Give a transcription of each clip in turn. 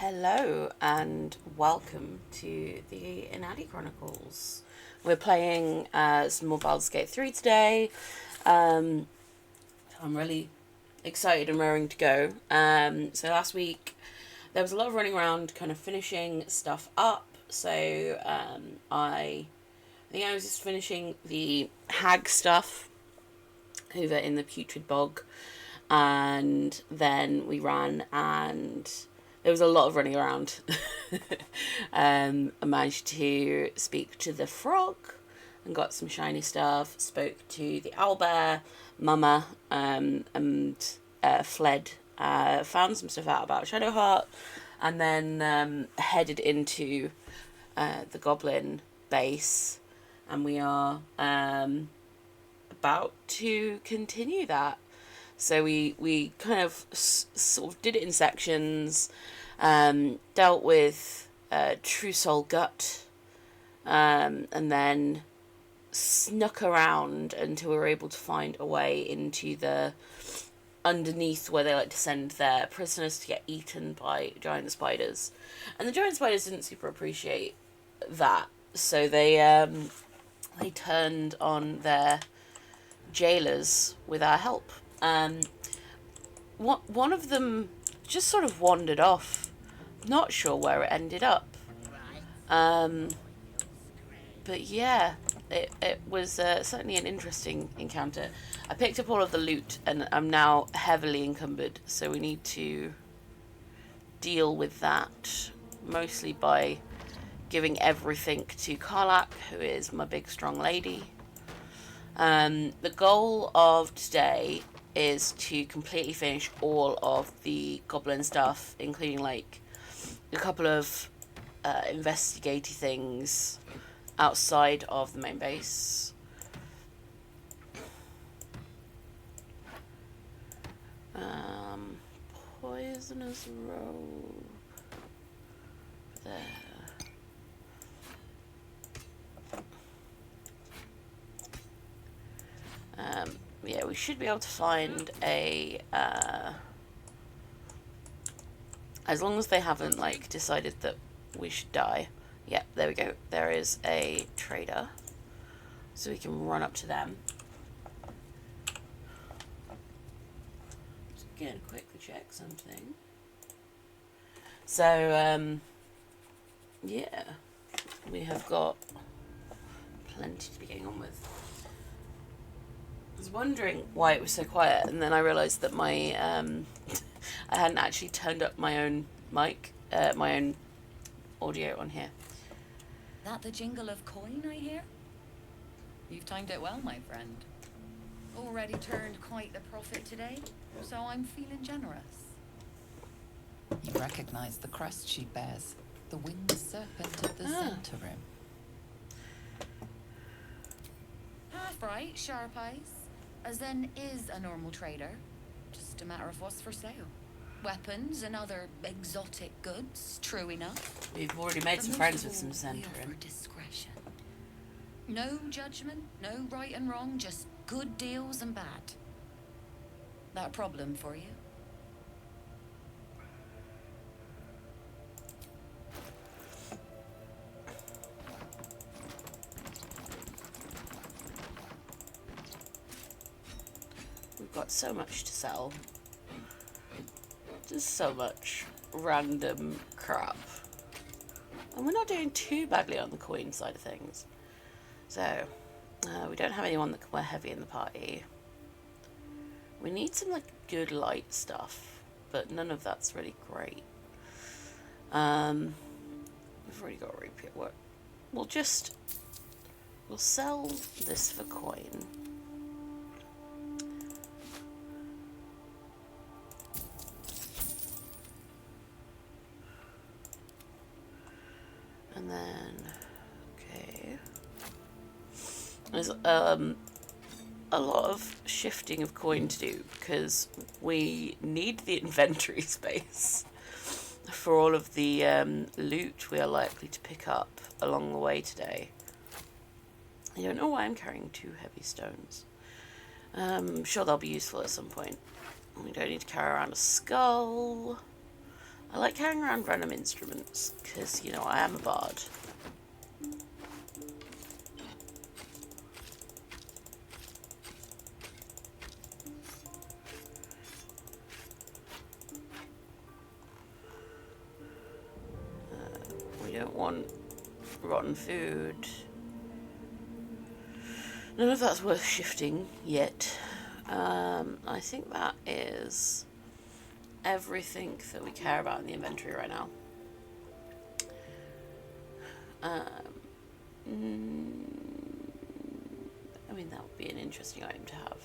Hello and welcome to the Inadi Chronicles. We're playing some more Baldur's Gate 3 today. I'm really excited and raring to go. So last week there was a lot of running around kind of finishing stuff up. So I think I was just finishing the hag stuff over in the Putrid Bog. And then we ran and there was a lot of running around. I managed to speak to the frog and got some shiny stuff. Spoke to the owlbear, mama, and fled. Found some stuff out about Shadowheart, and then headed into the Goblin base. And we are about to continue that. So we kind of sort of did it in sections, dealt with True Soul Gut, and then snuck around until we were able to find a way into the underneath where they like to send their prisoners to get eaten by giant spiders. And the giant spiders didn't super appreciate that, so they turned on their jailers with our help. One of them just sort of wandered off. Not sure where it ended up. But yeah, it was certainly an interesting encounter. I picked up all of the loot and I'm now heavily encumbered, so we need to deal with that mostly by giving everything to Karlak, who is my big strong lady. The goal of today is to completely finish all of the goblin stuff, including like a couple of investigative things outside of the main base. Poisonous robe there. Yeah, we should be able to find a, as long as they haven't, like, decided that we should die. Yeah, there we go. There is a trader. So we can run up to them. Just gonna quickly check something. So, yeah. We have got plenty to be getting on with. I was wondering why it was so quiet, and then I realised that my I hadn't actually turned up my own mic, my own audio on here. That the jingle of coin I hear? You've timed it well, my friend. Already turned quite the profit today, so I'm feeling generous. You recognize the crest she bears, the winged serpent of the Centarim. Half right, sharp eyes. As then is a normal trader. Just a matter of what's for sale. Weapons and other exotic goods, true enough. We've already made some friends with some Centarim. Discretion. No judgment, no right and wrong, just good deals and bad. That a problem for you? We've got so much to sell. Just so much random crap. And we're not doing too badly on the coin side of things. So, we don't have anyone that can wear heavy in the party. We need some like good light stuff, but none of that's really great. We've already got rapier work. We'll sell this for coin. And then, okay. There's a lot of shifting of coin to do because we need the inventory space for all of the loot we are likely to pick up along the way today. I don't know why I'm carrying 2 heavy stones. I'm sure they'll be useful at some point. We don't need to carry around a skull. I like carrying around random instruments because, you know, I am a bard. We don't want rotten food. None of that's worth shifting yet. I think that is everything that we care about in the inventory right now. I mean, that would be an interesting item to have.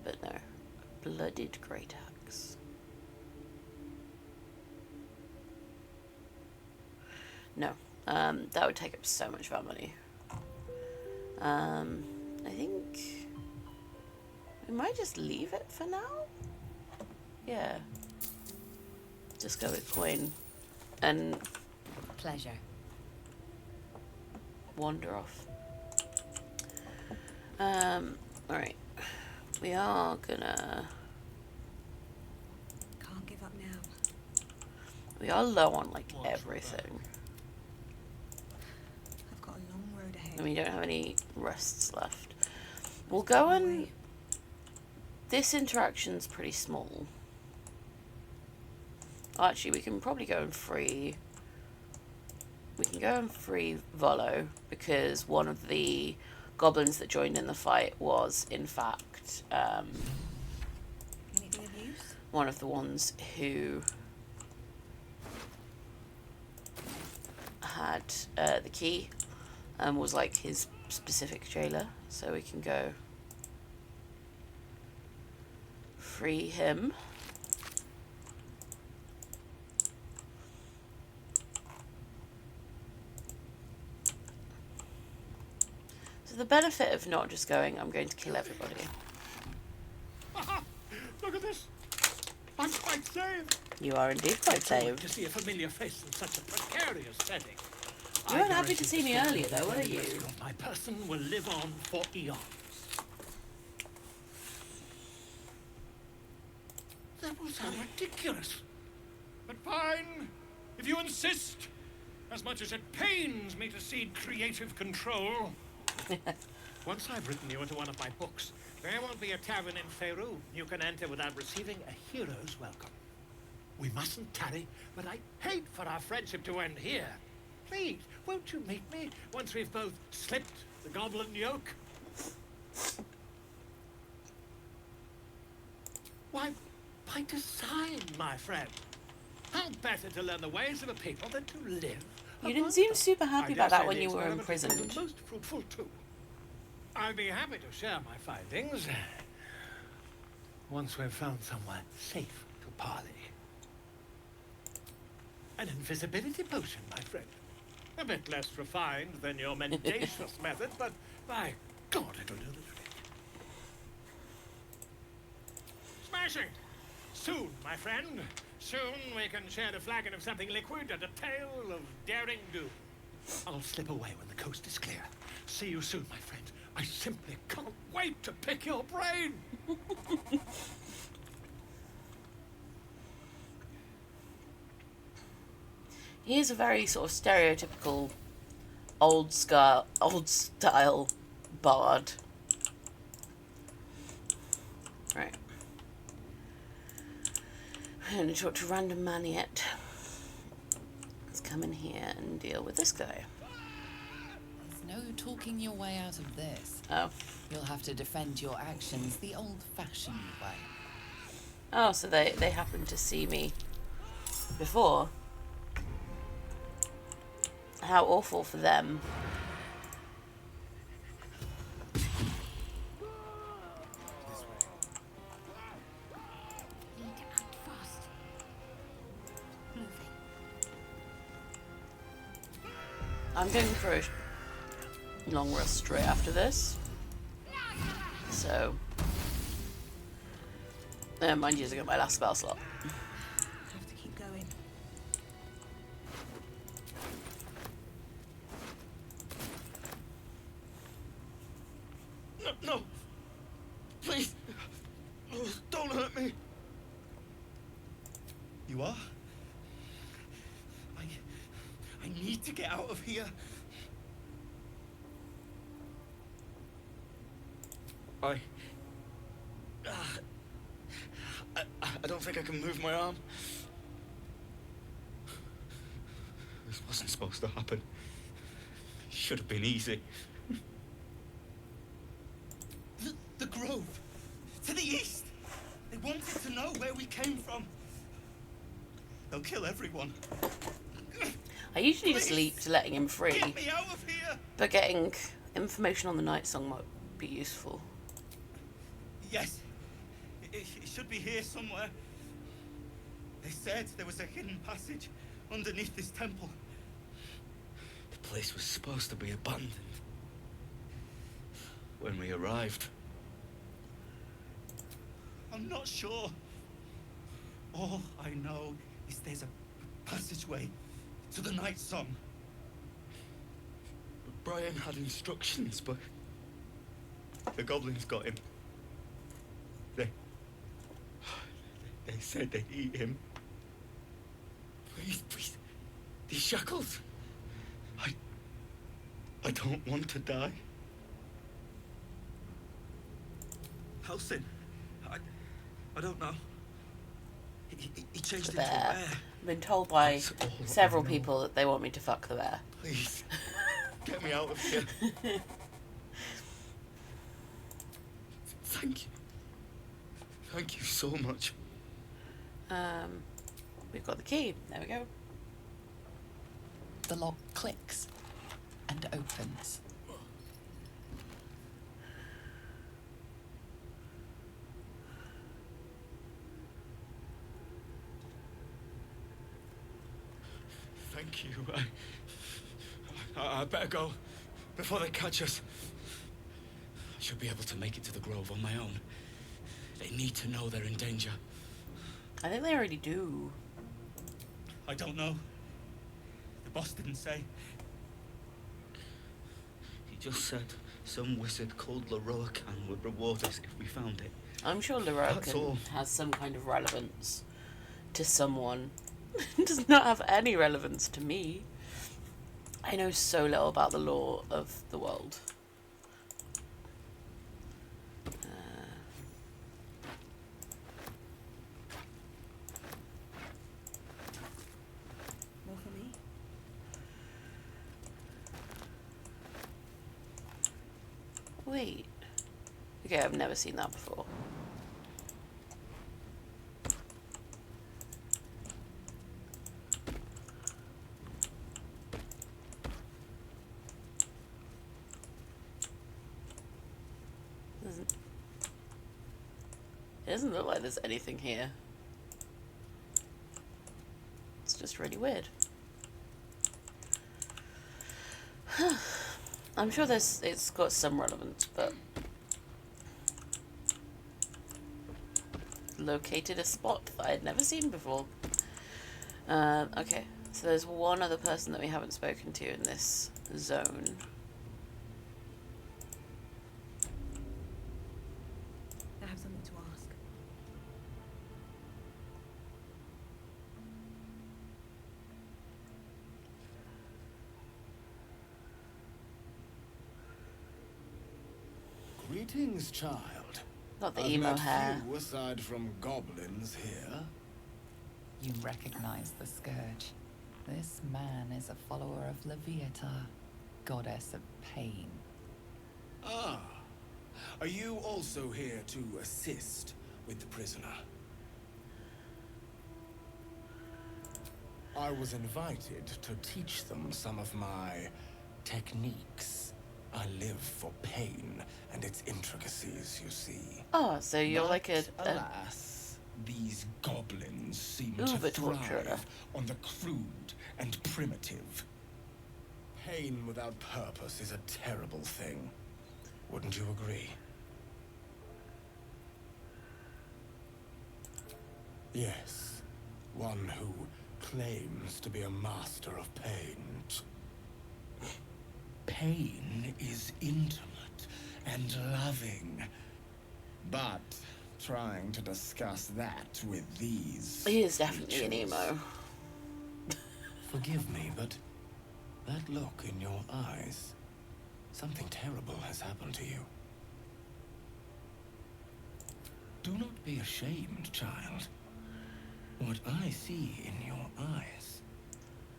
But no. Blooded great axe. No. That would take up so much of our money. I think we might just leave it for now. Yeah. Just go with coin and Pleasure. wander off. Alright. We are gonna... Can't give up now. We are low on, like, everything. I've got a long road ahead. And we don't have any rests left. We'll go and... This interaction's pretty small. Actually, we can probably go and free... We can go and free Volo, because one of the goblins that joined in the fight was, in fact, Anything of use? one of the ones who had the key and was like his specific jailer. So we can go free him. So the benefit of not just going, I'm going to kill everybody. Look at this. I'm quite saved. You are indeed quite saved. To see a familiar face in such a precarious setting. You weren't happy to see me earlier though, were you? My person will live on for eons. That will sound ridiculous. But fine, if you insist. As much as it pains me to cede creative control. Once I've written you into one of my books, there won't be a tavern in Faerû you can enter without receiving a hero's welcome. We mustn't tarry, but I hate for our friendship to end here. Please, won't you meet me once we've both slipped the goblin yoke? Why, by design, my friend. How better to learn the ways of a people than to live? You didn't seem super happy about that when you were imprisoned. Most fruitful too. I'd be happy to share my findings once we've found somewhere safe to parley. An invisibility potion, my friend. A bit less refined than your mendacious method, but by God, it'll do the trick. Smashing! Soon, my friend. Soon we can share a flagon of something liquid and a tale of daring do. I'll slip away when the coast is clear. See you soon, my friend. I simply can't wait to pick your brain. He is a very sort of stereotypical old style bard. Right. I'm going to talk to Random Man yet. Let's come in here and deal with this guy. There's no talking your way out of this. Oh. You'll have to defend your actions the old-fashioned way. Oh, so they happened to see me before. How awful for them. Need to act fast. Moving. I'm going for a long rest straight after this. So, mind using up my last spell slot. Have to keep going. No, no. Please. Don't hurt me. You are? I need to get out of here. I don't think I can move my arm. This wasn't supposed to happen. Should have been easy. The grove. To the east. They wanted to know where we came from. They'll kill everyone. I usually just leap to letting him free, Get me out of here! but getting information on the night song might be useful. Yes. It should be here somewhere. They said there was a hidden passage underneath this temple. The place was supposed to be abandoned when we arrived. I'm not sure. All I know is there's a passageway to the night song. Brian had instructions, but the goblins got him. They said they'd eat him. Please. These shackles. I don't want to die. Halsin. I don't know. He changed The into a bear. bear. I've been told by That's all I several know. people that they want me to fuck the bear. Please. Get me out of here. Thank you. Thank you so much. We've got the key. There we go. The lock clicks and opens. Thank you. I better go before they catch us. I should be able to make it to the grove on my own. They need to know they're in danger. I think they already do. I don't know. The boss didn't say. He just said some wizard called Leroacan would reward us if we found it. I'm sure That's all. Leroacan has some kind of relevance to someone. It does not have any relevance to me. I know so little about the lore of the world. More for me? Wait. Okay, I've never seen that before. It doesn't look like there's anything here. It's just really weird. I'm sure it's got some relevance, but located a spot that I'd never seen before. Okay, so there's one other person that we haven't spoken to in this zone. I have something to ask. Greetings, child. Not the I've emo met hair. few aside from goblins here. You recognize the scourge. This man is a follower of Leviata, goddess of pain. Ah, are you also here to assist with the prisoner? I was invited to teach them some of my techniques. I live for pain and its intricacies, you see. Oh, so you're But, like a alas, these goblins seem Uber to torturer. thrive on the crude and primitive. Pain without purpose is a terrible thing. Wouldn't you agree? Yes, one who claims to be a master of pain. Pain is intimate and loving, but trying to discuss that with these. He is definitely an creatures. emo. Forgive me, but that look in your eyes, something terrible has happened to you. Do not be ashamed, child. What I see in your eyes,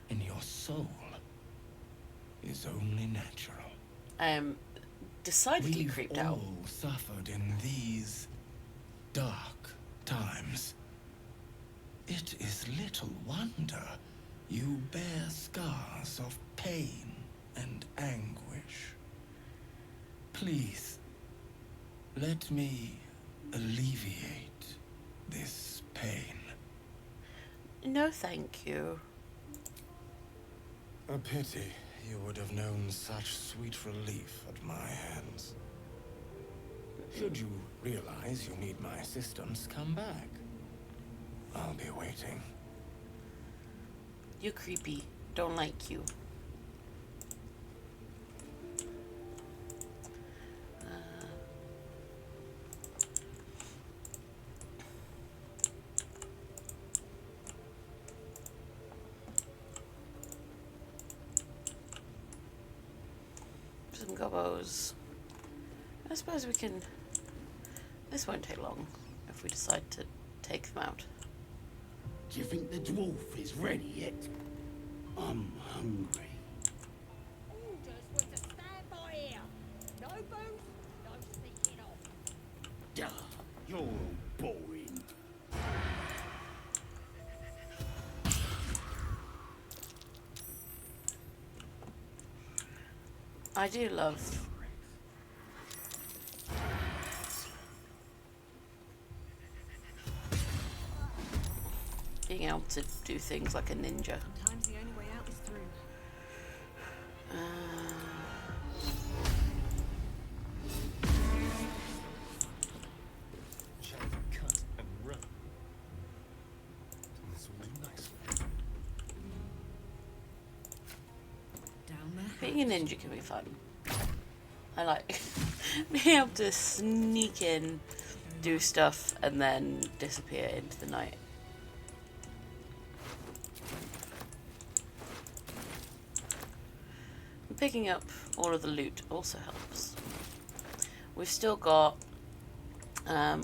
in your soul, is only natural. I am decidedly We've creeped all out. suffered in these dark times. It is little wonder you bear scars of pain and anguish. Please, let me alleviate this pain. No, thank you. A pity you would have known such sweet relief at my hands. Should you realize you need my assistance, come back. I'll be waiting. You're creepy. Don't like you. Some Gobbos. I suppose we can... This won't take long if we decide to take them out. Do you think the dwarf is ready yet? I'm hungry. Orders were to stand by here. No booth, no sneaking off. Duh, you're all boring. I do love being able to do things like a ninja. Sometimes the only way out is through. Cut and run. This will do nicely. Down there. Being a ninja can be fun. I like being able to sneak in, do stuff, and then disappear into the night. Picking up all of the loot also helps. We've still got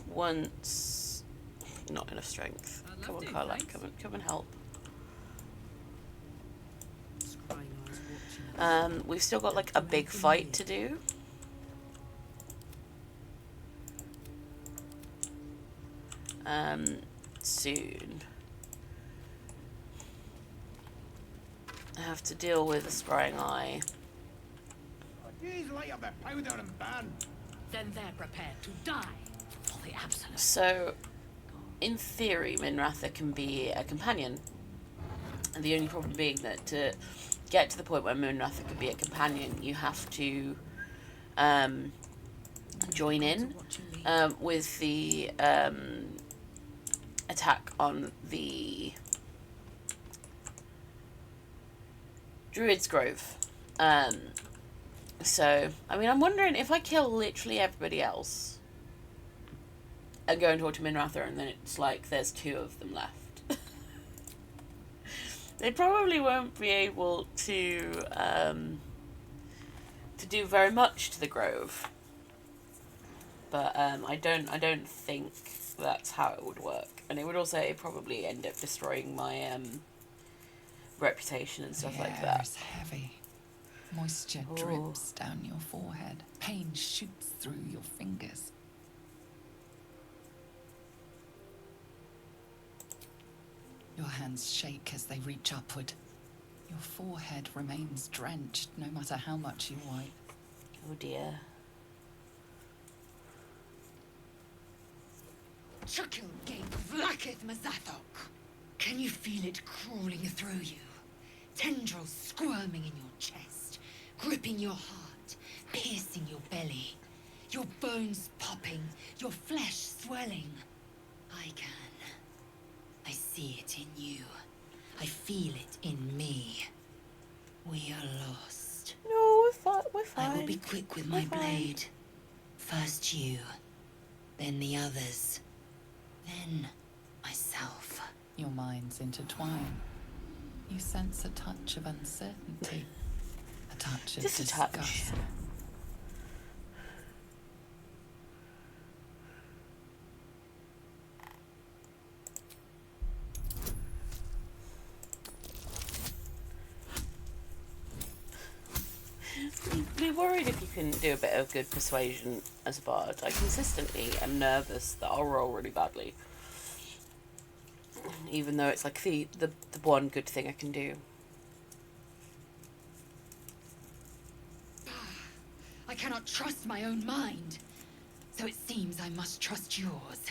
once not enough strength. Come on, Carla, come and help. Scrying eyes watching. We've still got like a big fight to do. Soon. I have to deal with a scrying eye. He's lay up their powder and ban. Then they're prepared to die for the absolute. So, in theory, Minratha can be a companion. And the only problem being that to get to the point where Minratha can be a companion, you have to join in with the attack on the Druid's Grove. So, I mean, I'm wondering if I kill literally everybody else and go and talk to Minratha, and then it's like there's 2 of them left. They probably won't be able to do very much to the Grove. But I don't think that's how it would work. And it would also probably end up destroying my reputation and stuff like The air that. is heavy. Moisture Oh. drips down your forehead. Pain shoots through your fingers. Your hands shake as they reach upward. Your forehead remains drenched no matter how much you wipe. Oh dear. Chukil gate vlaketh Mazathok. Can you feel it crawling through you? Tendrils squirming in your chest, gripping your heart, piercing your belly. Your bones popping, your flesh swelling. I can. I see it in you. I feel it in me. We are lost. No, we're fine. I will be quick with my blade. First you, then the others. Then, myself. Your minds intertwine. You sense a touch of uncertainty. A touch of Just a disgust. touch. Be worried if you can do a bit of good persuasion as a bard. I consistently am nervous that I'll roll really badly. Even though it's like the one good thing I can do. I cannot trust my own mind. So it seems I must trust yours.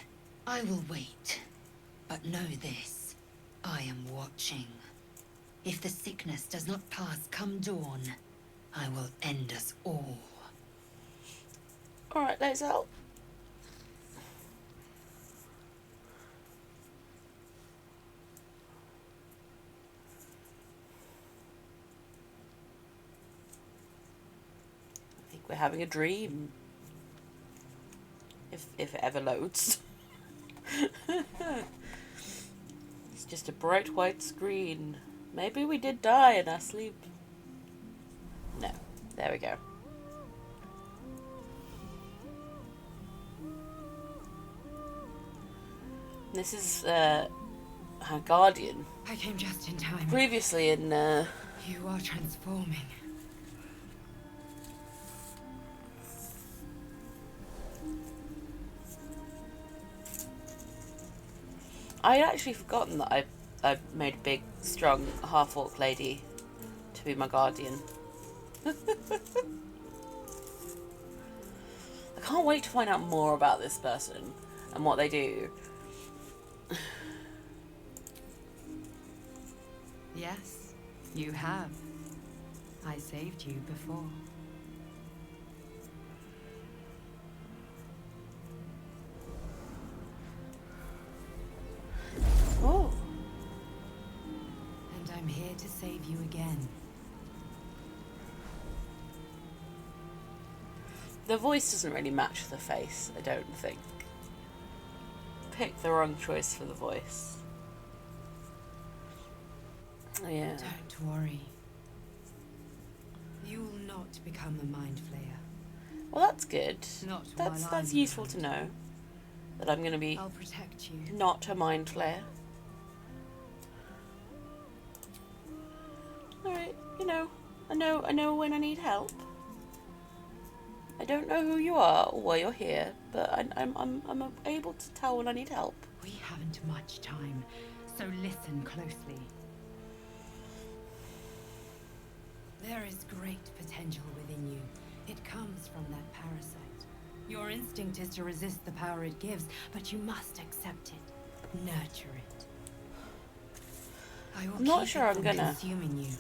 I will wait. But know this. I am watching. If the sickness does not pass come dawn, I will end us all. Alright, let's help. I think we're having a dream. If it ever loads. It's just a bright white screen. Maybe we did die in our sleep. No. There we go. This is our guardian. I came just in time. Previously in You are transforming. I'd actually forgotten that I made a big, strong half-orc lady to be my guardian. I can't wait to find out more about this person and what they do. Yes, you have. I saved you before. Oh. And I'm here to save you again. The voice doesn't really match the face, I don't think. Picked the wrong choice for the voice. Oh, yeah. Don't worry. You will not become a mind flayer. Well, that's good. Not while That's I'm useful around. to know. That I'm going to be I'll protect you. not a mind flayer. Alright, you know, I know when I need help. I don't know who you are or why you're here, but I'm able to tell when I need help. We haven't much time, so listen closely. There is great potential within you. It comes from that parasite. Your instinct is to resist the power it gives, but you must accept it. Nurture it. I will I'm not keep sure it I'm from gonna. consuming you,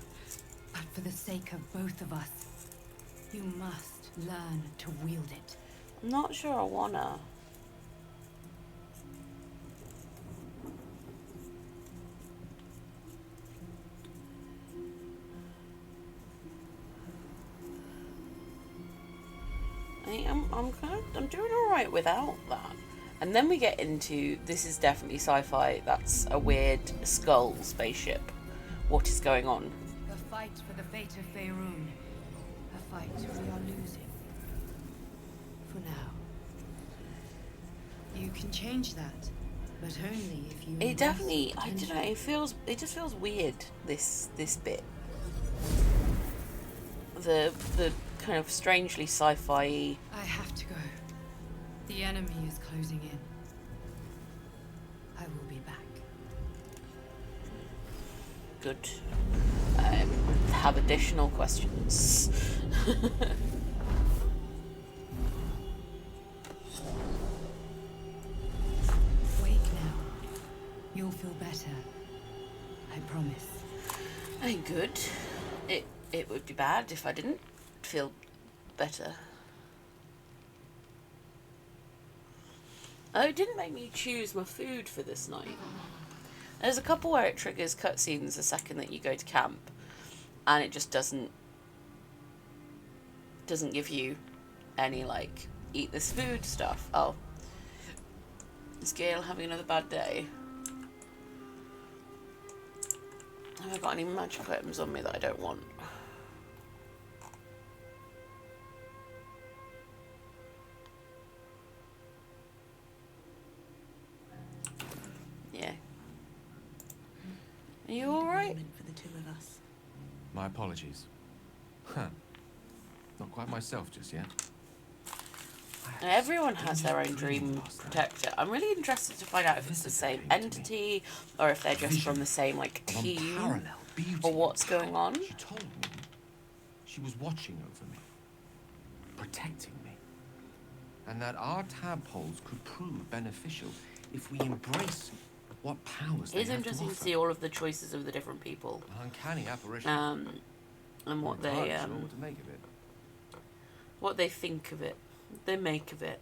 but for the sake of both of us, you must learn to wield it. I'm not sure I wanna. I'm doing alright without that. And then we get into, this is definitely sci-fi, that's a weird skull spaceship. What is going on? The fight for the fate of Faerun. A fight we are losing. For now. You can change that, but only if you... It embrace definitely, I potential. don't know, it just feels weird, this bit. The kind of strangely sci-fi. I have to go. The enemy is closing in. I will be back. Good. I have additional questions. Wake now. You'll feel better. I promise. Ain't good. It would be bad if I didn't feel better. Oh, it didn't make me choose my food for this night. There's a couple where it triggers cutscenes the second that you go to camp, and it just doesn't give you any like eat this food stuff. Oh, Is Gale having another bad day? Have I got any magic items on me that I don't want? Yeah. Are you alright? For the two of us. My apologies. Huh. Not quite myself just yet. Everyone has their own dream protector. I'm really interested to find out if it's the same entity or if they're just from the same like team or what's going on. She told me she was watching over me, protecting me, and that our tadpoles could prove beneficial if we embrace what powers they It's have interesting to to offer. see all of the choices of the different people. An uncanny apparition. And what I'm they entirely sure what to make of it. what they think of it, what they make of it.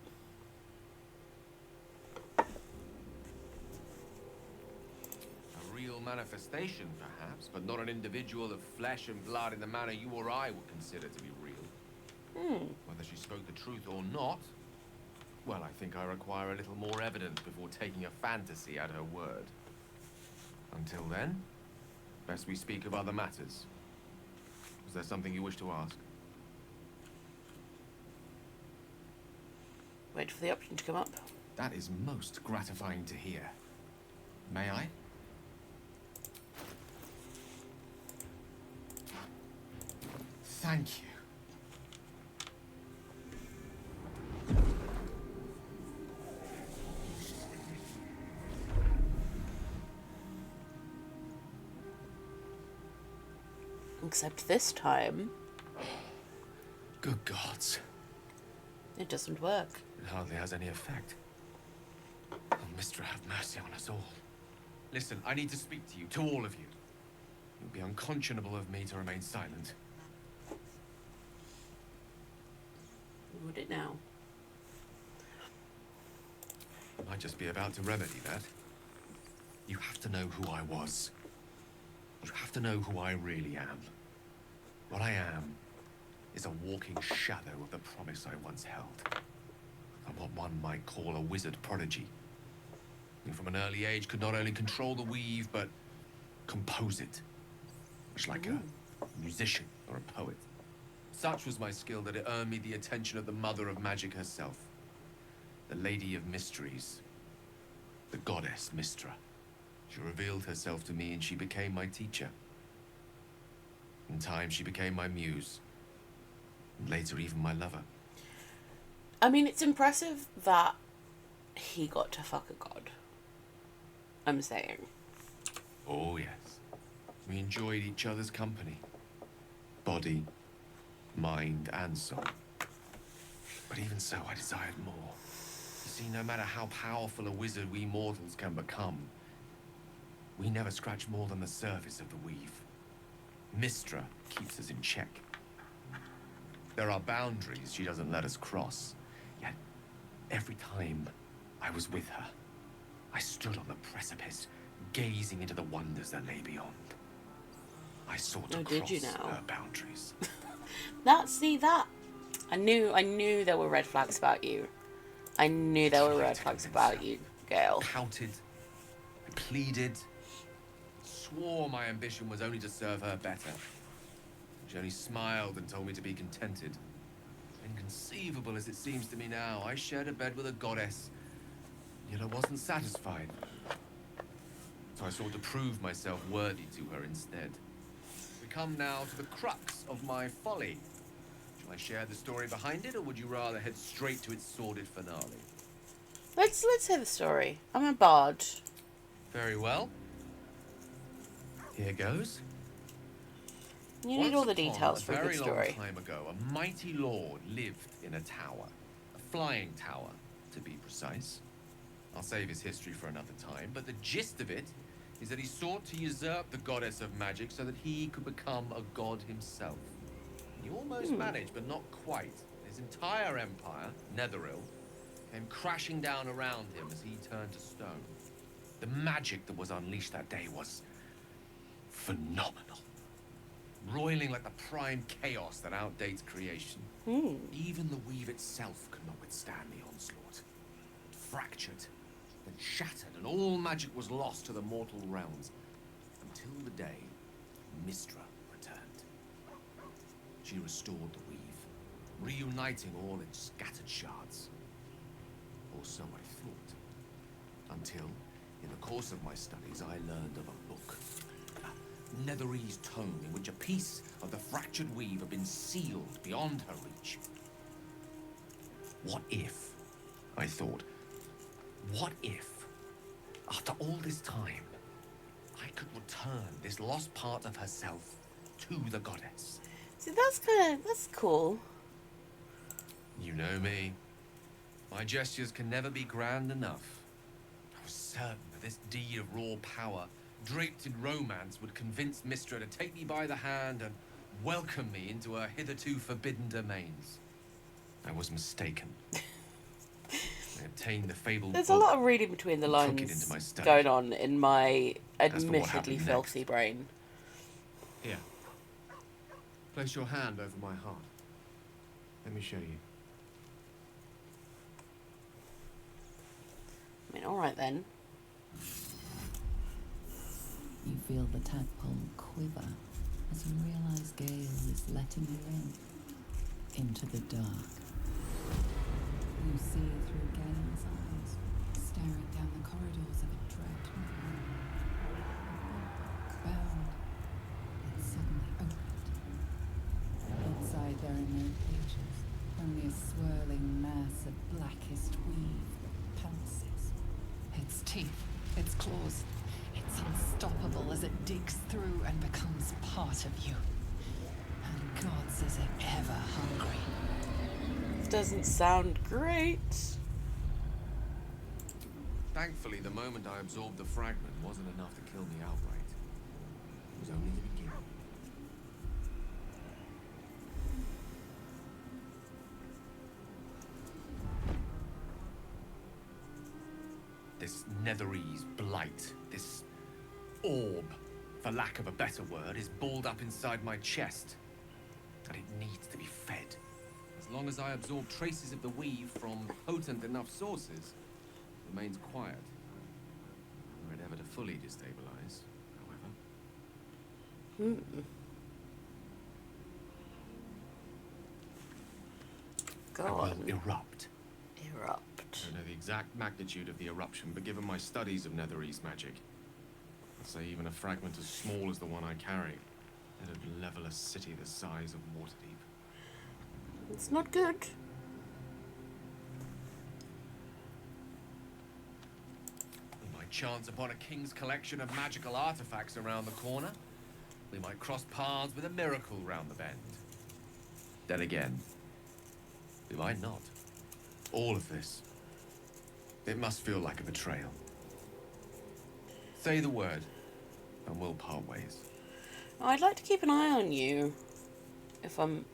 A real manifestation, perhaps, but not an individual of flesh and blood in the manner you or I would consider to be real. Whether she spoke the truth or not, well, I think I require a little more evidence before taking a fantasy at her word. Until then, best we speak of other matters. Was there something you wish to ask? Wait for the option to come up. That is most gratifying to hear. May I? Thank you. Except this time, Good gods. it doesn't work. It hardly has any effect. Oh, Mistra, have mercy on us all. Listen, I need to speak to you, to all of you. It would be unconscionable of me to remain silent. Would it now? I might just be about to remedy that. You have to know who I was. You have to know who I really am. What I am is a walking shadow of the promise I once held. I'm what one might call a wizard prodigy. Who from an early age could not only control the weave, but compose it. Much like a musician or a poet. Such was my skill that it earned me the attention of the mother of magic herself. The Lady of Mysteries. The goddess Mistra. She revealed herself to me and she became my teacher. In time, she became my muse. And later, even my lover. I mean, it's impressive that he got to fuck a god. I'm saying. Oh, yes. We enjoyed each other's company. Body, mind, and soul. But even so, I desired more. You see, no matter how powerful a wizard we mortals can become, we never scratch more than the surface of the weave. Mistra keeps us in check. There are boundaries she doesn't let us cross. Yet, every time I was with her, I stood on the precipice, gazing into the wonders that lay beyond. I sought to cross her boundaries. I knew there were red flags about you. I knew there were red flags about you, Gale. Pouted, I pleaded, swore my ambition was only to serve her better. She only smiled and told me to be contented. Inconceivable as it seems to me now, I shared a bed with a goddess, yet I wasn't satisfied. So I sought to prove myself worthy to her instead. We come now to the crux of my folly. Shall I share the story behind it, or would you rather head straight to its sordid finale? Let's hear the story. I'm a bard. Very well. Here goes. You need all the details for a good story. A very long time ago, a mighty lord lived in a tower. A flying tower, to be precise. I'll save his history for another time, but the gist of it is that he sought to usurp the goddess of magic so that he could become a god himself. He almost managed, but not quite. His entire empire, Netheril, came crashing down around him as he turned to stone. The magic that was unleashed that day was phenomenal. Roiling like the prime chaos that outdates creation. Even the weave itself could not withstand the onslaught. It fractured, then shattered, and all magic was lost to the mortal realms. Until the day Mystra returned. She restored the weave, reuniting all its scattered shards. Or so I thought. Until, in the course of my studies, I learned of a book. A Netherese tome in which a piece of the fractured weave had been sealed beyond her reach. What if, I thought, what if, after all this time, I could return this lost part of herself to the goddess? See, that's cool. You know me. My gestures can never be grand enough. I was certain that this deed of raw power, draped in romance, would convince Mystra to take me by the hand and welcome me into her hitherto forbidden domains. I was mistaken. I obtained the fabled There's book, a lot of reading between the and took it lines into my study. going on in my As for what admittedly happened filthy brain. Here. Place your hand over my heart. Let me show you. I mean, alright then. You feel the tadpole quiver as you realize Gale is letting you into the dark. You see through Gale's eyes, staring down the corridors of a dread room. A book bound, it suddenly opened. Inside there are no pages, only a swirling mass of blackest weave that pounces. Its teeth, its claws, it's unstoppable as it digs through and becomes part of you. And gods, is it ever hungry. Doesn't sound great. Thankfully, the moment I absorbed the fragment wasn't enough to kill me outright. It was only the beginning. This Netherese blight, this orb, for lack of a better word, is balled up inside my chest. And it needs to be fed. As long as I absorb traces of the weave from potent enough sources, it remains quiet. Were it ever to fully destabilize, however. Go I on. will erupt. Erupt. I don't know the exact magnitude of the eruption, but given my studies of Netherese magic, I'd say even a fragment as small as the one I carry, it'd level a city the size of Waterdeep. It's not good. We might chance upon a king's collection of magical artifacts around the corner. We might cross paths with a miracle round the bend. Then again, we might not. All of this, it must feel like a betrayal. Say the word, and we'll part ways. I'd like to keep an eye on you, if I'm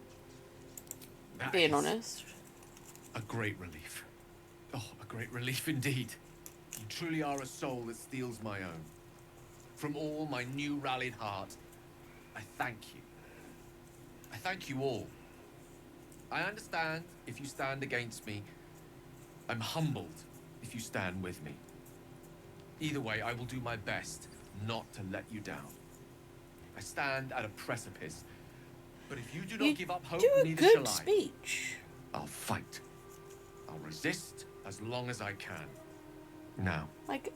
That being is honest. a great relief. Oh, a great relief indeed. You truly are a soul that steals my own. From all my new rallied heart, I thank you. I thank you all. I understand if you stand against me. I'm humbled if you stand with me. Either way, I will do my best not to let you down. I stand at a precipice, but if you do not give up hope, Do a neither shall good I. speech. I'll fight. I'll resist as long as I can. Now, Like,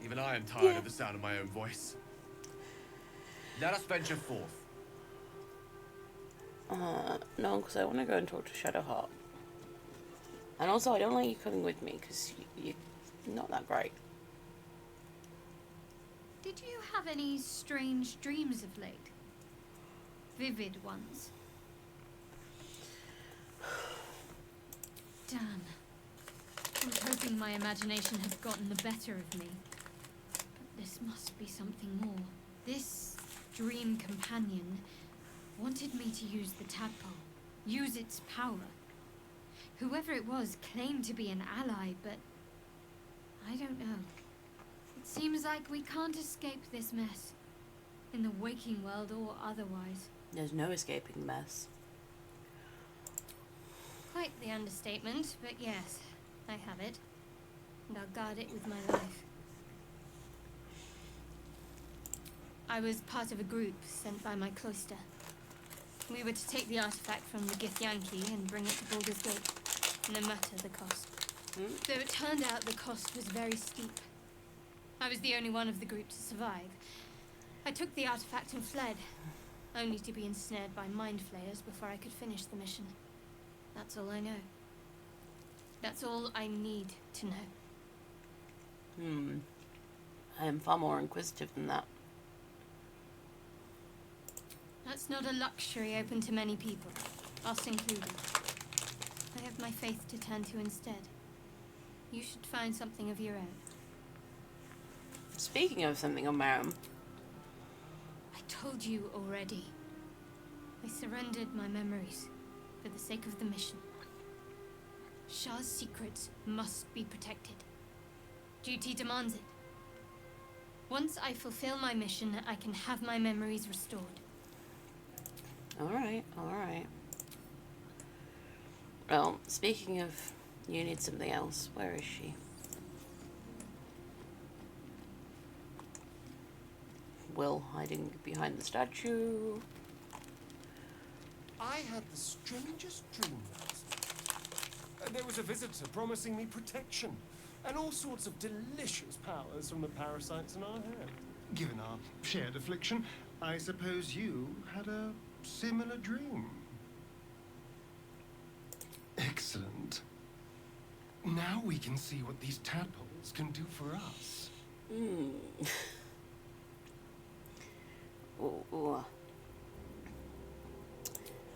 even I am tired of the sound of my own voice. Let us venture forth. no, because I want to go and talk to Shadowheart. And also, I don't like you coming with me, because you're not that great. Did you have any strange dreams of late? Vivid ones? Damn. I was hoping my imagination had gotten the better of me. But this must be something more. This dream companion wanted me to use the tadpole, use its power. Whoever it was claimed to be an ally, but I don't know. It seems like we can't escape this mess, in the waking world or otherwise. There's no escaping the mess. Quite the understatement, but yes, I have it. and I'll guard it with my life. I was part of a group sent by my cloister. We were to take the artifact from the Gith Yankee and bring it to Baldur's Gate, no matter the cost. Though it turned out the cost was very steep. I was the only one of the group to survive. I took the artifact and fled, only to be ensnared by mind flayers before I could finish the mission. That's all I know. That's all I need to know. I am far more inquisitive than that. That's not a luxury open to many people, us included. I have my faith to turn to instead. You should find something of your own. Speaking of something of my own. I told you already. I surrendered my memories for the sake of the mission. Shah's secrets must be protected. Duty demands it. Once I fulfill my mission, I can have my memories restored. Alright. Well, speaking of you need something else, where is she? Will hiding behind the statue. I had the strangest dream last night. There was a visitor promising me protection and all sorts of delicious powers from the parasites in our head. Given our shared affliction, I suppose you had a similar dream. Excellent. Now we can see what these tadpoles can do for us. Ooh.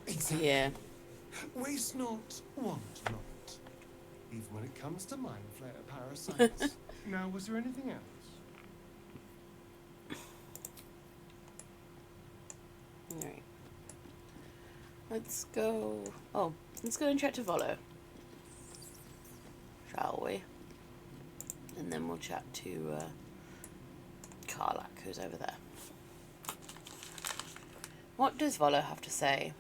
Exactly. Yeah. Waste not, want not. Even when it comes to mind flayer parasites. Now, was there anything else? Alright. Let's go... Oh, let's go and chat to Volo. Shall we? And then we'll chat to Karlak, who's over there. What does Volo have to say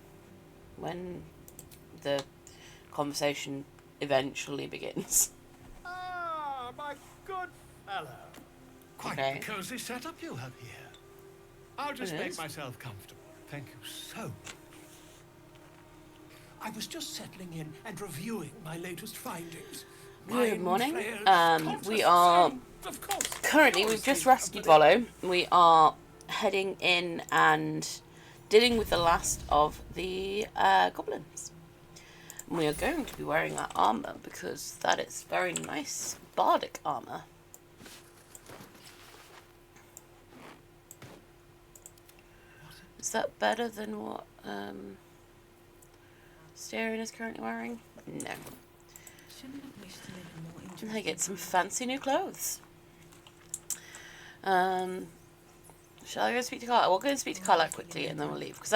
when the conversation eventually begins? Ah, my good fellow. Quite Okay. the cozy setup you have here. I'll just It make is. myself comfortable. Thank you so much. I was just settling in and reviewing my latest findings. Good morning. Flayers, We are of course. currently, we've just rescued Volo. We are heading in and dealing with the last of the goblins. We are going to be wearing that armor because that is very nice bardic armor. Is that better than what Astarion is currently wearing? No. And I get some fancy new clothes. Shall I go speak to Karlak? We'll go and speak to Karlak quickly and then we'll leave. Because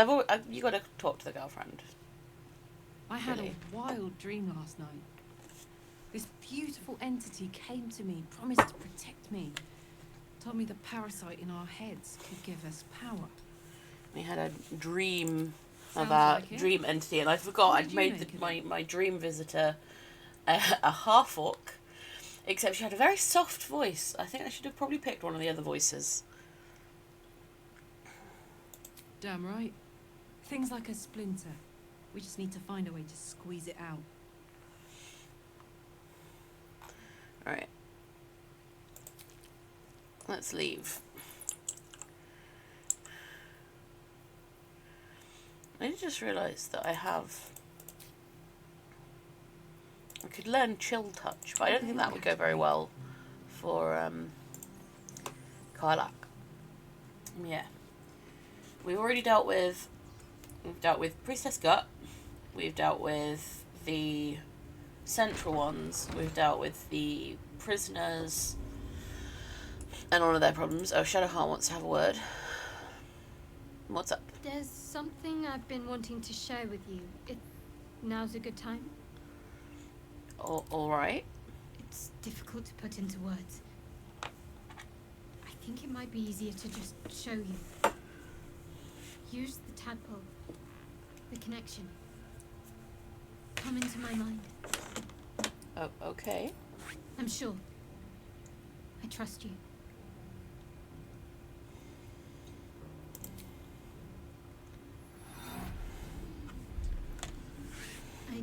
you got to talk to the girlfriend. I had Really? a wild dream last night. This beautiful entity came to me, promised to protect me. Told me the parasite in our heads could give us power. We had a dream Sounds about like it. dream entity, and I forgot What I'd did you made make of my dream visitor a half-orc, except she had a very soft voice. I think I should have probably picked one of the other voices. Damn right. Things like a splinter. We just need to find a way to squeeze it out. Alright. Let's leave. I just realised that I could learn Chill Touch, but I don't think that would go very well for Karlak. Yeah. We've dealt with Priestess Gut, we've dealt with the central ones, we've dealt with the prisoners and all of their problems. Oh, Shadowheart wants to have a word. What's up? There's something I've been wanting to share with you. Now's a good time. All right. It's difficult to put into words. I think it might be easier to just show you. Use the tadpole. The connection. Come into my mind. Oh, okay. I'm sure I trust you. I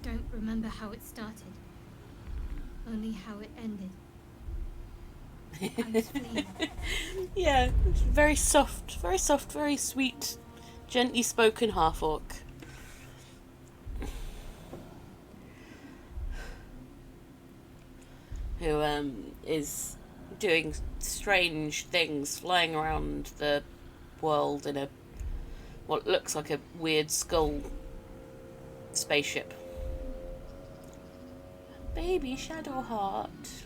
don't remember how it started. Only how it ended. I was fleeing. Yeah, very soft, very sweet, gently spoken half-orc. Who is doing strange things, flying around the world in a what looks like a weird skull spaceship. Baby Shadowheart.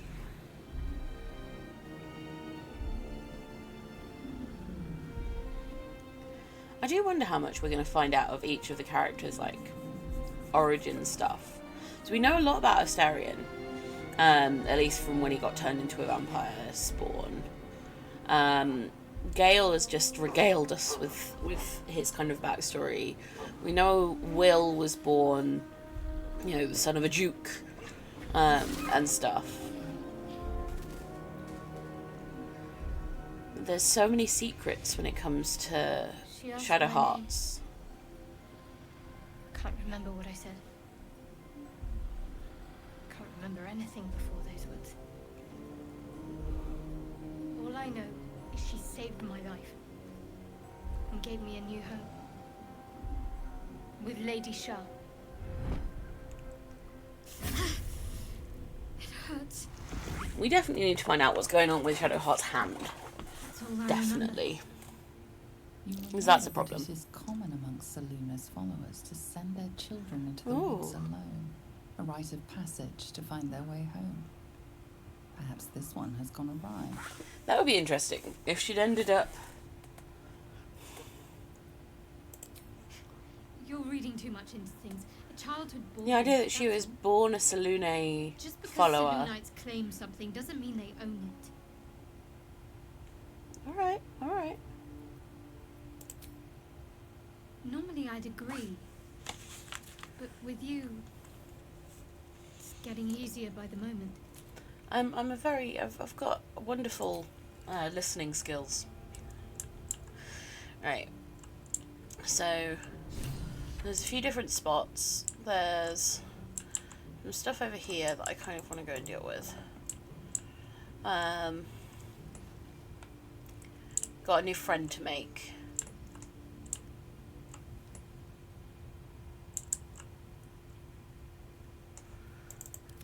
I do wonder how much we're going to find out of each of the characters, like origin stuff. So we know a lot about Astarion, at least from when he got turned into a vampire spawn. Gale has just regaled us with his kind of backstory. We know Will was born, you know, the son of a duke, and stuff. There's so many secrets when it comes to Shadowhearts. Can't remember what I said. Can't remember anything before those words. All I know is she saved my life and gave me a new home with Lady Shah. It hurts. We definitely need to find out what's going on with Shadowheart's hand. That's all I Definitely. You will Because that's know a problem. that it is common amongst Seluna's followers to send their children into the Ooh. woods alone, a rite of passage to find their way home. Perhaps this one has gone awry. That would be interesting if she'd ended up. You're reading too much into things. A childhood born. The idea that she was born a Selune Just because follower. Selunites claim something doesn't mean they own it. Alright, alright. Normally I'd agree. But with you, it's getting easier by the moment. I've got wonderful listening skills. Right. So, there's a few different spots. There's some stuff over here that I kind of want to go and deal with. Got a new friend to make.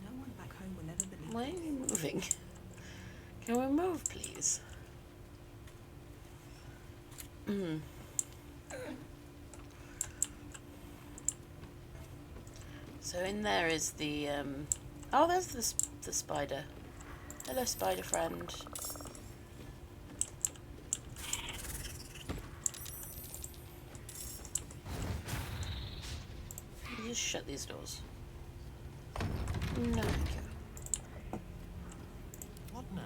No one back home will ever believe. Why are you moving? Can we move, please? So in there is the oh, there's the spider. Hello, spider friend. You just shut these doors. No, thank you. What now?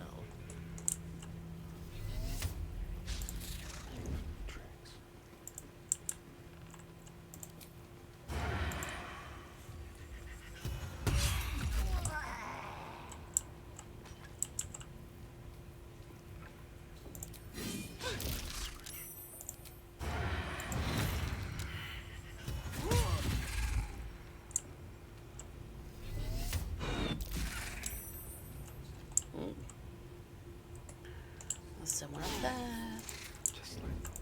There's someone up there. Just like that.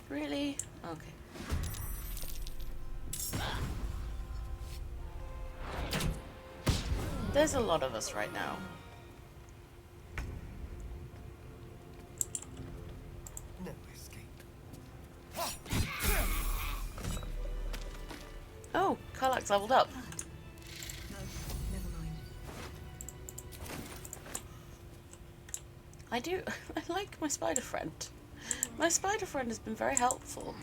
Really? Okay. There's a lot of us right now. No escape. Oh, Karlak's leveled up. No, never mind. I do. I like my spider friend. My spider friend has been very helpful.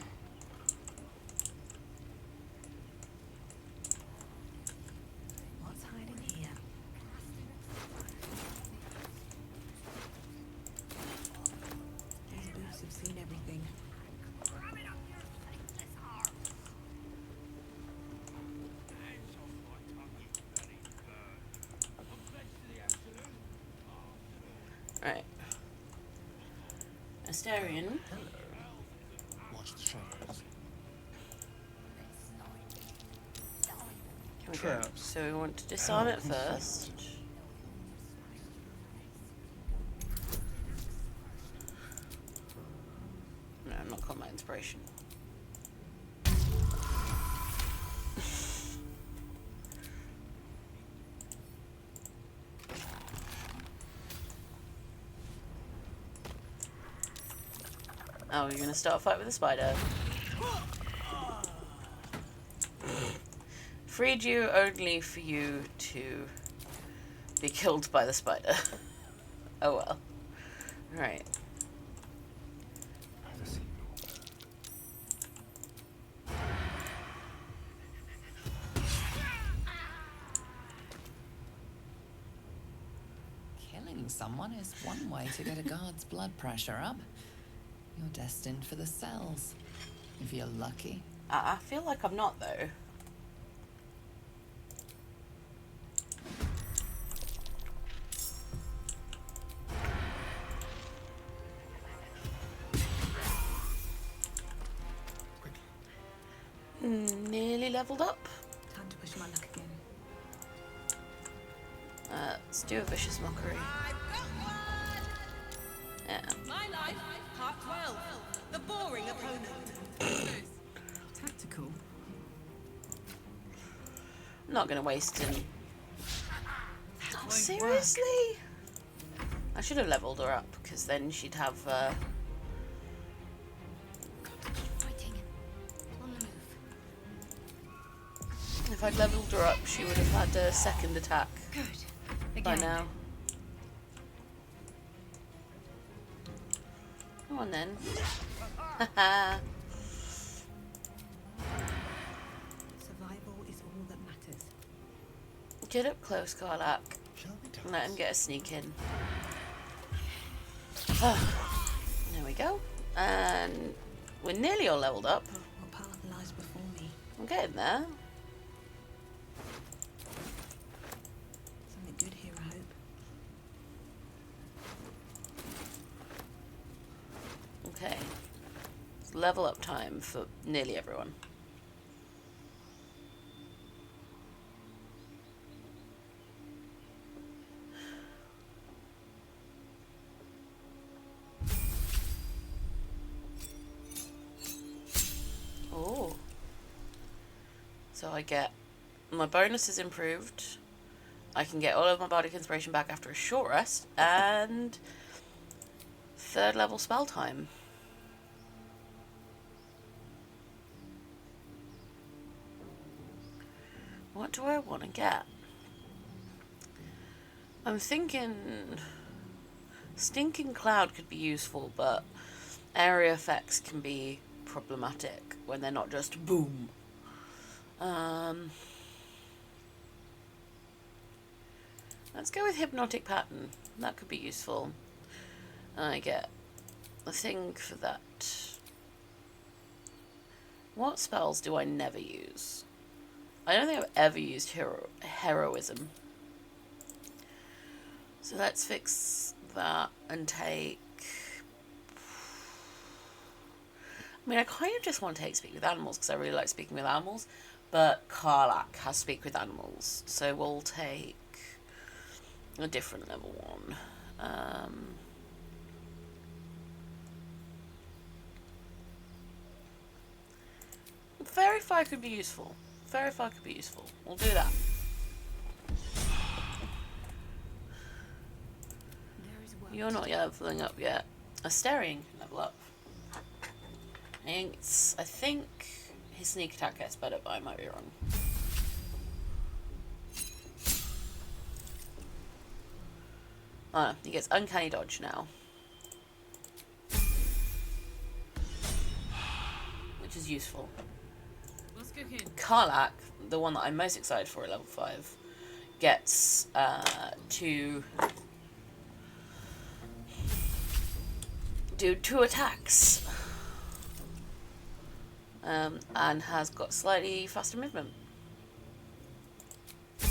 What's hiding Right. Astarion. Watch the shadows. Here we go. So we want to disarm it first. No, I'm not got my inspiration. Oh, you're gonna start a fight with a spider. Freed you only for you to be killed by the spider. Oh well. Right. Killing someone is one way to get a guard's blood pressure up. You're destined for the cells, if you're lucky. I feel like I'm not, though. Nearly leveled up. Time to push my luck again. Let's do a vicious mockery. Yeah. My life, part 12. The boring opponent. Tactical. I'm not gonna waste any. Oh, seriously? I should have leveled her up, because then she'd have if I'd leveled her up, she would have had a second attack. Good. By now. Come on then. Haha. Survival is all that matters. Get up close, Karlak. Let him get a sneak in. There we go. And we're nearly all leveled up. What path lies before me? I'm getting there. Something good here, I hope. Okay. It's level up time for nearly everyone. Oh. So I get my bonus is improved. I can get all of my bardic inspiration back after a short rest and 3rd level spell time. What do I want to get? I'm thinking Stinking Cloud could be useful, but area effects can be problematic when they're not just boom. Let's go with Hypnotic Pattern. That could be useful. I get a thing for that. What spells do I never use? I don't think I've ever used heroism. So let's fix that and take... I mean, I kind of just want to take Speak with Animals because I really like speaking with animals, but Karlak has Speak with Animals, so we'll take a different level one. Fairy Fire could be useful. Fairy Fire could be useful. We'll do that. You're not leveling up yet. Astarion can level up. I think his sneak attack gets better, but I might be wrong. He gets Uncanny Dodge now. Which is useful. Karlak, the one that I'm most excited for at level 5, gets to do 2 attacks. And has got slightly faster movement. So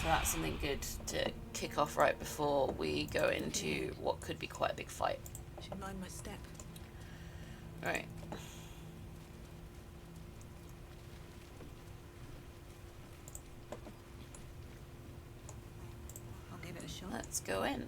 that's something good to kick off right before we go into what could be quite a big fight. Should mind my step. Right. I'll give it a shot. Let's go in.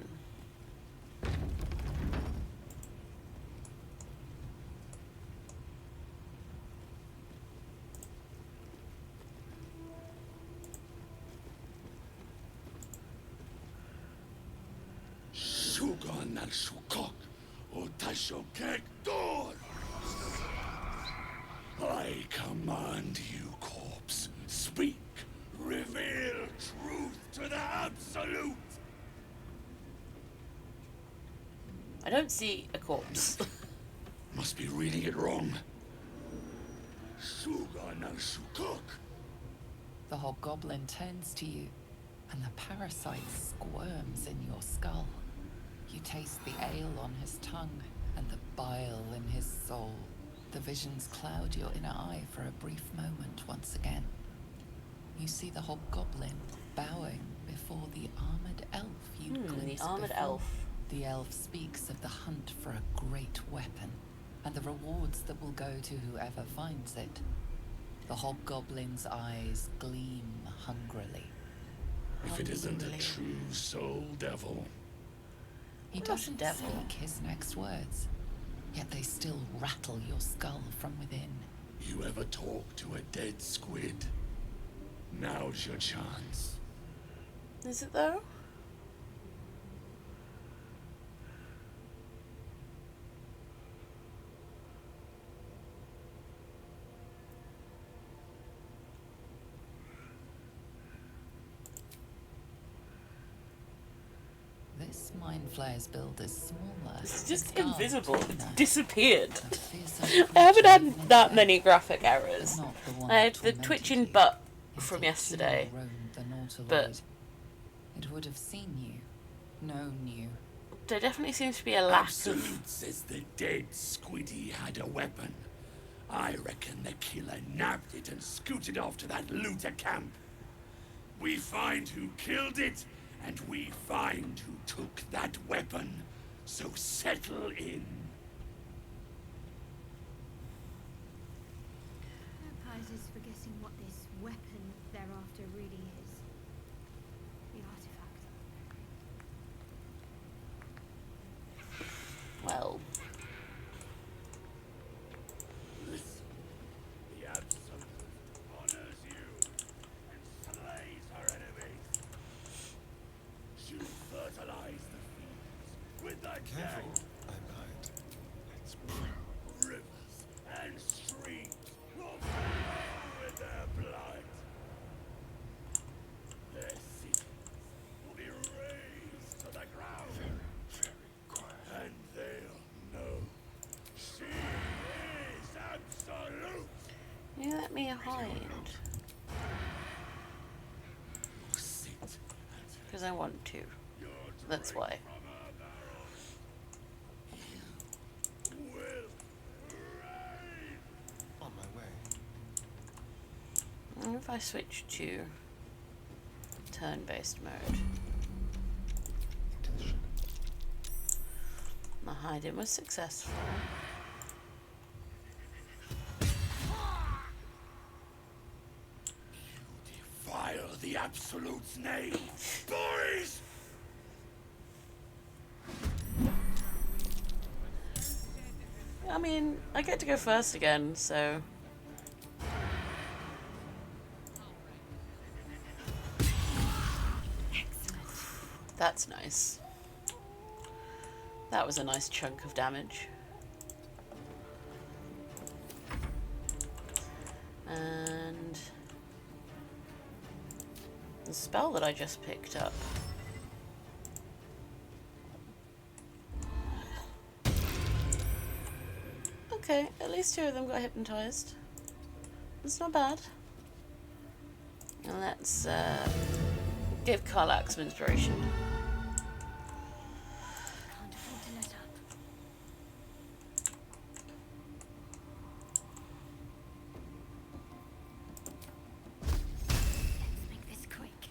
Sugan al Shukok, Otashokek Dor. I command you, corpse. Speak. Reveal truth to the absolute. I don't see a corpse. Must be reading it wrong. Sugan al Shukok. The hobgoblin turns to you, and the parasite squirms in your skull. You taste the ale on his tongue and the bile in his soul. The visions cloud your inner eye for a brief moment once again. You see the hobgoblin bowing before the armored elf you'd glimpsed the armored before. elf. The elf speaks of the hunt for a great weapon and the rewards that will go to whoever finds it. The hobgoblin's eyes gleam hungrily. If it isn't a true soul devil. He doesn't speak his next words, yet they still rattle your skull from within. You ever talk to a dead squid? Now's your chance. Is it though? This mind flayer's build is smaller. It's just scarred, invisible. It's thinner. disappeared. A fearsome I haven't creature had with that no many fear, graphic errors. not the one I had that the tormented twitching you. butt It from had yesterday. roamed the Nautiloid. But it would have seen you, known you. there definitely seems to be a lack of... Absolute says the dead squiddy had a weapon. I reckon the killer nabbed it and scooted off to that looter camp. We find who killed it, and we find who took that weapon. So settle in. Apologise for guessing what this weapon thereafter really is. The artifact. Well... The Absolute honors you and slays her enemies. She'll fertilize the fields with the Careful, dead. I might. It's Rivers and streams will flow with their blood. Their cities will be razed to the ground. very quiet. And they'll know she is absolute. You let me hide. Sit Because I want to. That's why. On my way. I wonder if I switch to turn-based mode. My hiding was successful. Defile the Absolute's name, boys! I mean, I get to go first again, so... That's nice. That was a nice chunk of damage. And... the spell that I just picked up. Okay, at least 2 of them got hypnotized. That's not bad. And let's give Karlak some inspiration. Can't afford to let up. Let's make this quick.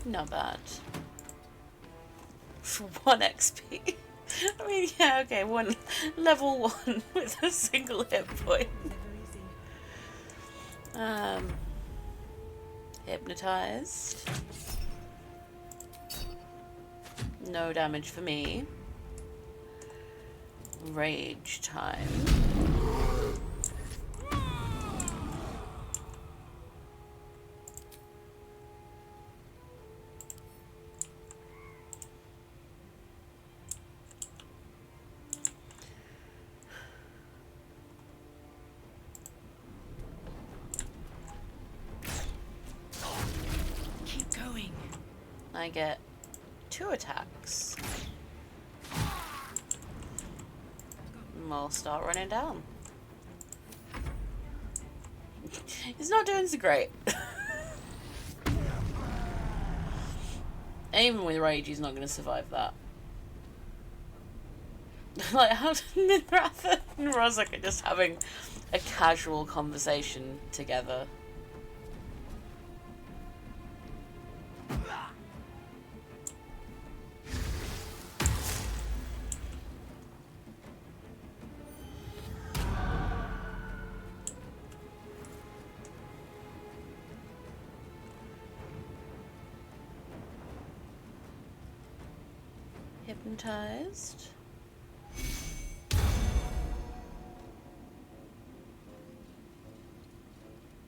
Not bad. For 1 XP. I mean, yeah, okay, level 1 with a single hit point. Hypnotized. No damage for me. Rage time. Keep going. I get 2 attacks. And we'll start running down. He's not doing so great. Even with rage, he's not going to survive that. Like, how did Minratha and Rozak are just having a casual conversation together? Hypnotized.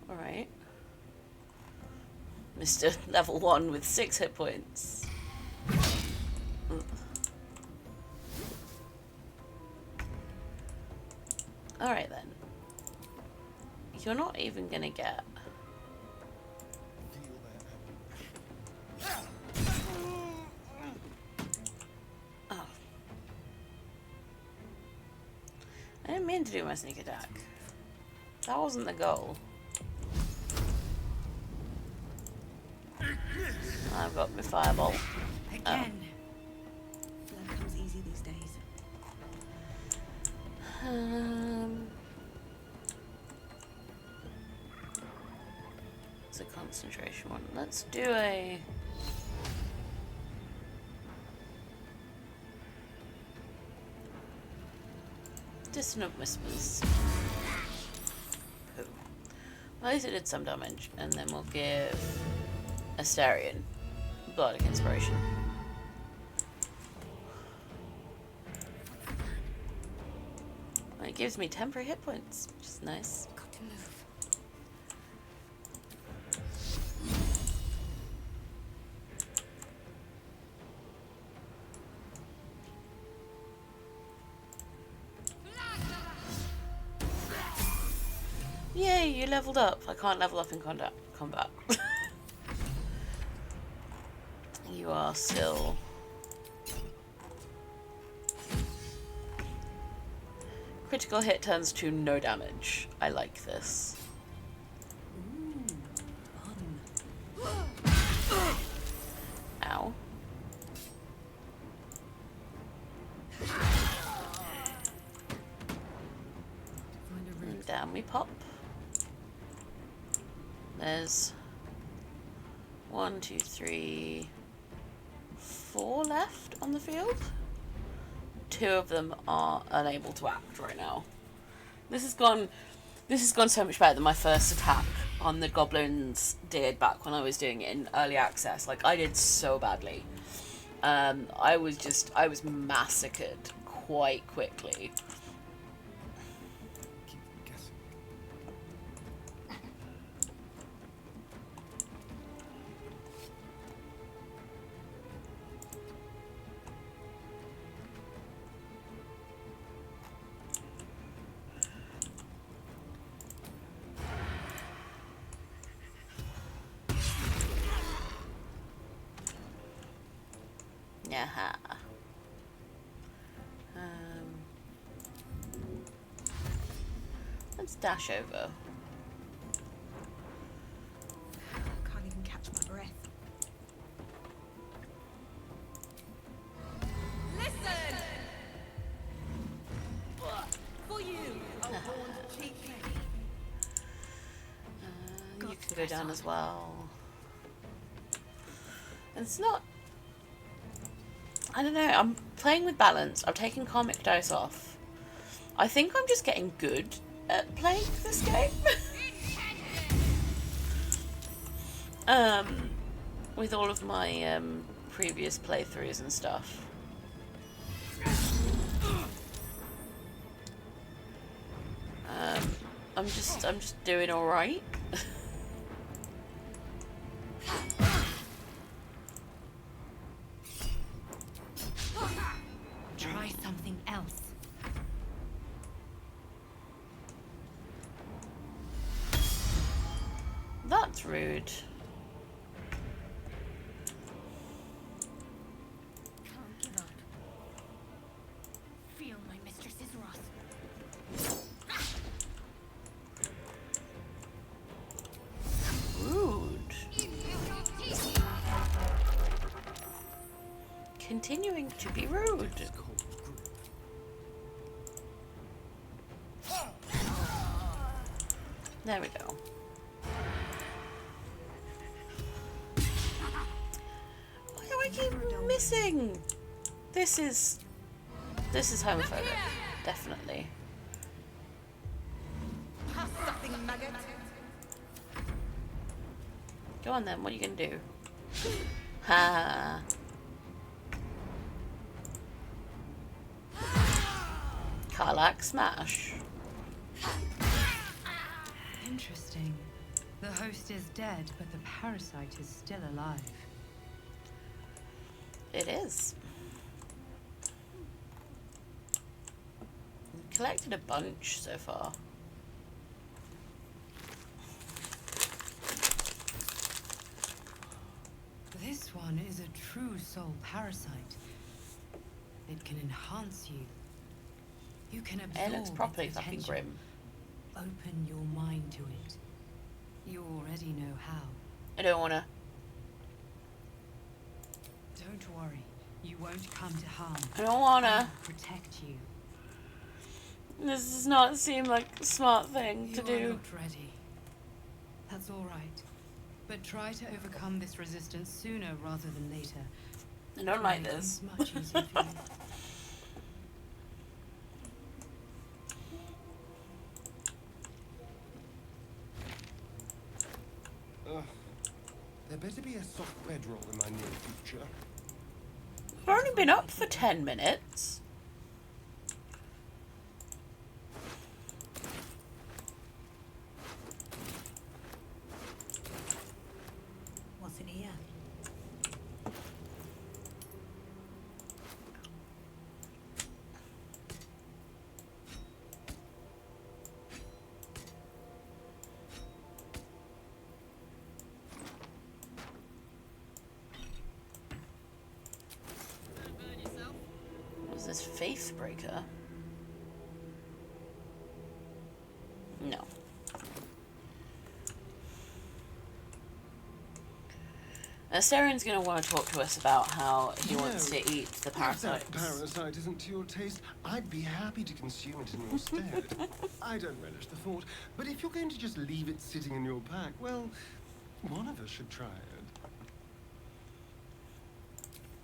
Alright. Mr. Level 1 with 6 hit points. Alright then. You're not even gonna get... Oh. I didn't mean to do my sneak attack. That wasn't the goal. I've got my fireball. Again. Blood comes easy these days. It's a concentration one. Let's do a... Dissonant Whispers. Pooh. Well, at least it did some damage. And then we'll give Astarion Bardic Inspiration. It gives me temporary hit points, which is nice. Got to move. Yay, you leveled up. I can't level up in combat. You are still... Critical hit turns to no damage. I like this. Ow. And down we pop. There's 1, 2, 3, 4 left on the field. 2 of them are unable to act right now. This has gone so much better than my first attack on the goblins did back when I was doing it in early access. Like, I did so badly. I was massacred quite quickly. Yeah. Let's dash over. Can't even catch my breath. Listen! For you, You can go down as well. It's not... I don't know, I'm playing with balance. I've taken karmic dice off. I think I'm just getting good at playing this game. With all of my previous playthroughs and stuff. I'm just doing all right. Try something else. That's rude. Can't give up. Feel my mistress's wrath. Rude. Continuing to be rude. There we go. Why do I keep missing? This is homophobic, definitely. Something maggot. Go on then, what are you gonna do? Ha! Karlak smash. Interesting. The host is dead, but the parasite is still alive. It is. Collected a bunch so far. This one is a true soul parasite. It can enhance you. You can absorb It looks properly its fucking potential. grim. Open your mind to it. You already know how. I don't wanna. Don't worry. You won't come to harm. I don't wanna. I'll protect you. This does not seem like a smart thing to You are do. not ready. That's all right. But try to overcome this resistance sooner rather than later. I don't like this. Much easier for you. There better be a soft bedroll in my near future. I've only been up for 10 minutes. What's in here? What's this faith breaker? No. Astarion's going to want to talk to us about how he wants to eat the parasites. If that parasite isn't to your taste, I'd be happy to consume it in your stead. I don't relish the thought, but if you're going to just leave it sitting in your pack, well, one of us should try it.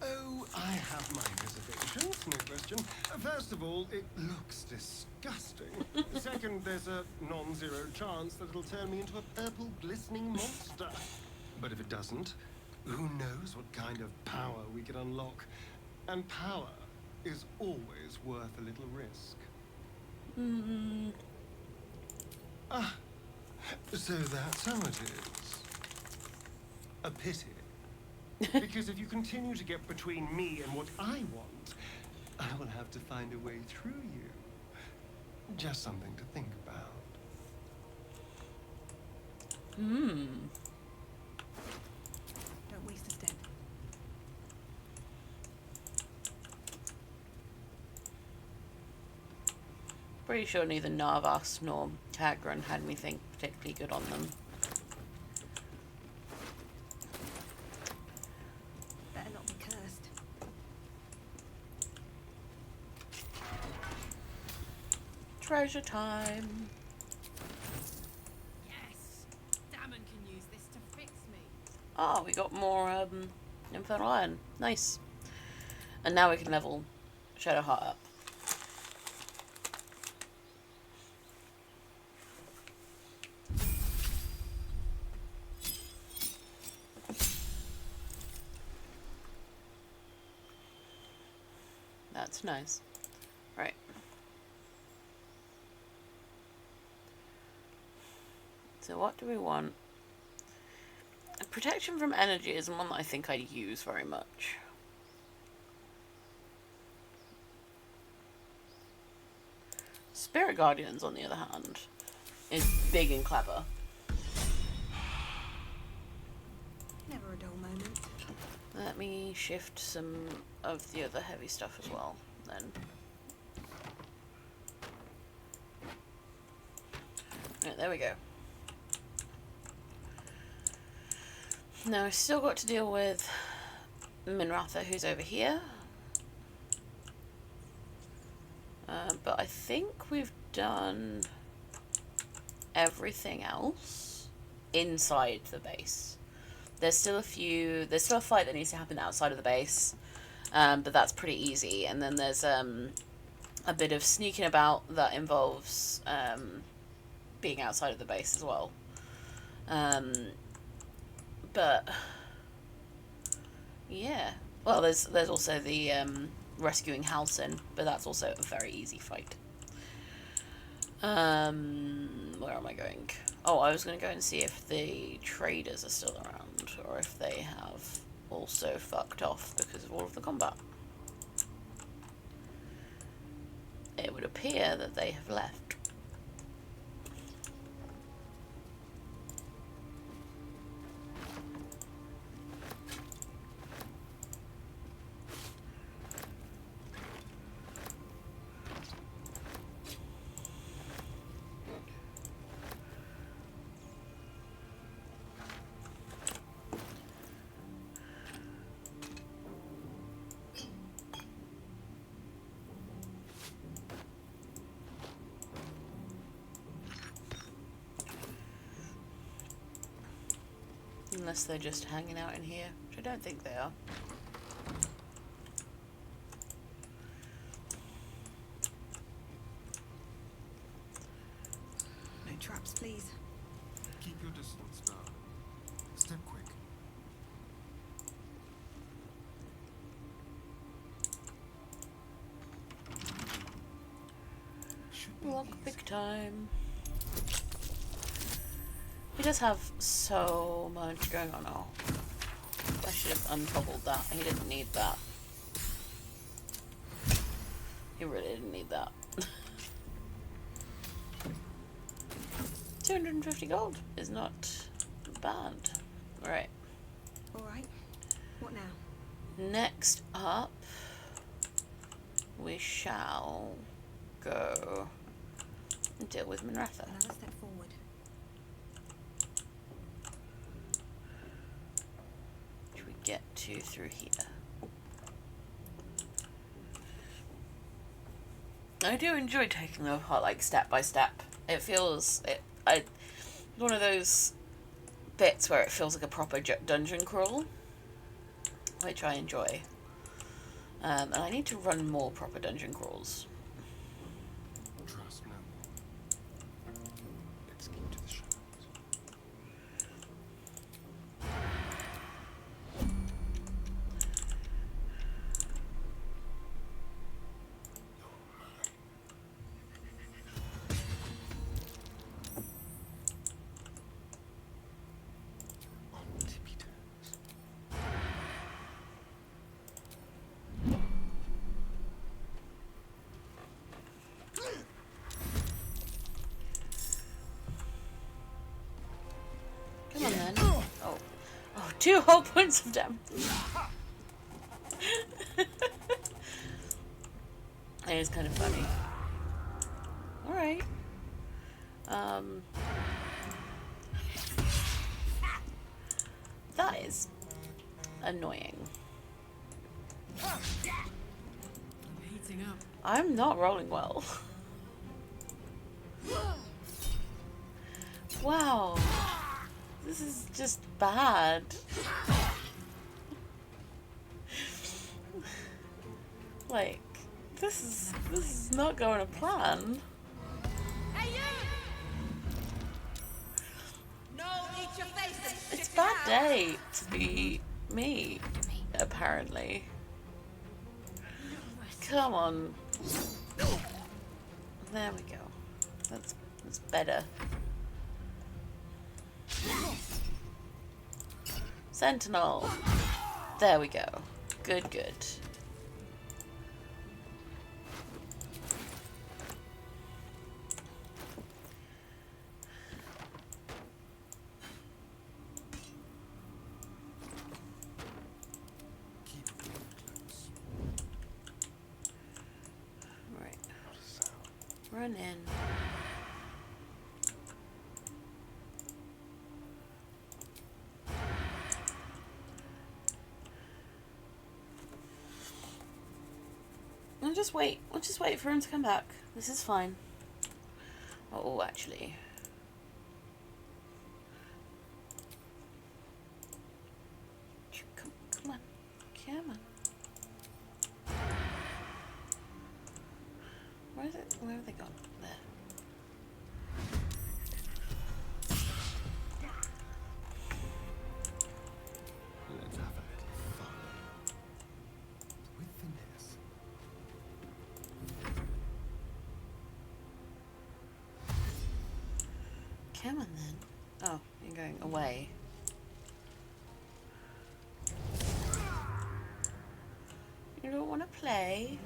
Oh, I have my reservations, no question. First of all, it looks disgusting. Second, there's a non-zero chance that it'll turn me into a purple glistening monster. But if it doesn't, who knows what kind of power we could unlock. And power is always worth a little risk. Ah, so that's how it is. A pity. Because if you continue to get between me and what I want, I will have to find a way through you. Just something to think about. Don't waste a step. Pretty sure neither Narvas nor Tagran had anything particularly good on them. Better not be cursed. Treasure time. Yes! Damon can use this to fix me. Oh, we got more Infernal Iron. Nice. And now we can level Shadowheart up. That's nice. Right. So what do we want? Protection from energy isn't one that I think I'd use very much. Spirit Guardians, on the other hand, is big and clever. Never a dull moment. Let me shift some of the other heavy stuff as well, then. Right, there we go. Now, I've still got to deal with Minratha, who's over here. But I think we've done everything else inside the base. There's still a fight that needs to happen outside of the base, but that's pretty easy. And then there's a bit of sneaking about that involves being outside of the base as well. But yeah, well, there's also the rescuing Halsin, but that's also a very easy fight. Where am I going? Oh, I was going to go and see if the traders are still around, or if they have also fucked off because of all of the combat. It would appear that they have left. Unless they're just hanging out in here, which I don't think they are. No traps, please. Keep your distance, darling. Step quick. Lockpick time. He does have so much going on. Oh, I should have untoggled that. He didn't need that. He really didn't need that. 250 gold is not bad. Right. Alright. What now? Next up, we shall go and deal with Minratha. Another step forward. Which we get to through here. I do enjoy taking them apart, like, step by step. It feels... one of those bits where it feels like a proper dungeon crawl, which I enjoy. And I need to run more proper dungeon crawls. Trust no more. Let's keep to the shadows. Come on then. Oh. Oh, 2 whole points of damage. It is kind of funny. Alright. That is annoying. I'm heating up. I'm not rolling well. Wow. This is just bad. Like, this is not going to plan. Hey, you! No, eat your face and It's a stick it bad out. day to be me, apparently. Come on. There we go. That's better. Sentinel. There we go. Good, good. Right. Run in. We'll just wait for him to come back. This is fine. Oh, actually. Come on. Come on. Where is it? Where have they gone? There. Let's have a little fun. With finesse. Come on then. Oh, you're going away. You don't want to play?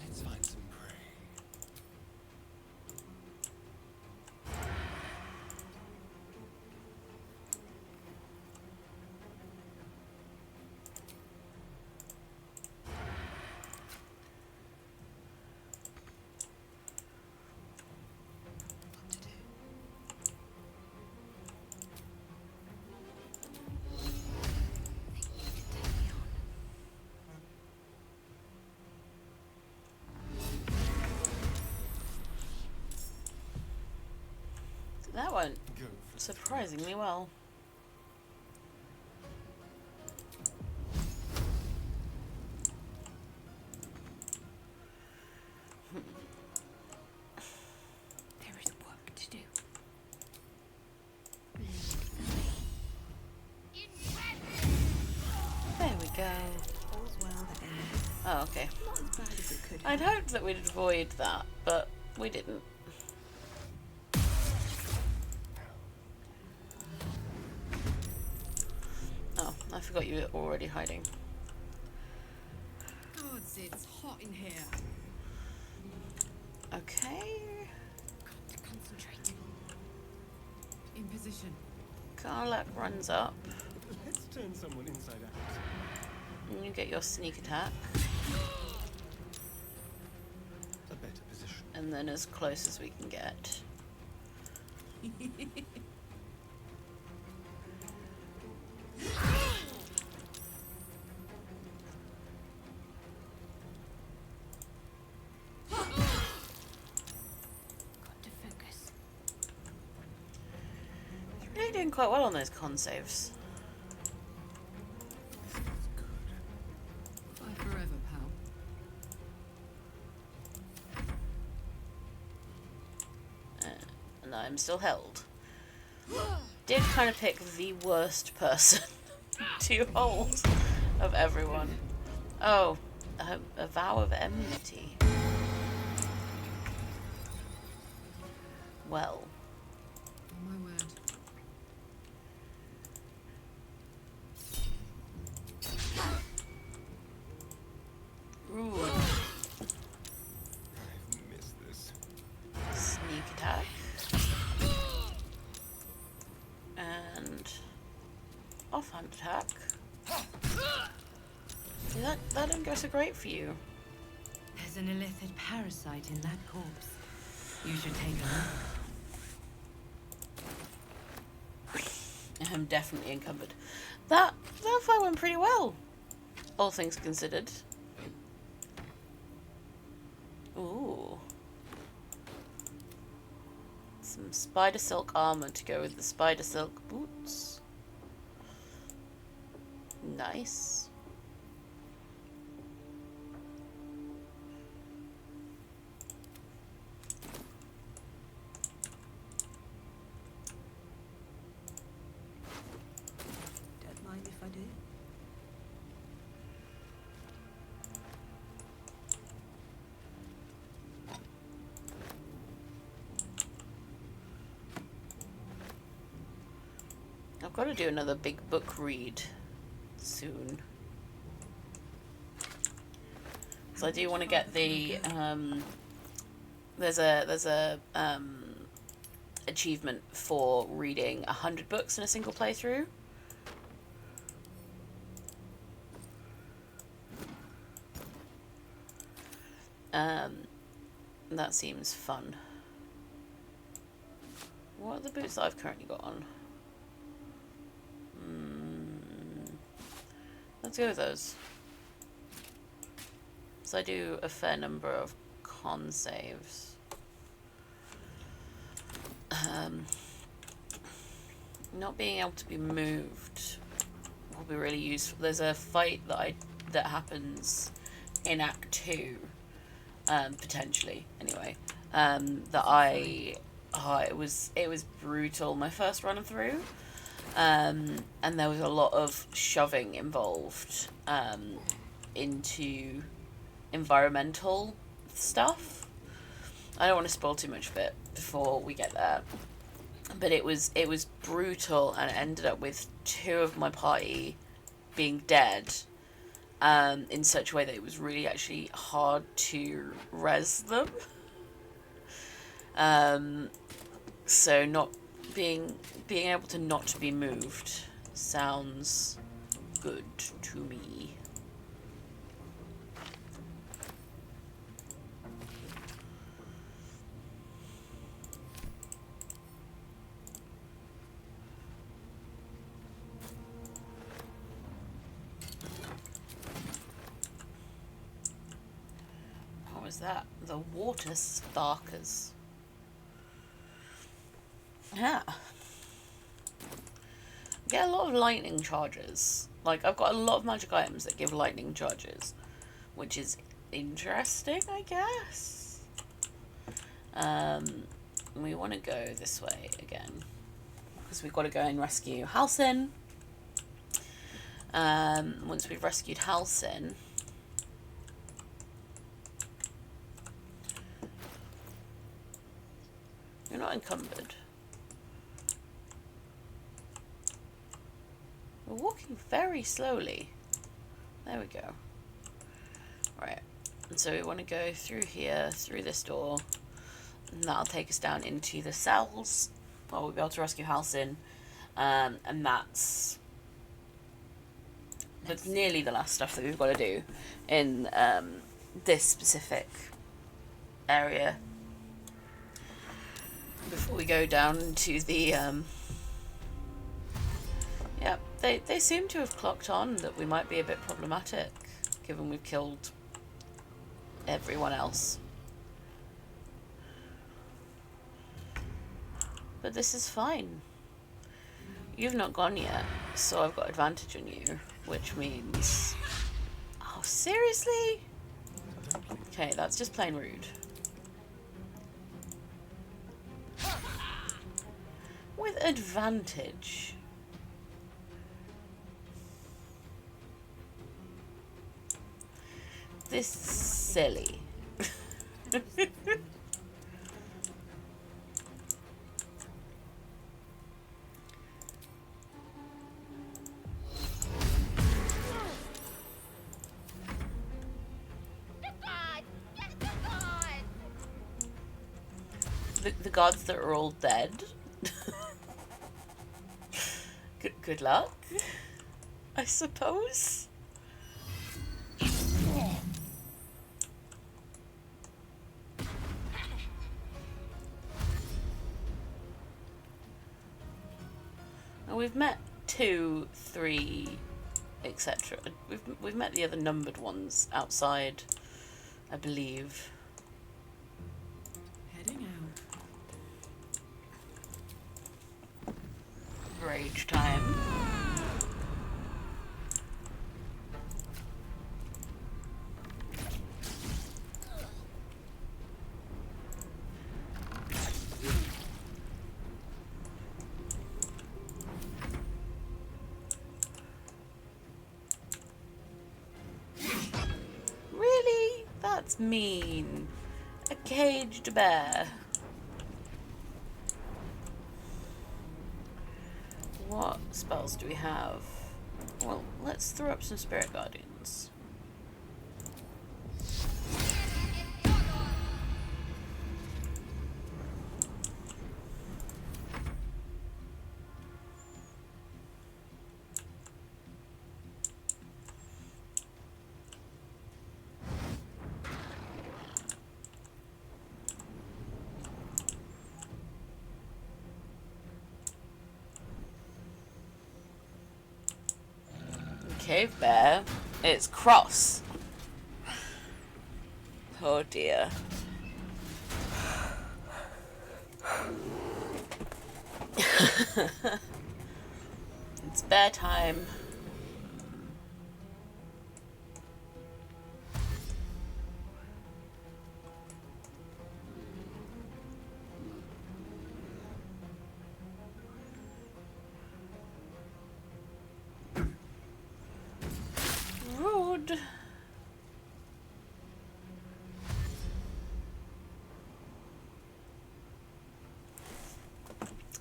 Let's find some prey. That went surprisingly well. There is work to do. There we go. All's well that ends. Oh, okay. Not as bad as it could I'd hoped that we'd avoid that, but we didn't. Oh, I forgot you were already hiding. Gods, it's hot in here. Okay. Got to concentrate. In position. Karlak runs up. Let's turn someone inside out. And you get your sneak attack. A better position. And then as close as we can get. Got to focus. You're really doing quite well on those con saves. Fight forever, pal. And I'm still held. Did kind of pick the worst person to hold of everyone. Oh, a vow of enmity. Well. Oh my word. Ooh. I've missed this. Sneak attack. And offhand attack. See, that didn't go so great for you. There's an illithid parasite in that corpse. You should take a look. I'm definitely encumbered. That fight went pretty well, all things considered. Ooh. It's some spider silk armor to go with the spider silk boots. Nice. Don't mind if I do. I've got to do another big book read soon. So I do want to get the there's a achievement for reading 100 books in a single playthrough. That seems fun. What are the boots that I've currently got on? Let's go with those. So I do a fair number of con saves. Not being able to be moved will be really useful. There's a fight that happens in Act 2, potentially anyway. It was brutal my first run through. And there was a lot of shoving involved into environmental stuff. I don't want to spoil too much of it before we get there, but it was brutal, and it ended up with 2 of my party being dead in such a way that it was really actually hard to res them. So not being able to not be moved sounds good to me. What was that? The water sparkers. Yeah. Get a lot of lightning charges. Like, I've got a lot of magic items that give lightning charges, which interesting, I guess. We want to go this way again because we've got to go and rescue Halsin. Once we've rescued Halsin, you're not encumbered. We're walking very slowly. There we go. Right. And so we want to go through here, through this door, and that'll take us down into the cells. Well, we'll be able to rescue Halsin, and that's nearly the last stuff that we've got to do in this specific area before we go down to the yeah, they seem to have clocked on that we might be a bit problematic, given we've killed everyone else. But this is fine. You've not gone yet, so I've got advantage on you, which means... Oh, seriously? Okay, that's just plain rude. With advantage. This is silly. The gods that are all dead. Good luck, I suppose. And we've met 2, 3, etc. We've met the other numbered ones outside, I believe. Heading out. each time. Really? That's mean. A caged bear. What spells do we have? Well, let's throw up some Spirit Guardians. Cave bear. It's cross. Oh dear. It's bear time. Rude.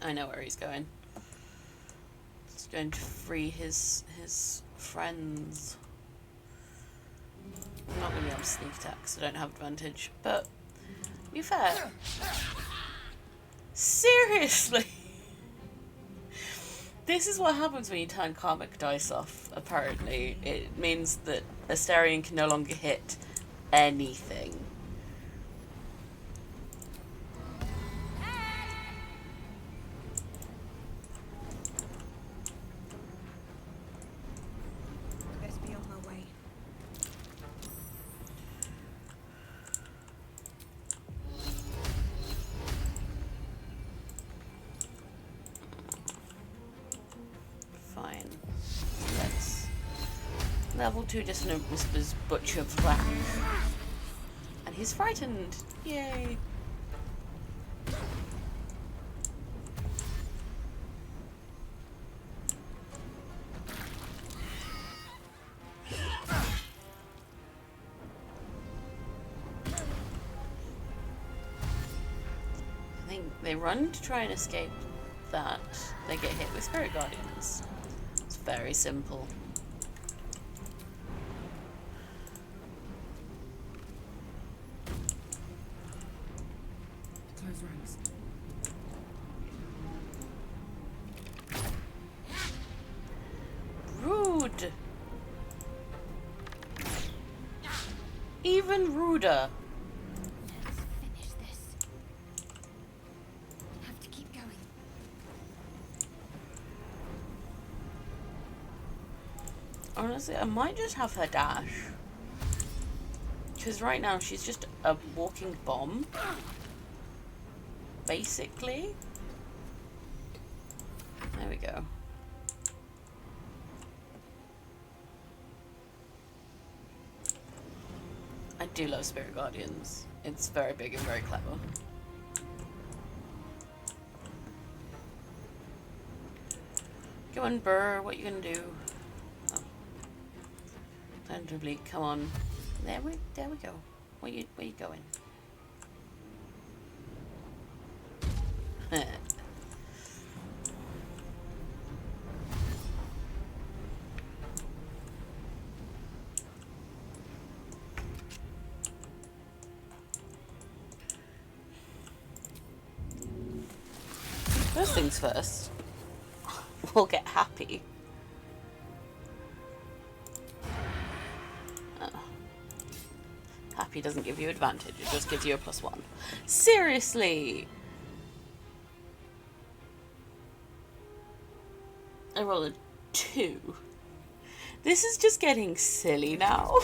I know where he's going. He's going to free his friends. I'm not going to be able to sneak attack because I don't have advantage, but to be fair. Seriously? This is what happens when you turn karmic dice off, apparently. It means that Astarion can no longer hit anything. Best be on my way. Fine. Let's level 2 Dissonant Whispers Butcher Vrack. And he's frightened. Yay. I think they run to try and escape that. They get hit with Spirit Guardians. It's very simple. Close ranks. Rude. Even ruder. Let's finish this. Have to keep going. Honestly, I might just have her dash. Because right now she's just a walking bomb. Basically. There we go. I do love Spirit Guardians. It's very big and very clever. Come on, Burr, what you gonna do? Oh. Time to bleed, come on. There we go. Where you going? First things first, we'll get happy. Oh. Happy doesn't give you advantage, it just gives you a +1. Seriously! I rolled a 2. This is just getting silly now.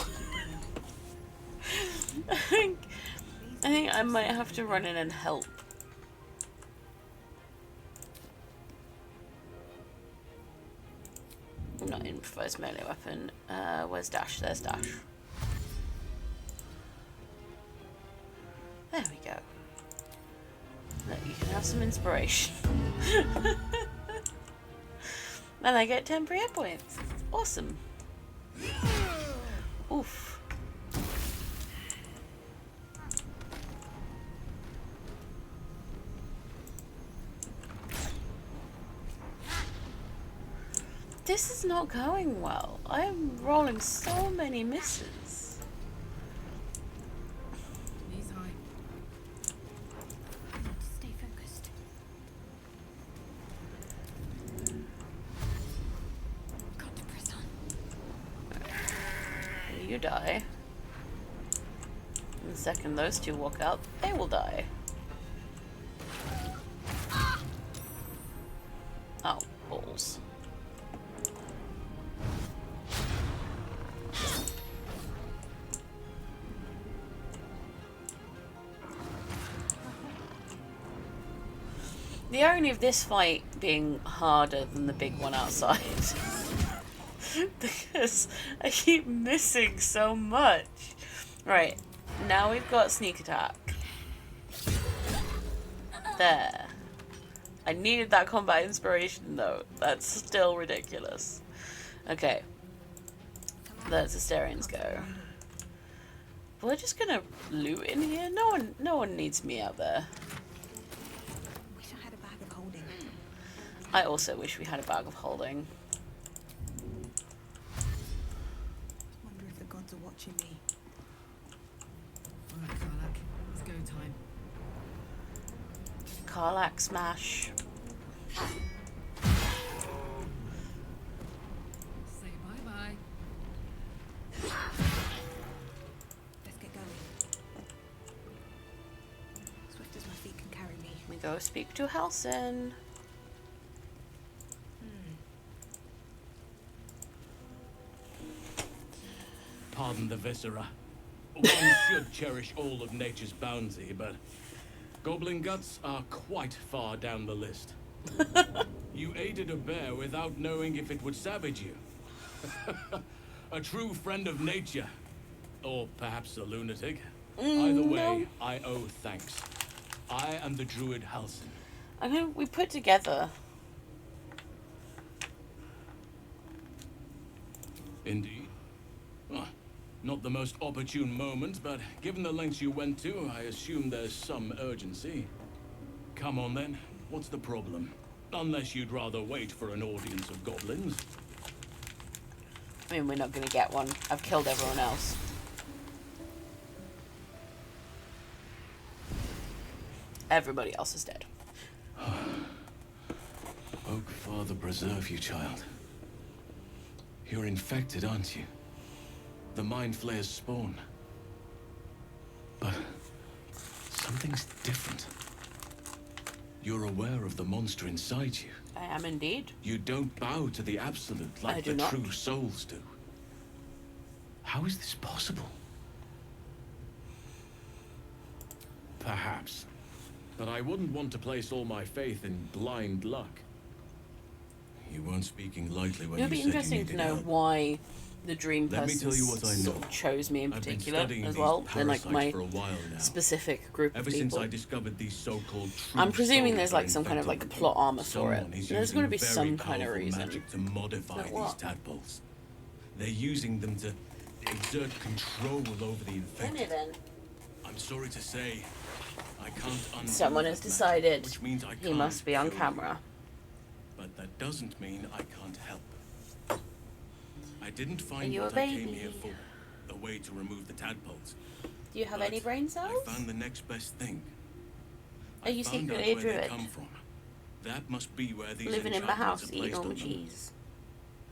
I think I might have to run in and help. Not improvised melee weapon. Where's Dash? There's Dash. There we go. Look, you can have some inspiration. And I get 10 hit points. Awesome. Oof. This is not going well. I'm rolling so many misses. Knees high. Stay focused. Got to press on. You die. And the second those two walk out, they will die. Oh, balls. The irony of this fight being harder than the big one outside. Because I keep missing so much. Right, now we've got sneak attack. There. I needed that combat inspiration though. That's still ridiculous. Okay. Let's Astarion's go. We're just gonna loot in here. No one needs me out there. I also wish we had a bag of holding. Wonder if the gods are watching me. Alright, Karlak. It's go time. Karlak smash. Say bye-bye. Let's get going. Swift as my feet can carry me. We go speak to Halsin. Pardon the viscera. One should cherish all of nature's bounty, but goblin guts are quite far down the list. You aided a bear without knowing if it would savage you. A true friend of nature. Or perhaps a lunatic. Either way, I owe thanks. I am the druid Halsin. I mean, we put together. Indeed. Well, not the most opportune moment, but given the lengths you went to, I assume there's some urgency. Come on then, what's the problem? Unless you'd rather wait for an audience of goblins. I mean, we're not going to get one. I've killed everyone else. Everybody else is dead. Oak Father preserve you, child. You're infected, aren't you? The Mind Flayer's spawn. But something's different. You're aware of the monster inside you. I am indeed. You don't bow to the absolute like the true souls do. How is this possible? Perhaps. But I wouldn't want to place all my faith in blind luck. You weren't speaking lightly when It'll be interesting to know why the dream person sort of chose me in particular as well, and like my specific group of people. Since I discovered these so-called I'm presuming there's like some kind of like plot armor for it. There's going to be some kind of reason. Magic to modify these tadpoles. They're using them to exert control over the infected. I'm sorry to say, I can't undo Someone has decided which means I he must be on camera. But that doesn't mean I can't help. I didn't Are find you what a I came baby? here for, a way to remove the tadpoles. Do you have any brain cells? I found the next best thing. Are you I found secretly out a where they druid? come from. That must be where these Living in my enchantments house, are eating placed all my on them. cheese.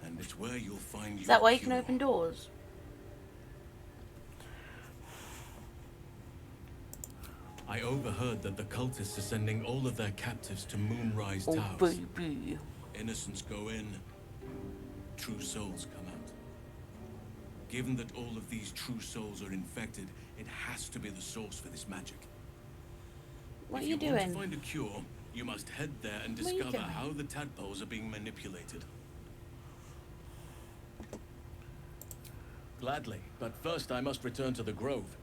And it's where you'll find Is that why you can open doors? I overheard that the cultists are sending all of their captives to Moonrise Oh, Towers. baby. Innocents go in, true souls come out. Given that all of these true souls are infected, it has to be the source for this magic. What are If you want doing? to find a cure, you must head there and What are you discover doing? how the tadpoles are being manipulated. Gladly, but first I must return to the Grove.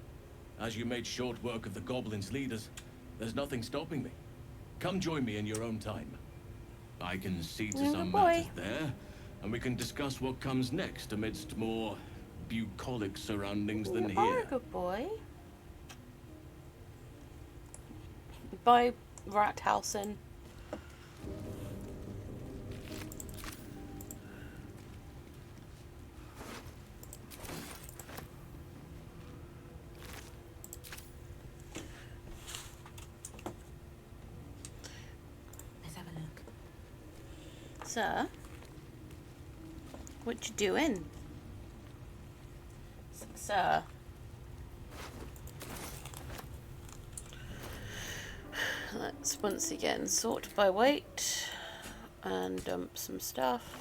As you made short work of the Goblins' leaders, there's nothing stopping me. Come join me in your own time. I can see to some matters there, and we can discuss what comes next amidst more bucolic surroundings than You are here. a good boy. Bye, Rat Halsin. Let's have a look. Sir, what you doing? Sir. Let's once again sort by weight and dump some stuff.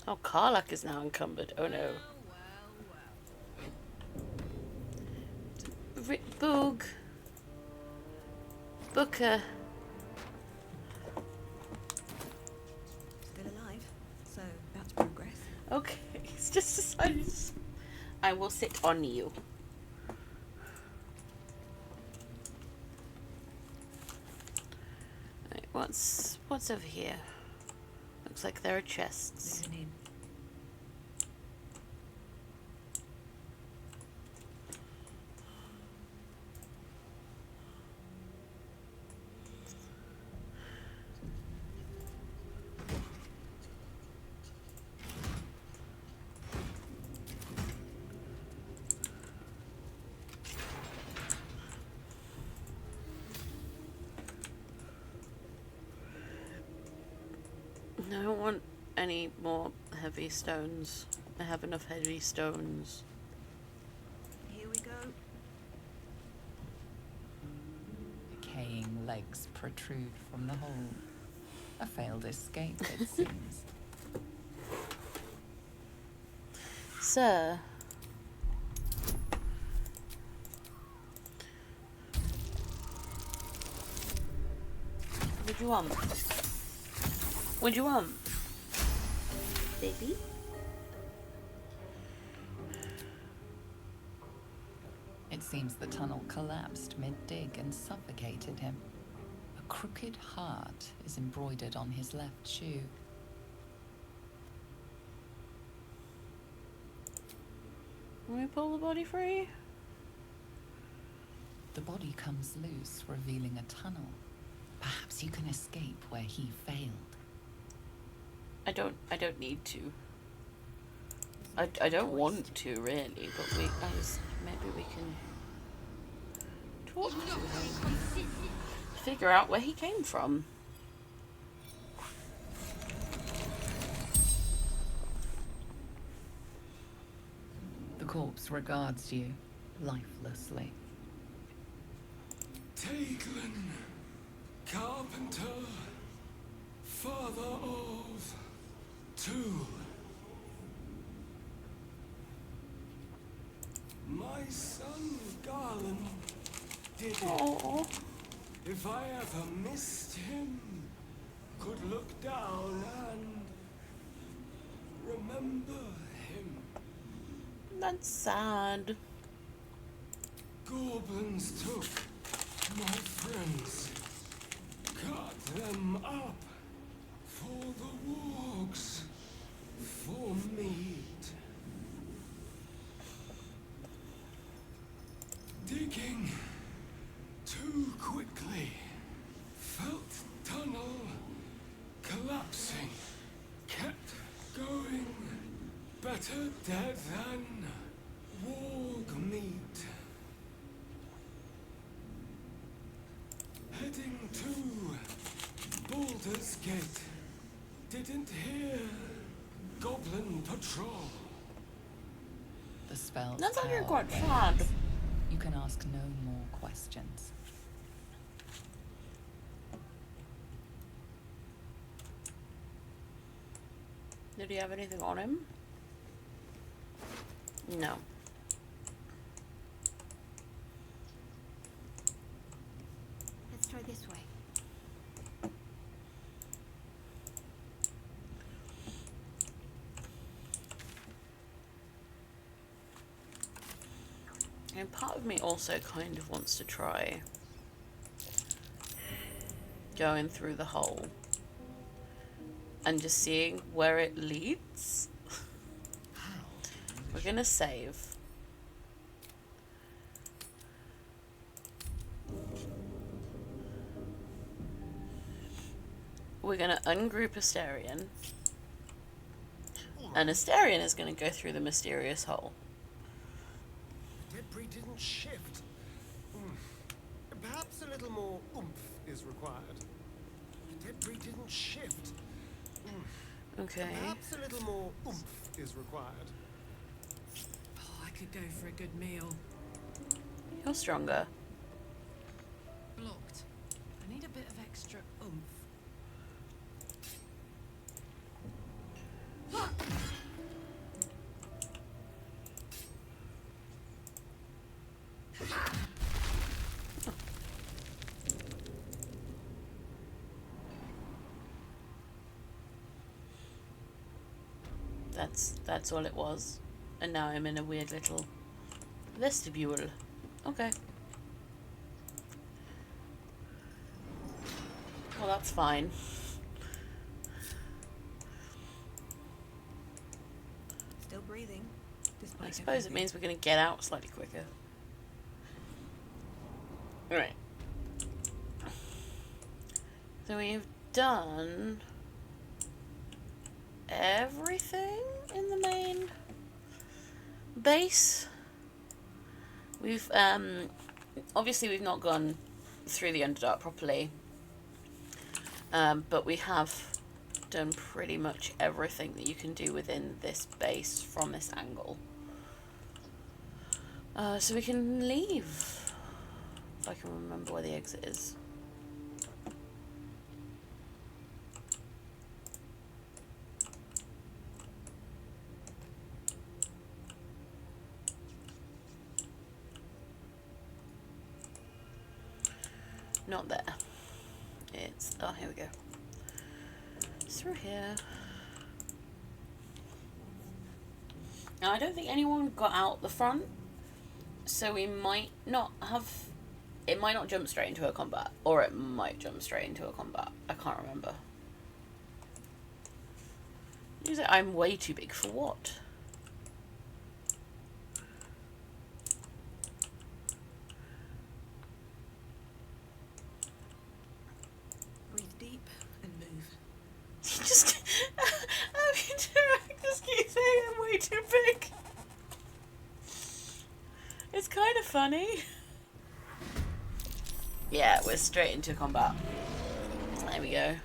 Oh, Karlach is now encumbered. Oh no. Boog. Booker. Still alive, so that's progress. Okay, it's just decided. I will sit on you. Right, what's over here? Looks like there are chests. Moving in. I don't want any more heavy stones. I have enough heavy stones. Here we go. Decaying legs protrude from the hole. A failed escape, it seems. Sir. What do you want? What do you want? Baby? It seems the tunnel collapsed mid-dig and suffocated him. A crooked heart is embroidered on his left shoe. Can we pull the body free? The body comes loose, revealing a tunnel. Perhaps you can escape where he failed. I don't need to. I don't want to really, but maybe we can talk to him. Figure out where he came from. The corpse regards you lifelessly. Teglin, carpenter, father of two. My son Garland did it. Aww. If I ever missed him, could look down and remember him. That's sad. Goblins took my friends, cut them up for the wargs, for meat. Digging too quickly, felt tunnel collapsing, kept going, better dead than warg meat. Heading to Baldur's Gate, didn't hear Goblin patrol. The spell's That's like you're power quite sad. wanes. You can ask no more questions. Did he have anything on him? No. Let's try this way. mean, part of me also kind of wants to try going through the hole and just seeing where it leads. We're gonna save. We're gonna ungroup Astarion. And Astarion is gonna go through the mysterious hole. Debris didn't shift. Perhaps a little more oomph is required. Debris didn't shift. Okay. Perhaps a little more oomph is required. Oh, I could go for a good meal. You're stronger. Blocked. I need a bit of extra oomph. That's all it was. And now I'm in a weird little vestibule. Okay. Well, that's fine. Still breathing. I suppose it means we're going to get out slightly quicker. Right. So we've done everything in the main base. We've obviously we've not gone through the Underdark properly, but we have done pretty much everything that you can do within this base from this angle. So we can leave, if I can remember where the exit is. Not there. It's, oh, here we go. It's through here. Now, I don't think anyone got out the front, so we might not have, it might not jump straight into a combat, or it might jump straight into a combat. I can't remember. I'm way too big for what? Just keep saying I'm way too big. It's kind of funny. Yeah, we're straight into combat. There we go.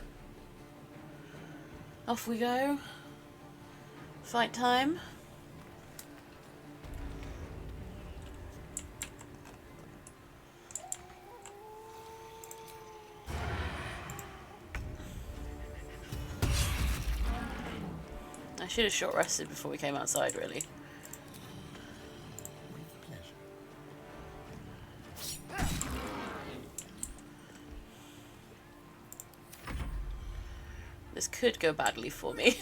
Off we go. Fight time. I should have short rested before we came outside, really. This could go badly for me.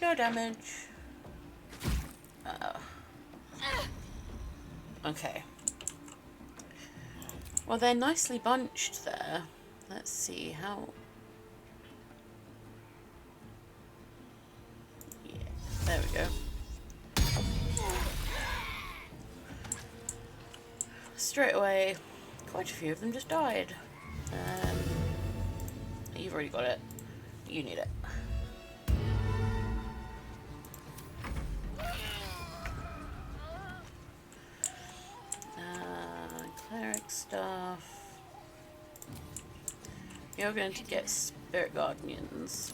No damage. Uh-oh. Okay. Well, they're nicely bunched there. Let's see how... Yeah, there we go. Straight away, quite a few of them just died. You've already got it. You need it. Cleric stuff. You're going to get Spirit Guardians.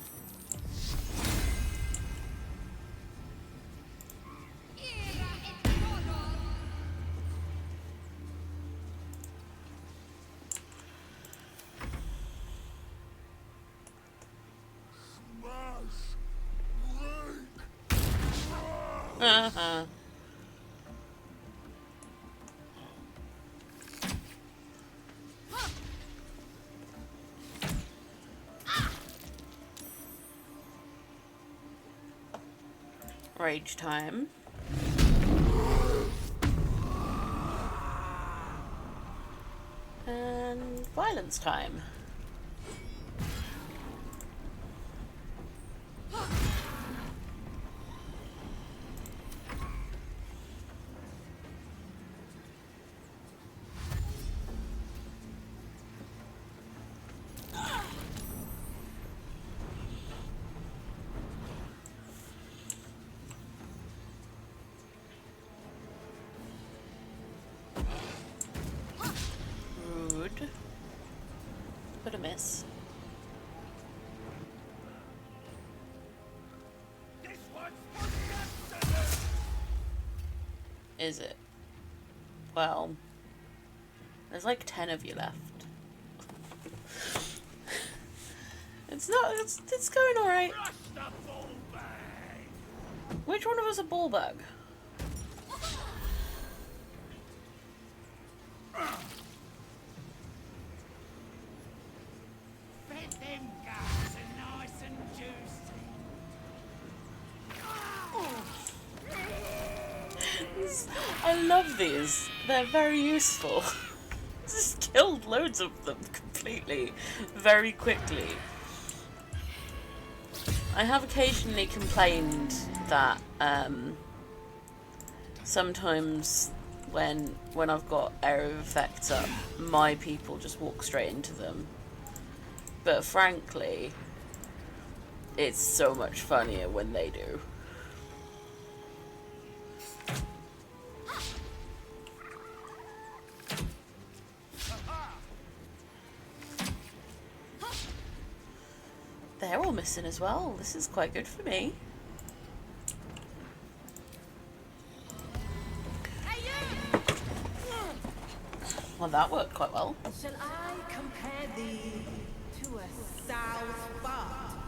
Rage time. And violence time. Rude. But a miss. Is it? Well, there's like 10 of you left. It's going alright. Which one of us a ball bag? I love these. They're very useful. Just killed loads of them completely, very quickly. I have occasionally complained that sometimes when I've got area of effects up, my people just walk straight into them. But frankly, it's so much funnier when they do. They're all missing as well. This is quite good for me. Well, that worked quite well. Shall I compare thee to a sow's fart?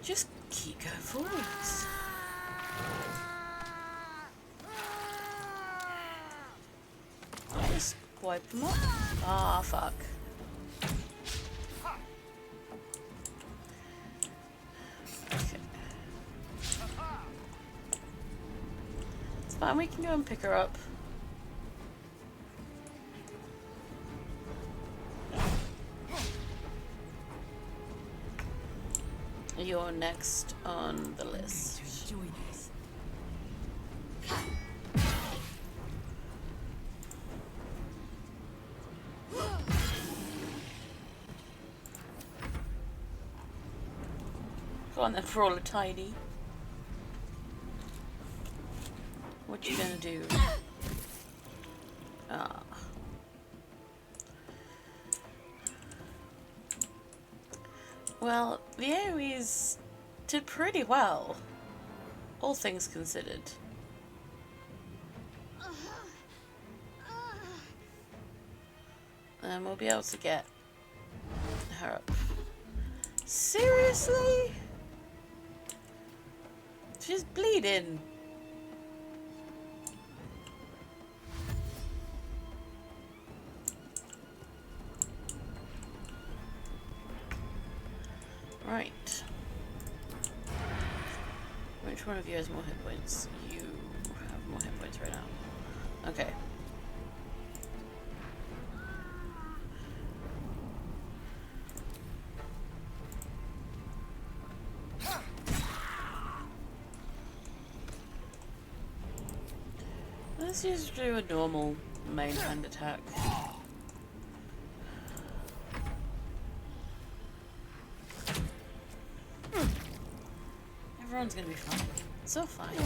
Just keep going forwards. Just wipe them up. Ah, fuck. Okay. It's fine, we can go and pick her up. You're next on the list. Go on then, Brawler Tidy. What you gonna do? Ah. Well, the AoEs did pretty well, all things considered. And we'll be able to get her up. Seriously? She's bleeding. Right. Which one of you has more hit points? You have more hit points right now. Okay. Let's just do a normal main hand attack. Everyone's gonna be fine. So fine.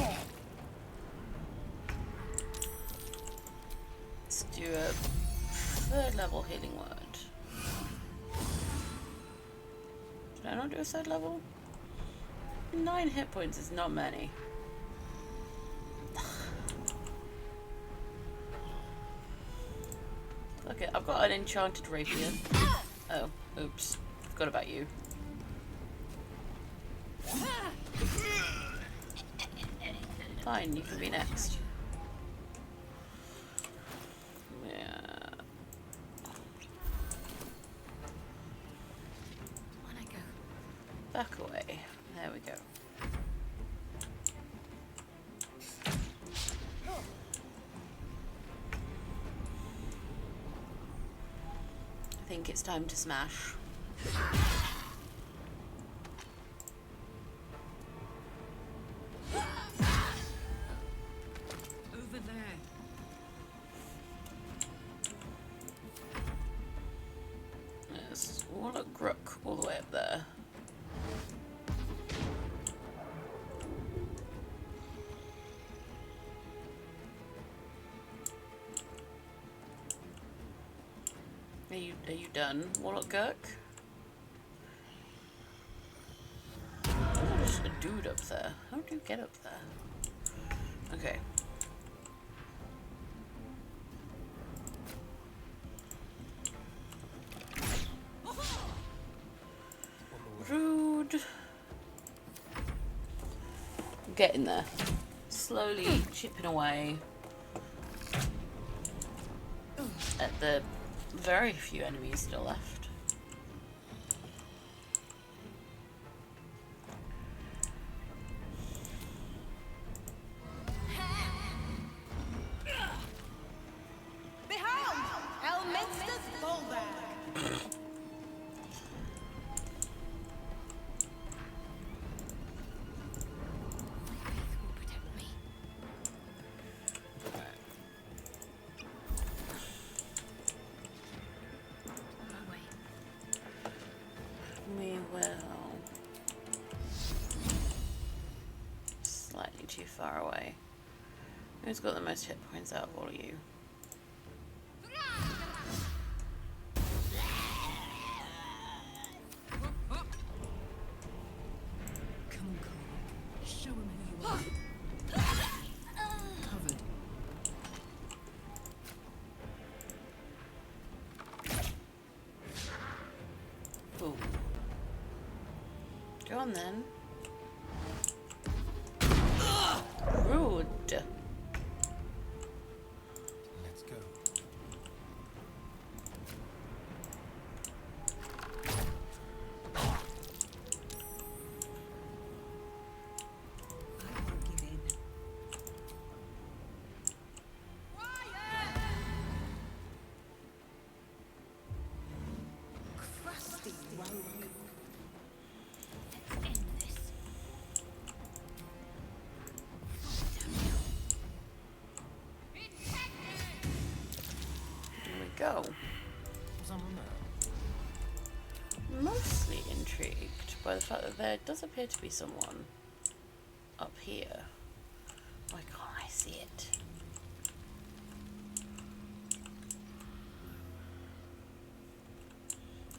Let's do a 3rd level healing word. Did I not do a 3rd level? 9 hit points is not many. Okay, I've got an enchanted rapier. Oh, oops. Forgot about you. Fine, you can be next. Yeah. On I go. back away. There we go. I think it's time to smash. Over there. There's Warlock Grook all the way up there. Are you done, Warlock Gurk? There's just a dude up there. How do you get up there? Okay. Rude. Getting there. Slowly chipping away at the very few enemies still left. Behold! Elminster's Baldur! We will. Slightly too far away. Who's got the most hit points out of all of you? Come on, Carl. Show him who you are. Covered. Ooh. Go on then. Rude. Let's go. I won't give in. Crusty rogue. Let's end this. Here we go. Someone there. Mostly intrigued by the fact that there does appear to be someone up here. Why can't I see it?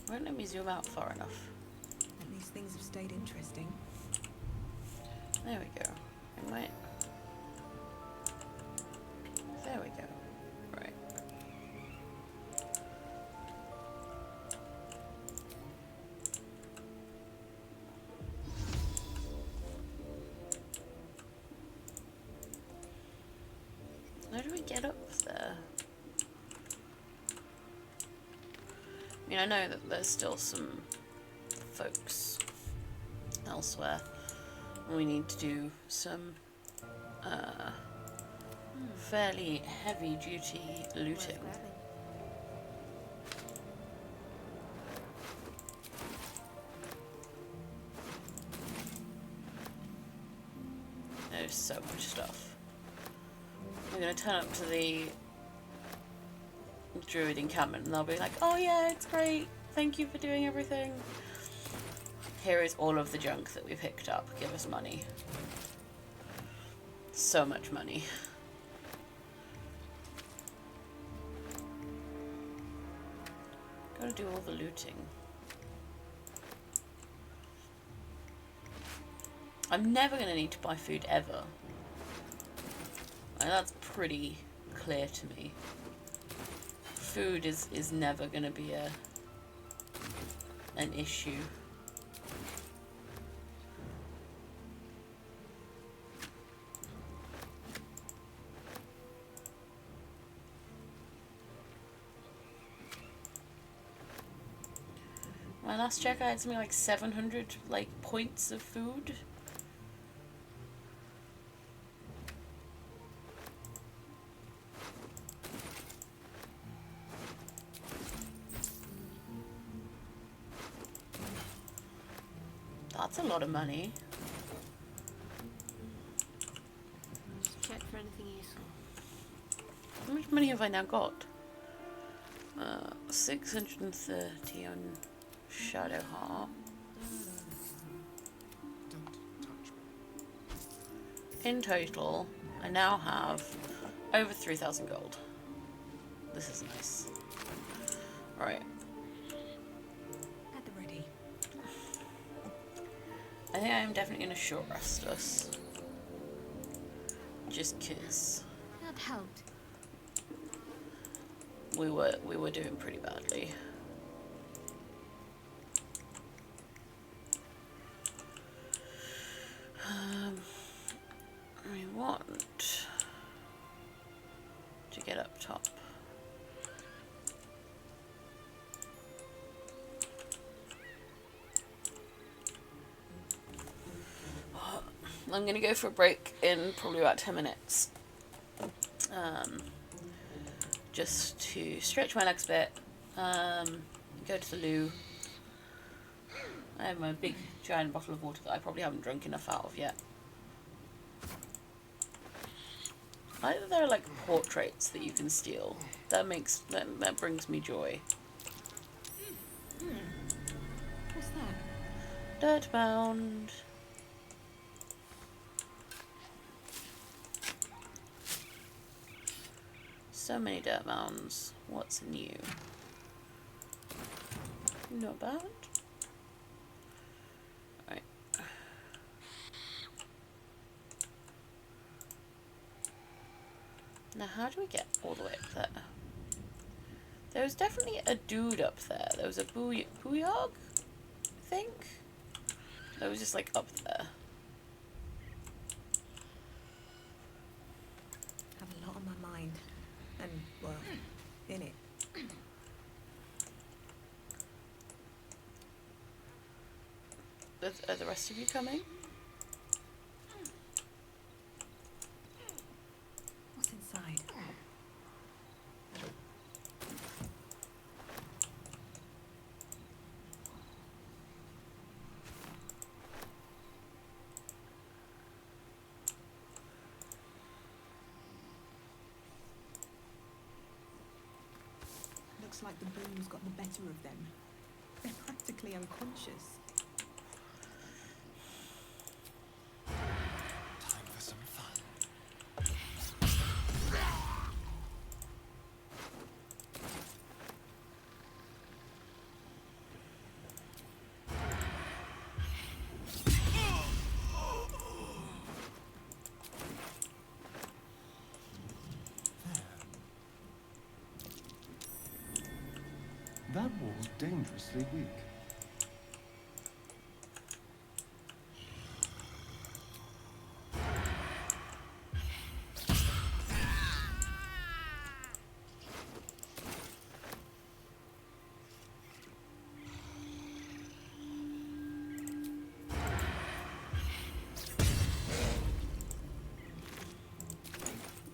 Won't let me zoom out far enough. At least things have stayed interesting. There we go. I might. There we go. Right. How do we get up there? I mean, I know that there's still some folks elsewhere. We need to do some fairly heavy duty looting. There's so much stuff. We're gonna turn up to the druid encampment and they'll be like, oh yeah, it's great, thank you for doing everything. Here is all of the junk that we picked up. Give us money. So much money. Gotta do all the looting. I'm never gonna need to buy food ever. And that's pretty clear to me. Food is never gonna be an issue. My last check, I had something like 700 like points of food. That's a lot of money. Just check for anything useful. How much money have I now got? 630 on Shadow Heart. In total, I now have over 3,000 gold. This is nice. Right. At the ready. I think I am definitely going to short rest us. Just 'cause That helped. we were doing pretty badly. I want to get up top. I'm gonna go for a break in probably about 10 minutes. Just to stretch my legs a bit. Go to the loo. I have my big giant bottle of water that I probably haven't drunk enough out of yet. I like that there are like portraits that you can steal. That brings me joy. What's that? Dirt mound. So many dirt mounds. What's new? Not bad. Right. Now how do we get all the way up there? There was definitely a dude up there. There was a booyog, I think? That was just like up there. Have a lot on my mind. And, well, in it. Are the rest of you coming? What's inside? Looks like the boom's got the better of them. They're practically unconscious. Time for some fun. That wall's dangerously weak.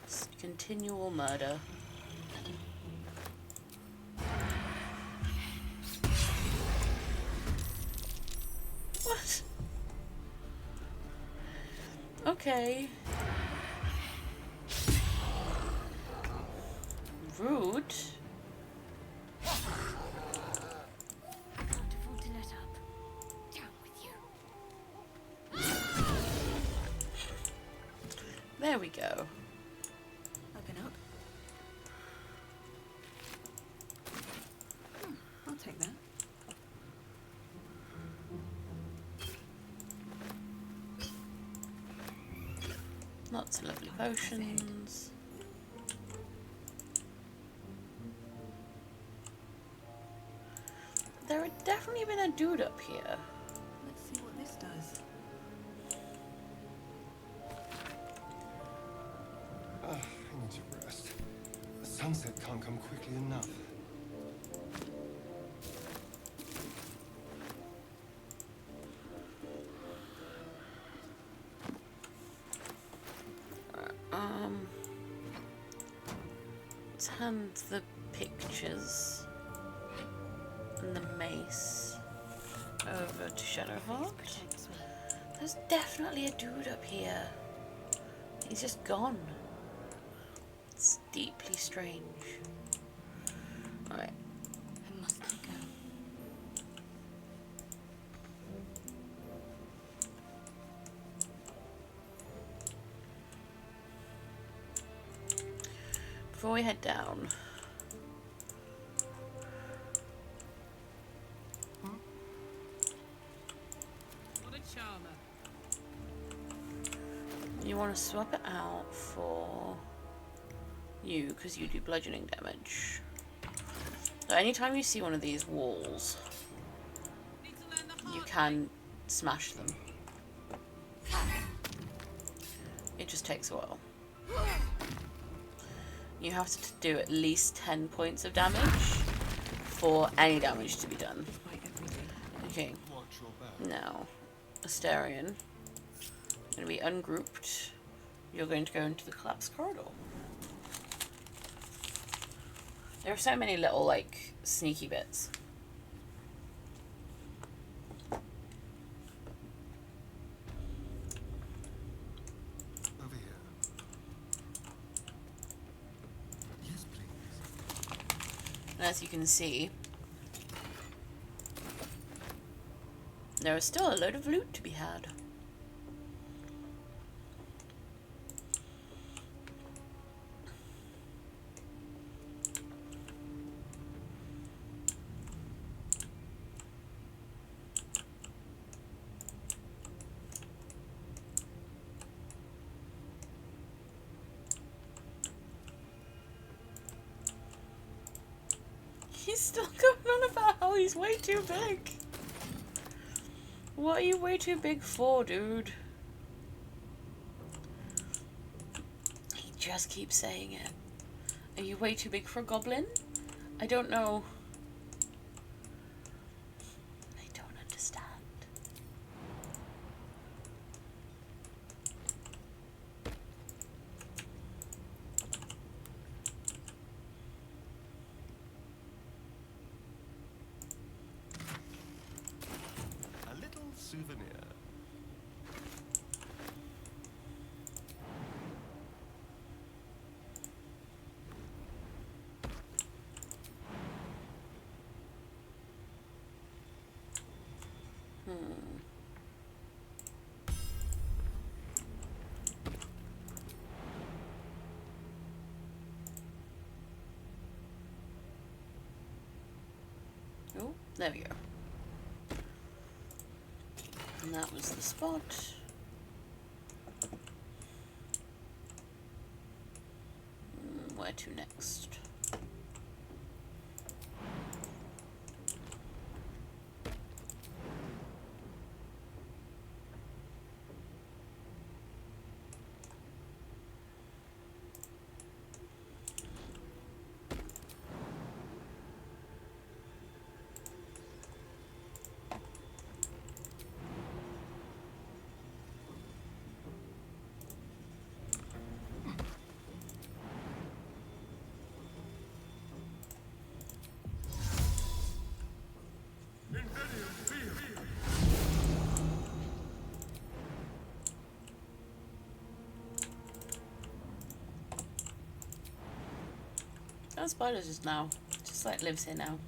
It's continual murder. What? Okay. Rude. I can't afford to let up. Down with you. There we go. Open up. I'll take that. Lots of lovely potions. There had definitely been a dude up here. Let's see what this does. I need to rest. The sunset can't come quickly enough. let's hand the pictures and the mace over to Shadowheart. There's definitely a dude up here. He's just gone. It's deeply strange. Alright. I must go. Before we head down, What a charmer. you want to swap it out for you, because you do bludgeoning damage. So anytime you see one of these walls, you can smash them. It just takes a while. You have to do at least 10 points of damage for any damage to be done. Okay. Now, Astarion, going to be ungrouped. You're going to go into the collapsed corridor. There are so many little, like, sneaky bits. Over here. Yes, please. And as you can see, there is still a load of loot to be had. He's still going on about how he's way too big. What are you way too big for, dude? He just keeps saying it. Are you way too big for a goblin? I don't know. I don't understand. A little souvenir. Oh, there we go. And that was the spot. Where to next? That spider just now. Just like lives here now.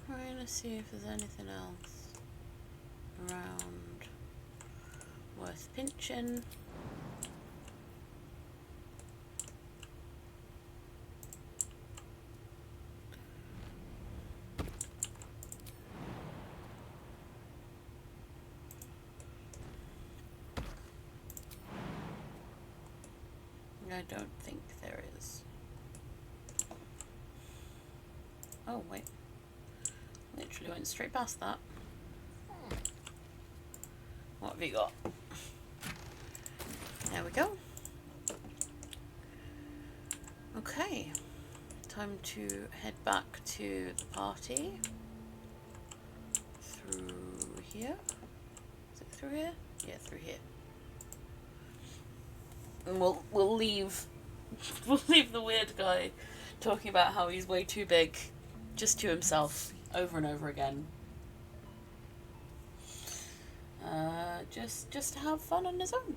Right, let's see if there's anything else around worth pinching. I don't think there is. Oh, wait. Literally went straight past that. What have you got? There we go. Okay, time to head back to the party. Through here? Is it through here? Yeah, through here. And we'll leave we'll leave the weird guy talking about how he's way too big just to himself over and over again. Just to have fun on his own.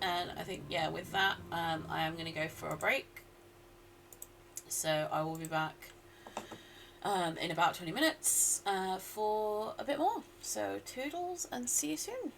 And I think, yeah, with that, I am going to go for a break. So I will be back in about 20 minutes for a bit more. So toodles and see you soon.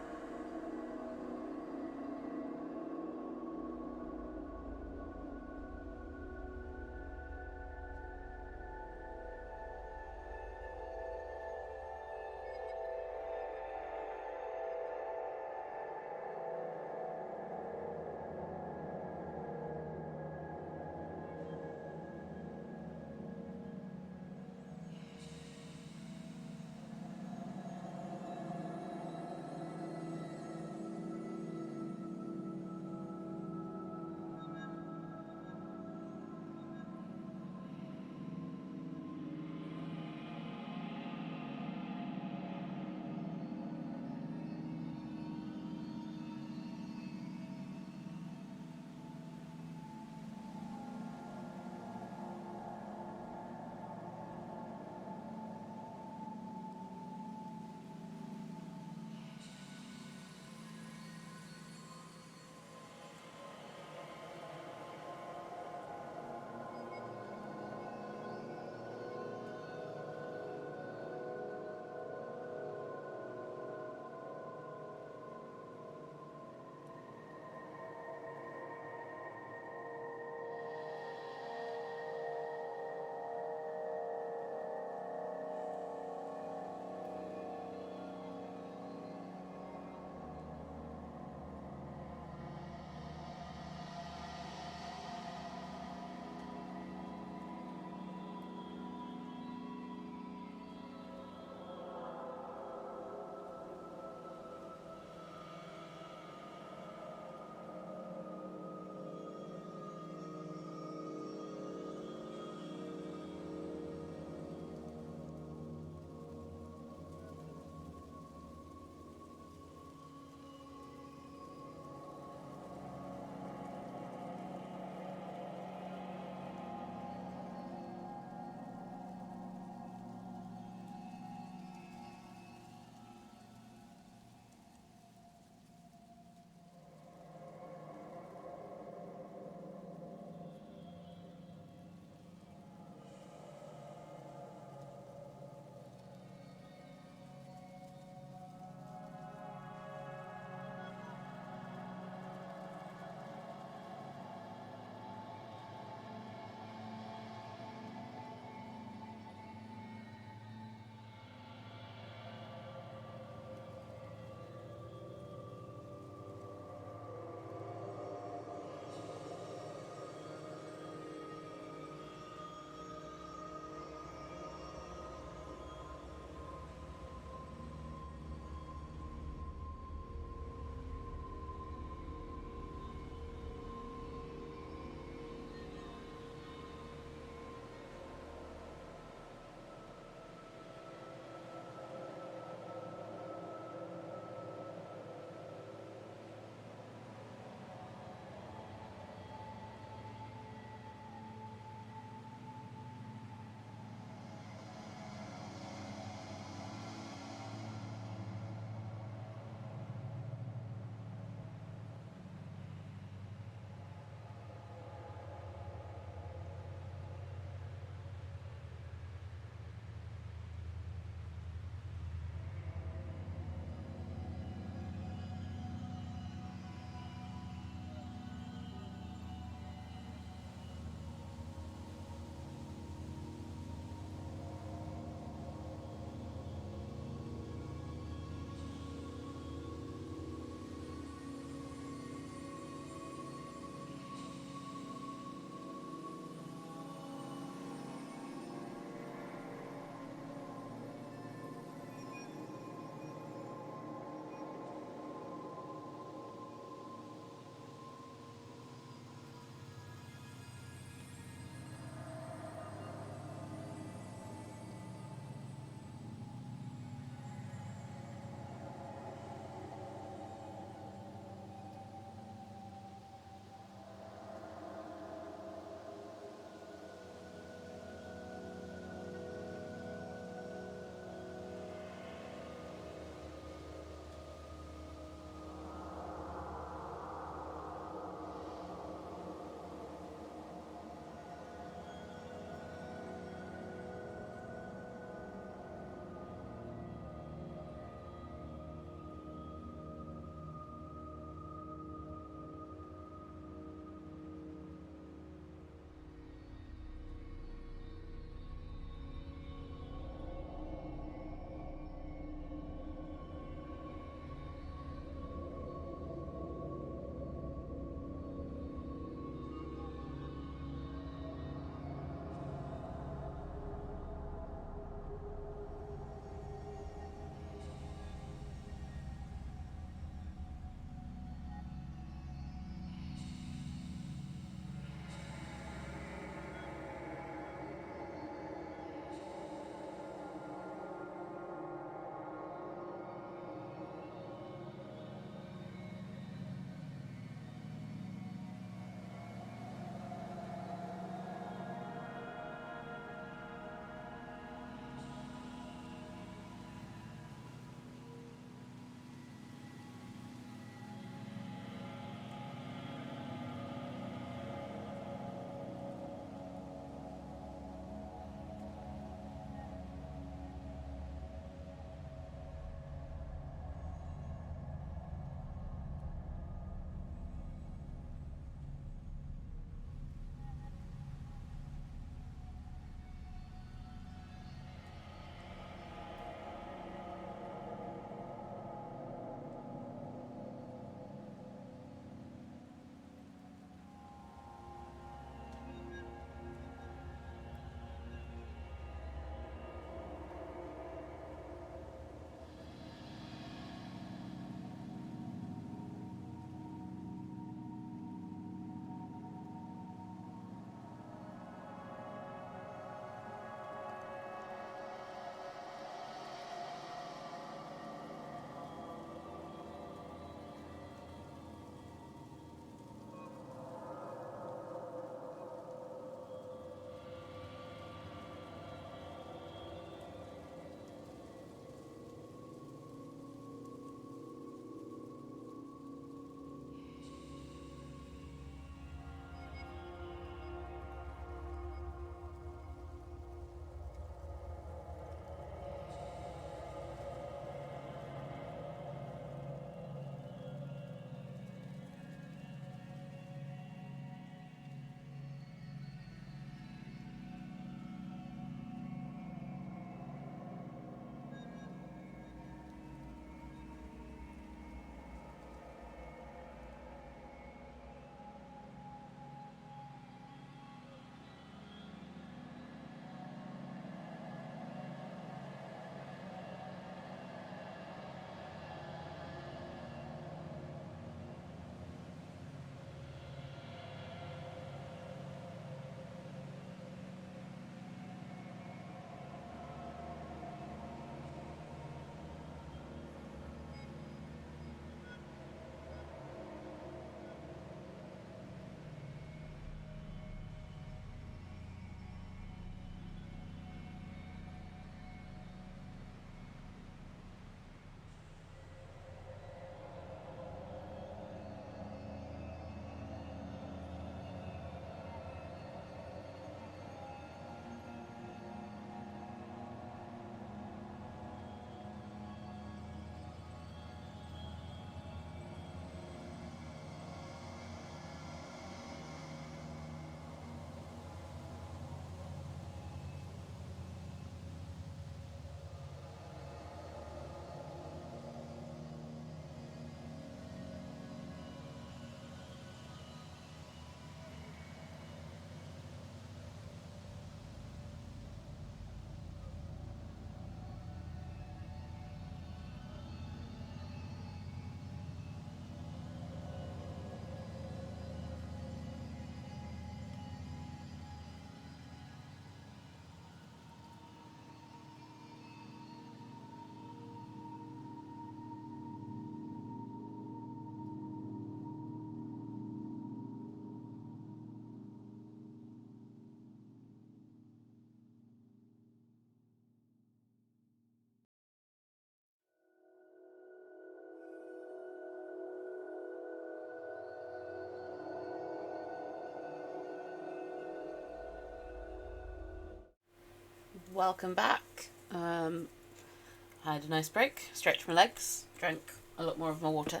welcome back. Had a nice break, stretched my legs, drank a lot more of my water.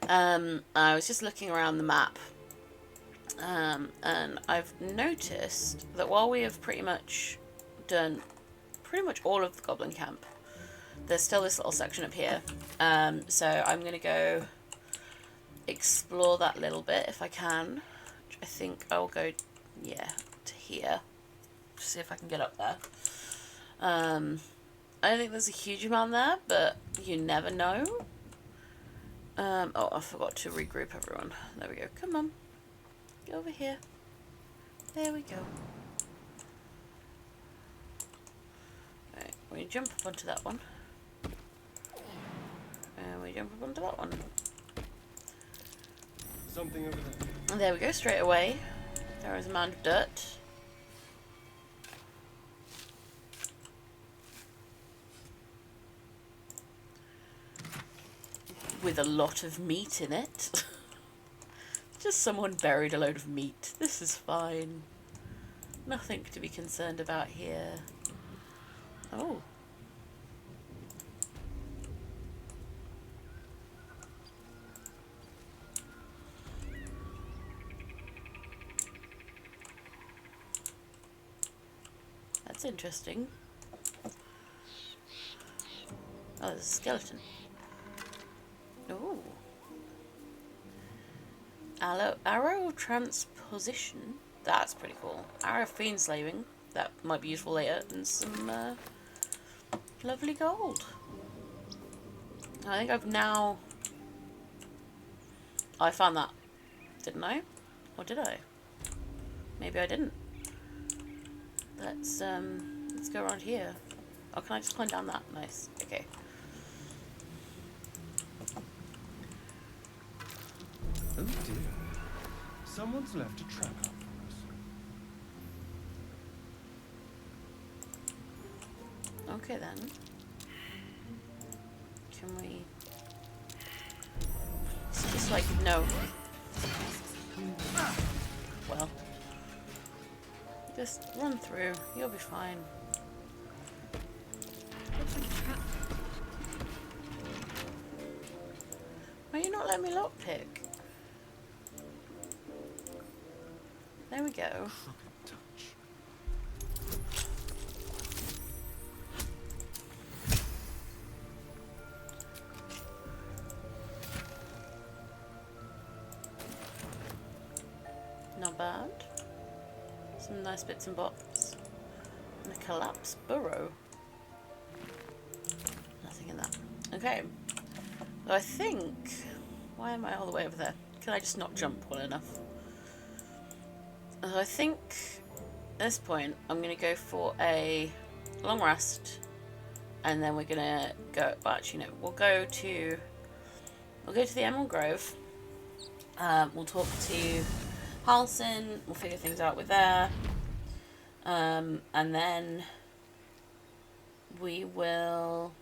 I was just looking around the map, and I've noticed that while we have pretty much done all of the Goblin camp, there's still this little section up here. So I'm going to go explore that little bit if I can. I think I'll go, yeah, to here. See if I can get up there. I don't think there's a huge amount there, but you never know. Oh, I forgot to regroup everyone. There we go. Come on. Get over here. There we go. Right, we jump up onto that one. And we jump up onto that one. Something over there. And there we go, straight away. There is a mound of dirt. With a lot of meat in it. Just someone buried a load of meat. This is fine. Nothing to be concerned about here. Oh. That's interesting. Oh, there's a skeleton. Oh. Arrow transposition. That's pretty cool. Arrow fiend slaving. That might be useful later. And some lovely gold. I think I've now... Oh, I found that. Didn't I? Or did I? Maybe I didn't. Let's go around here. Oh, can I just climb down that? Nice. Okay. Oh dear. Someone's left a trap up for us. Okay then. Can we... It's just like, no. Well. Just run through. You'll be fine. Why are you not letting me lockpick? There we go. Not bad. Some nice bits and bobs. And a collapsed burrow. Nothing in that. Okay. So I think... Why am I all the way over there? Can I just not jump well enough? So I think at this point I'm going to go for a long rest. And then we're going to go... Well, actually, no. We'll go to the Emerald Grove. We'll talk to Halsin. We'll figure things out with there. And then we will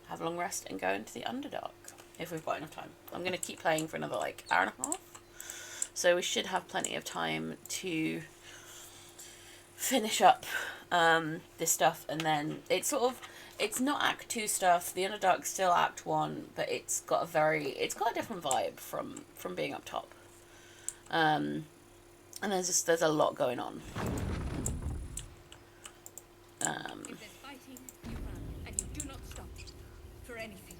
have a long rest and go into the Underdark if we've got enough time. I'm going to keep playing for another like hour and a half, so we should have plenty of time to finish up this stuff. And then it's not Act 2 stuff. The Underdark's still Act 1, but it's got a different vibe from being up top. And there's a lot going on. If there's fighting, you run, and you do not stop for anything.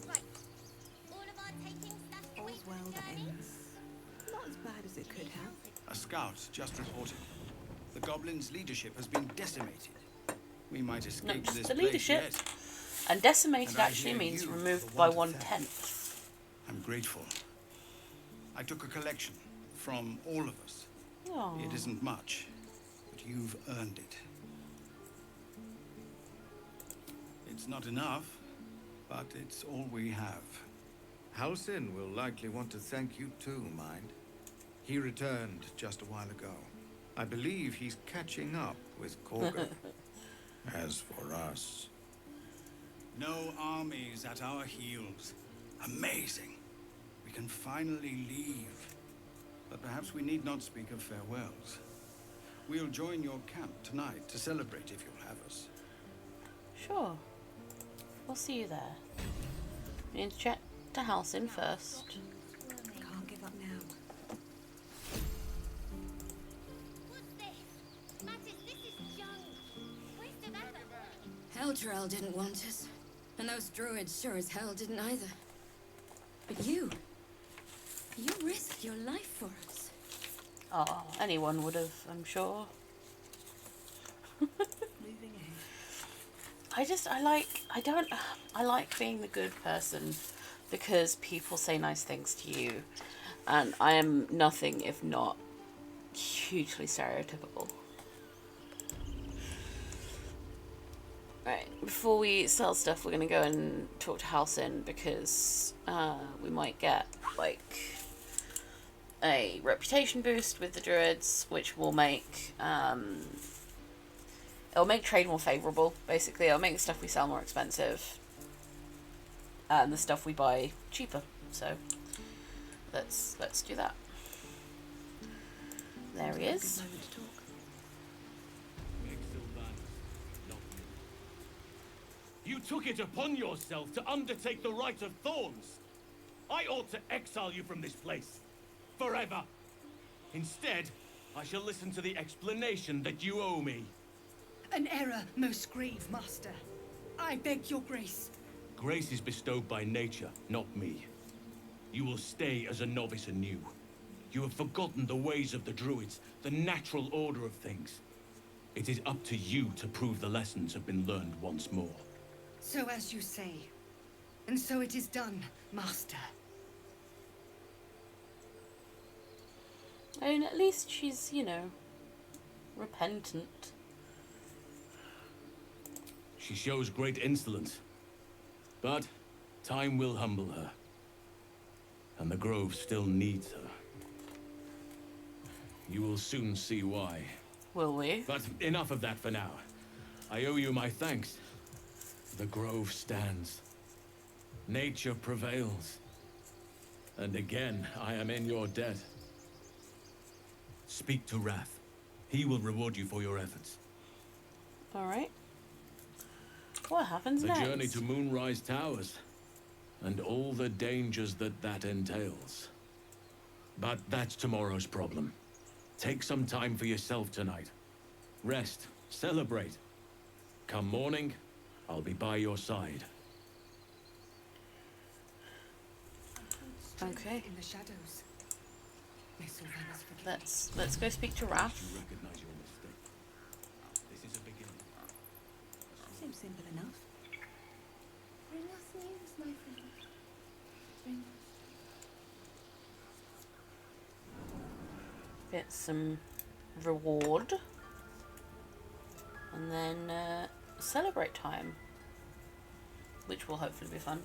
Right. All of our taking stuff to All's well that ends. Not as bad as it could have. A scout just reported. The Goblin's leadership has been decimated. We might escape Not just this the place leadership. yet. And decimated And I actually hear means you removed for by want of 1/10. I'm grateful. I took a collection from all of us. Aww. It isn't much, but you've earned it. It's not enough, but it's all we have. Halsin will likely want to thank you too, mind. He returned just a while ago. I believe he's catching up with Korga. As for us... No armies at our heels. Amazing. We can finally leave. But perhaps we need not speak of farewells. We'll join your camp tonight to celebrate if you'll have us. Sure. We'll see you there. We need to chat to Halsin first. Can't give up now. Eldrell didn't want us. And those druids sure as hell didn't either. But you risked your life for us. Oh, anyone would have, I'm sure. Moving ahead. I like being the good person because people say nice things to you. And I am nothing if not hugely stereotypical. Right, before we sell stuff, we're going to go and talk to Halsin because we might get, like, a reputation boost with the druids, which will make, it'll make trade more favourable, basically. It'll make the stuff we sell more expensive and the stuff we buy cheaper. So, let's do that. There he is. You took it upon yourself to undertake the Rite of Thorns. I ought to exile you from this place. Forever. Instead, I shall listen to the explanation that you owe me. An error, most grave master. I beg your grace. Grace is bestowed by nature, not me. You will stay as a novice anew. You have forgotten the ways of the druids, the natural order of things. It is up to you to prove the lessons have been learned once more. So as you say. And so it is done, master. I mean, at least she's, you know, repentant. She shows great insolence. But time will humble her. And the Grove still needs her. You will soon see why. Will we? But enough of that for now. I owe you my thanks. The Grove stands. Nature prevails. And again, I am in your debt. Speak to Wrath. He will reward you for your efforts. Alright. What happens The next? journey to Moonrise Towers. And all the dangers that entails. But that's tomorrow's problem. Take some time for yourself tonight. Rest. Celebrate. Come morning, I'll be by your side. Okay. In the shadows. Let's go speak to Wrath. You recognize your mistake. This is a beginning. Seems simple enough. Bring us news, my friend. Bring Get some reward. And then celebrate time. Which will hopefully be fun.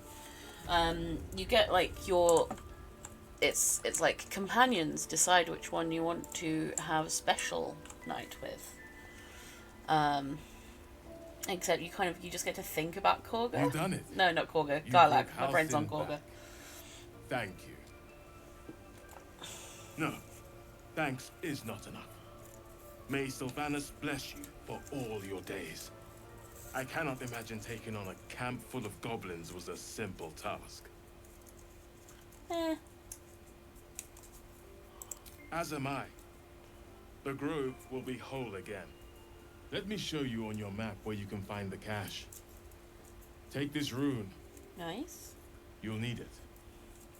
You get like your... It's like companions decide which one you want to have special night with. Except you just get to think about Korga. You've done it. No, not Korga. You Garlag. brought My brain's on Halsin Korga. back. Thank you. No, thanks is not enough. May Sylvanas bless you for all your days. I cannot imagine taking on a camp full of goblins was a simple task. As am I. The grove will be whole again. Let me show you on your map where you can find the cache. Take this rune. Nice. You'll need it.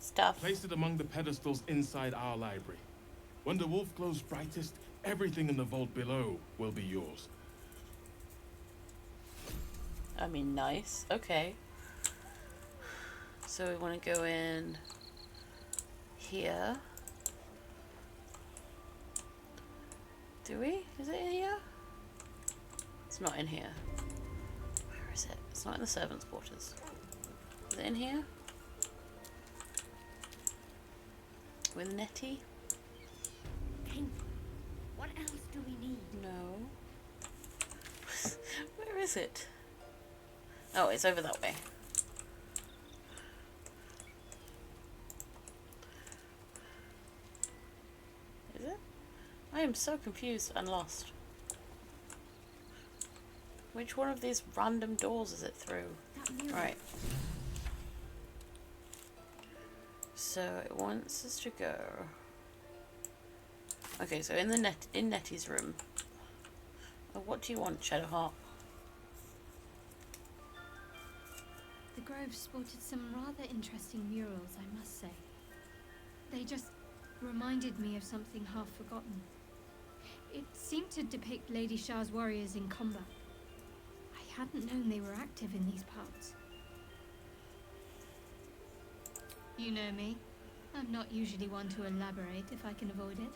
Stuff. Place it among the pedestals inside our library. When the wolf glows brightest, everything in the vault below will be yours. I mean, nice. Okay. So we want to go in here. Do we? Is it in here? It's not in here. Where is it? It's not in the servants' quarters. Is it in here? With Nettie? What else do we need? No. Where is it? Oh, it's over that way. Is it? I am so confused and lost. Which one of these random doors is it through? Right. So it wants us to go. Okay, so in Nettie's room. Oh, what do you want, Shadowheart? The Grove sported some rather interesting murals, I must say. They just reminded me of something half forgotten. It seemed to depict Lady Shah's warriors in combat. I hadn't known they were active in these parts. You know me. I'm not usually one to elaborate if I can avoid it.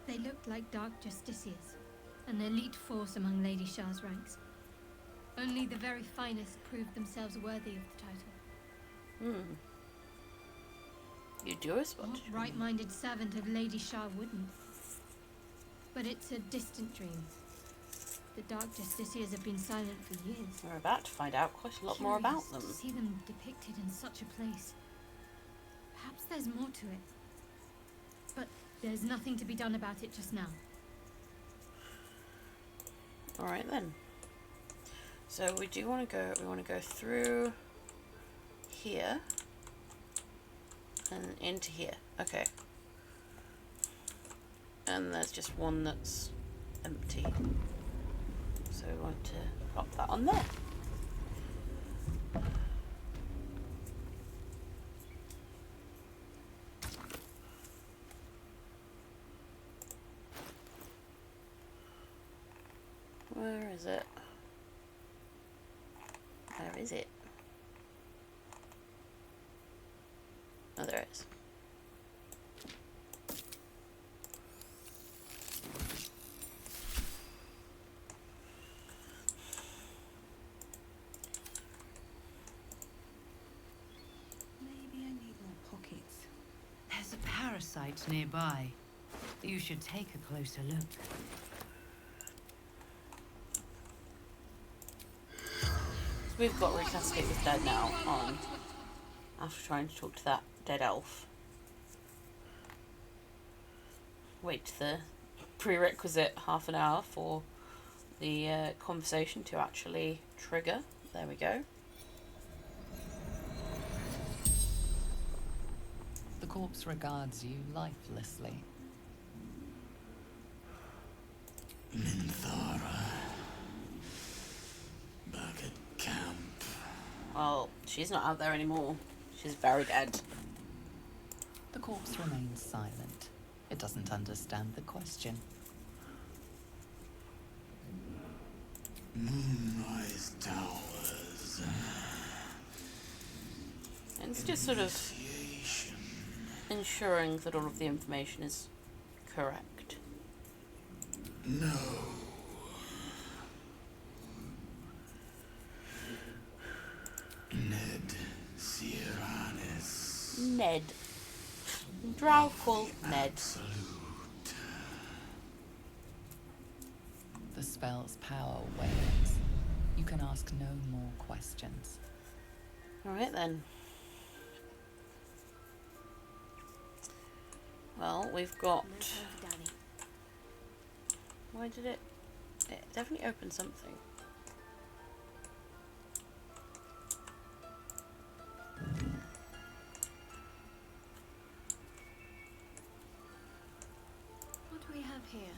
They looked like dark justiciars, an elite force among Lady Shah's ranks. Only the very finest proved themselves worthy of the title. You do respond. What right-minded servant of Lady Shah wouldn't? But it's a distant dream. The Dark Justiciars have been silent for years. We're about to find out quite a lot more about them. To see them depicted in such a place. Perhaps there's more to it. But there's nothing to be done about it just now. Alright then. So we do want to go, we want to go through here and into here. Okay. And there's just one that's empty. So we want to pop that on there. Where is it? Where is it? Oh, there it is. Maybe I need more pockets. There's a parasite nearby. You should take a closer look. We've got Reclassicate with Dead now on after trying to talk to that dead elf. Wait the prerequisite half an hour for the conversation to actually trigger. There we go. The corpse regards you lifelessly. Minthara. Back at camp. Well, she's not out there anymore. She's very dead. The corpse remains silent. It doesn't understand the question. Moonrise Towers. And it's just sort of ensuring that all of the information is correct. No. Ned Sierranis. Ned. Drow called Ned. The spell's power wanes. You can ask no more questions. Alright then. Well, we've got... Why did it... It definitely opened something. What do we have here?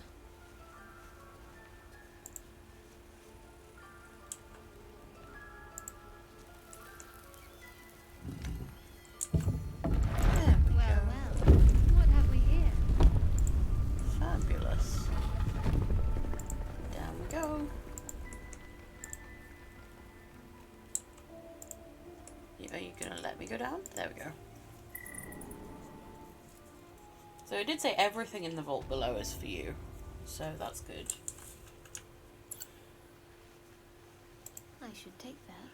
Well, what have we here? Fabulous. Down we go. Are you gonna let me go down? There we go. So it did say everything in the vault below is for you, so that's good. I should take that.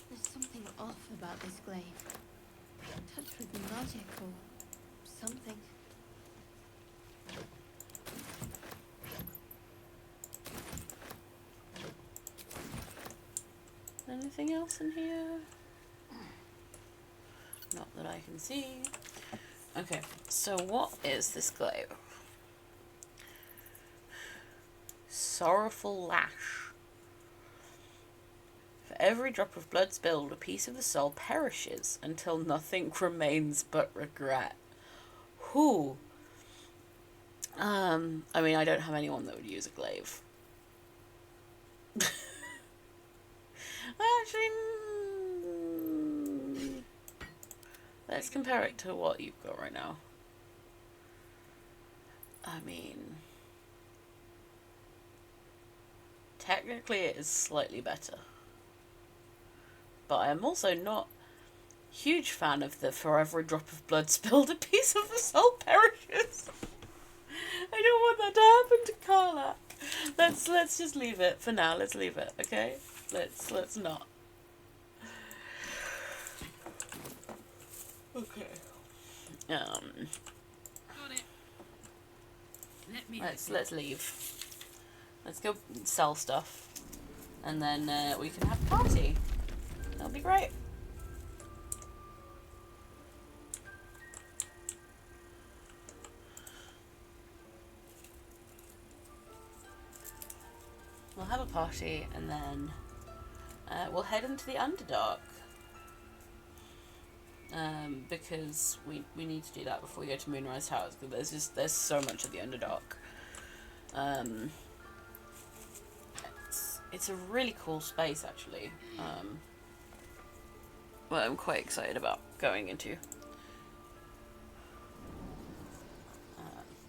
There's something off about this glaive. Touched with magic or something. Anything else in here? Not that I can see. Okay, so what is this glaive? Sorrowful Lash. For every drop of blood spilled, a piece of the soul perishes until nothing remains but regret. Whew. I mean, I don't have anyone that would use a glaive. Actually, let's compare it to what you've got right now. I mean, technically it is slightly better. But I am also not a huge fan of the for every drop of blood spilled, a piece of the soul perishes. I don't want that to happen to Carla. Let's just leave it for now. Let's leave it, okay? Let's not. Okay. Let's leave. Let's go sell stuff, and then we can have a party. That'll be great. We'll have a party, and then we'll head into the Underdark. Because we need to do that before we go to Moonrise Towers, because there's so much of the Underdark. It's a really cool space, actually. Well, I'm quite excited about going into.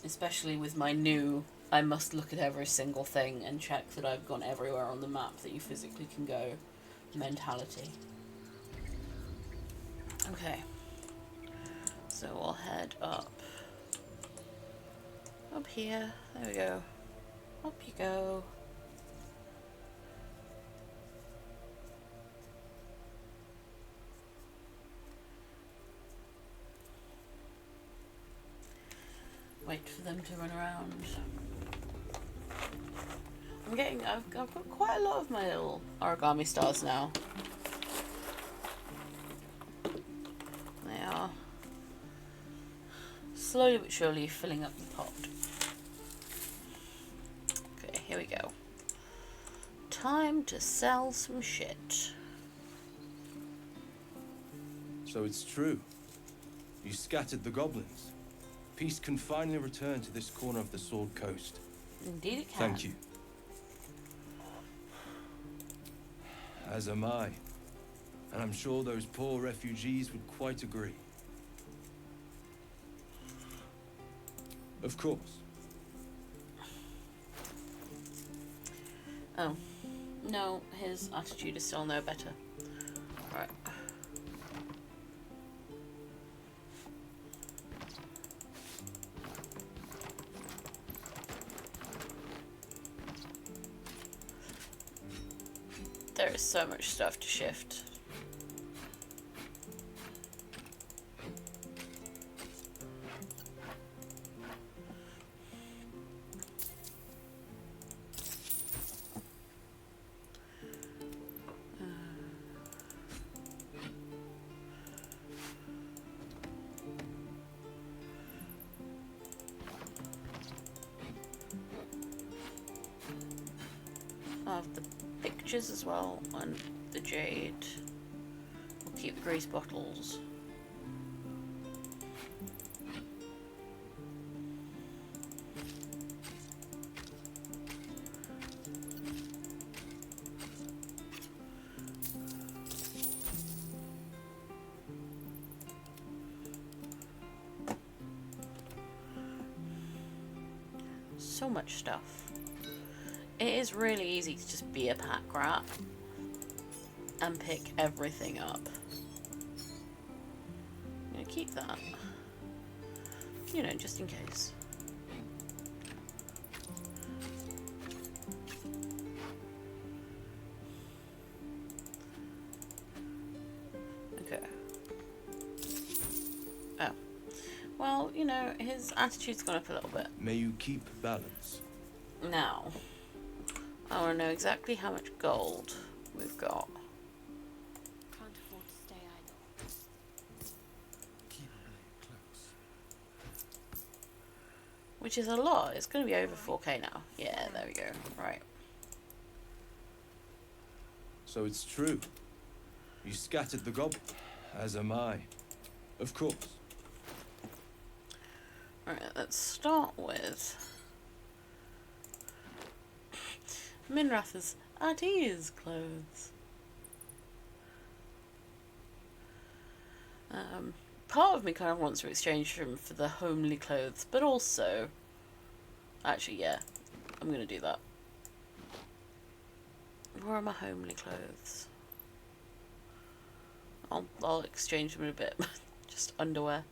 Especially with my new, I must look at every single thing and check that I've gone everywhere on the map that you physically can go mentality. Okay. So we'll head up. Up here. There we go. Up you go. Wait for them to run around. I've got quite a lot of my little origami stars now. They are slowly but surely filling up the pot. Okay, here we go. Time to sell some shit. So it's true. You scattered the goblins. Peace can finally return to this corner of the Sword Coast. Indeed it can. Thank you. As am I. And I'm sure those poor refugees would quite agree. Of course. Oh. No, his attitude is still no better. Right. There is so much stuff to shift. I'll have the pictures as well, and the jade. We'll keep the grease bottles. So much stuff. It is really easy to just be a pack rat and pick everything up. I'm gonna keep that, you know, just in case. Okay. Oh. Well, you know, his attitude's gone up a little bit. May you keep balance. Now, I want to know exactly how much gold we've got. Can't afford to stay idle. Keep a blade close. which is a lot. It's going to be over 4K now. Yeah, there we go. Right. So it's true. You scattered the goblin, as am I. Of course. Alright, let's start with Minrath's at ease clothes. Part of me kind of wants to exchange them for the homely clothes, but also, actually, yeah, I'm gonna do that. Where are my homely clothes? I'll exchange them in a bit. Just underwear.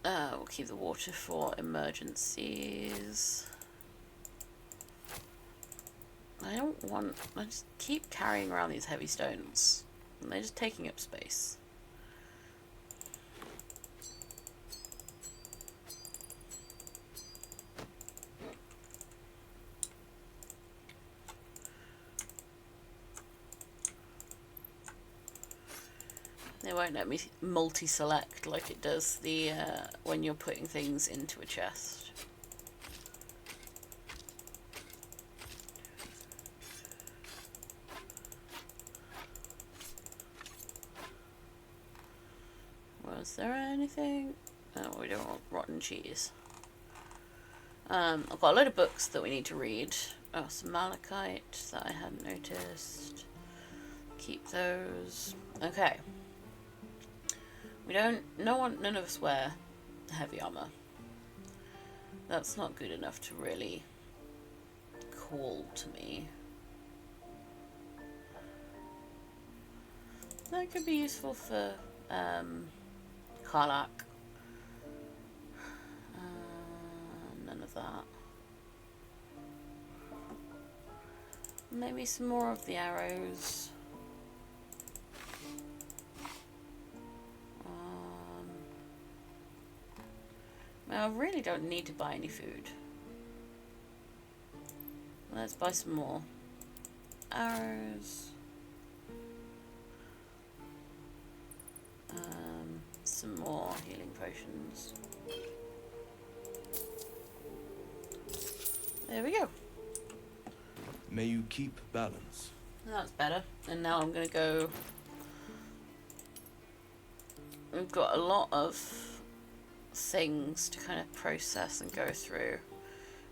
We'll keep the water for emergencies. I just keep carrying around these heavy stones. And they're just taking up space. They won't let me multi-select like it does the when you're putting things into a chest. Was there anything? Oh, we don't want rotten cheese. I've got a load of books that we need to read. Oh, some malachite that I hadn't noticed. Keep those. Okay. None of us wear heavy armor. That's not good enough to really call to me. That could be useful for Karlak. None of that. Maybe some more of the arrows. I really don't need to buy any food. Let's buy some more arrows. Some more healing potions. There we go. May you keep balance. That's better. And now I'm gonna go. We've got a lot of things to kind of process and go through,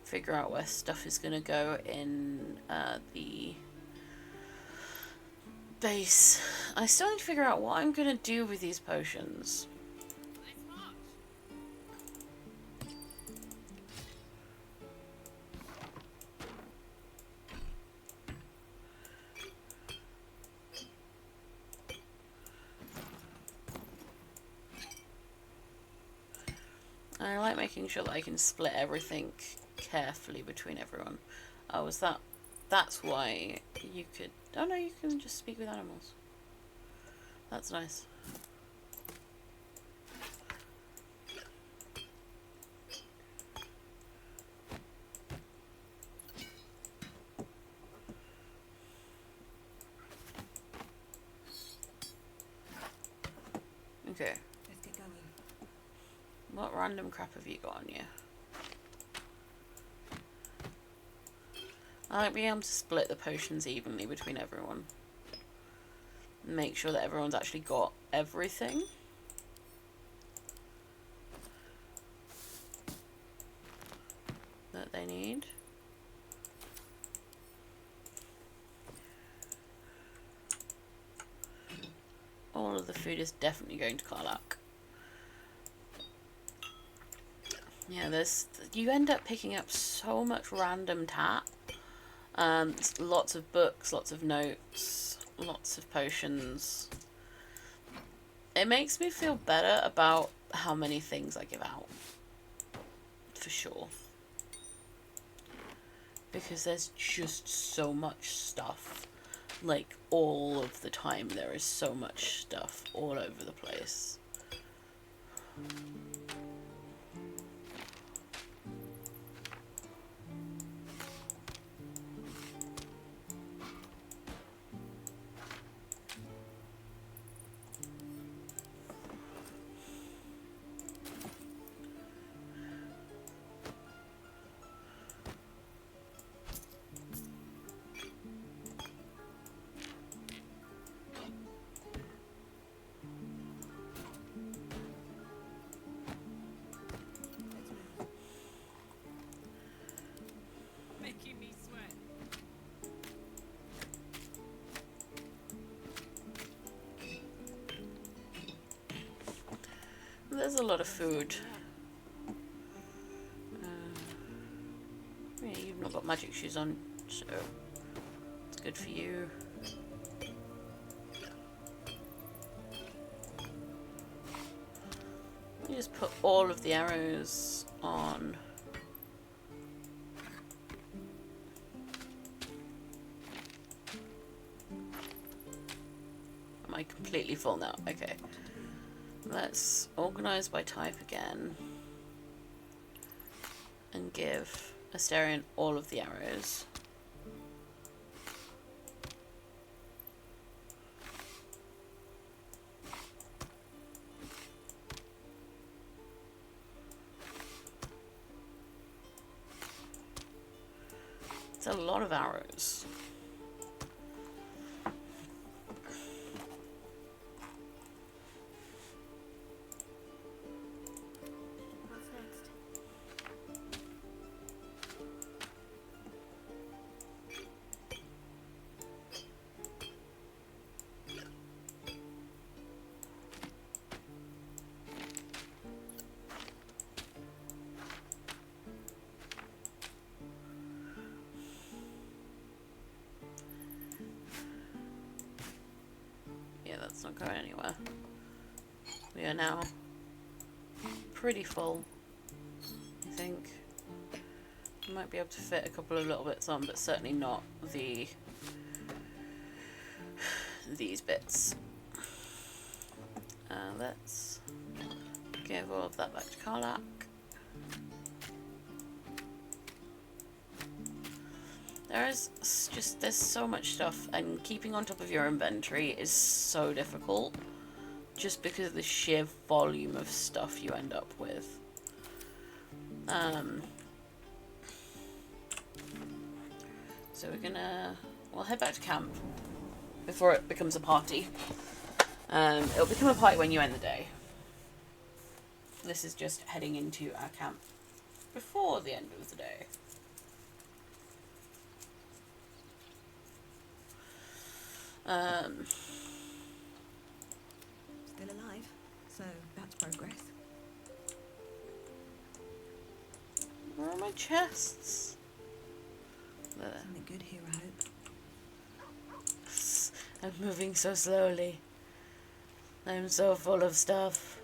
figure out where stuff is going to go in the base. I still need to figure out what I'm going to do with these potions. I like making sure that I can split everything carefully between everyone. Oh, was that... That's why you could... Oh no, you can just speak with animals. That's nice. Okay. Let's get going. What random crap have you got on you? I like being able to split the potions evenly between everyone. Make sure that everyone's actually got everything. That they need. All of the food is definitely going to Karlak. Yeah, you end up picking up so much random tap. Lots of books, lots of notes, lots of potions. It makes me feel better about how many things I give out. For sure. Because there's just so much stuff. Like, all of the time there is so much stuff all over the place. there's a lot of food. Yeah, you've not got magic shoes on, so it's good for you. You just put all of the arrows on. Am I completely full now? Okay. Let's organize by type again. And give Astarion all of the arrows. It's a lot of arrows. What's next? That's not going anywhere. We are now pretty full, I think. Might be able to fit a couple of little bits on, but certainly not these bits. Let's give all of that back to Karlak. There's so much stuff, and keeping on top of your inventory is so difficult just because of the sheer volume of stuff you end up with. So we'll head back to camp before it becomes a party. It'll become a party when you end the day. This is just heading into our camp before the end of the day. Still alive, so that's progress. Where are my chests? There. Something good here, I hope. I'm moving so slowly. I'm so full of stuff.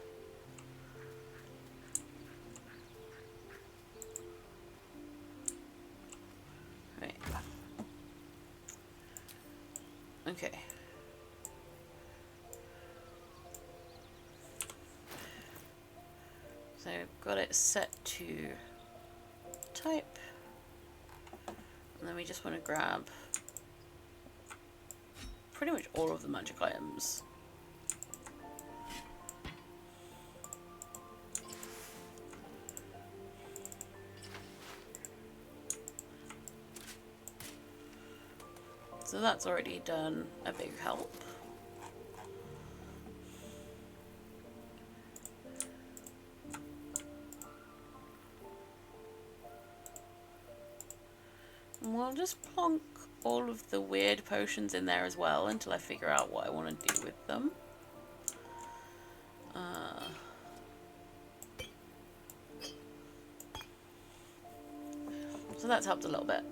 Right. Okay. So I've got it set to type. And then we just want to grab pretty much all of the magic items. So that's already done a big help. And we'll just plonk all of the weird potions in there as well until I figure out what I want to do with them. So that's helped a little bit.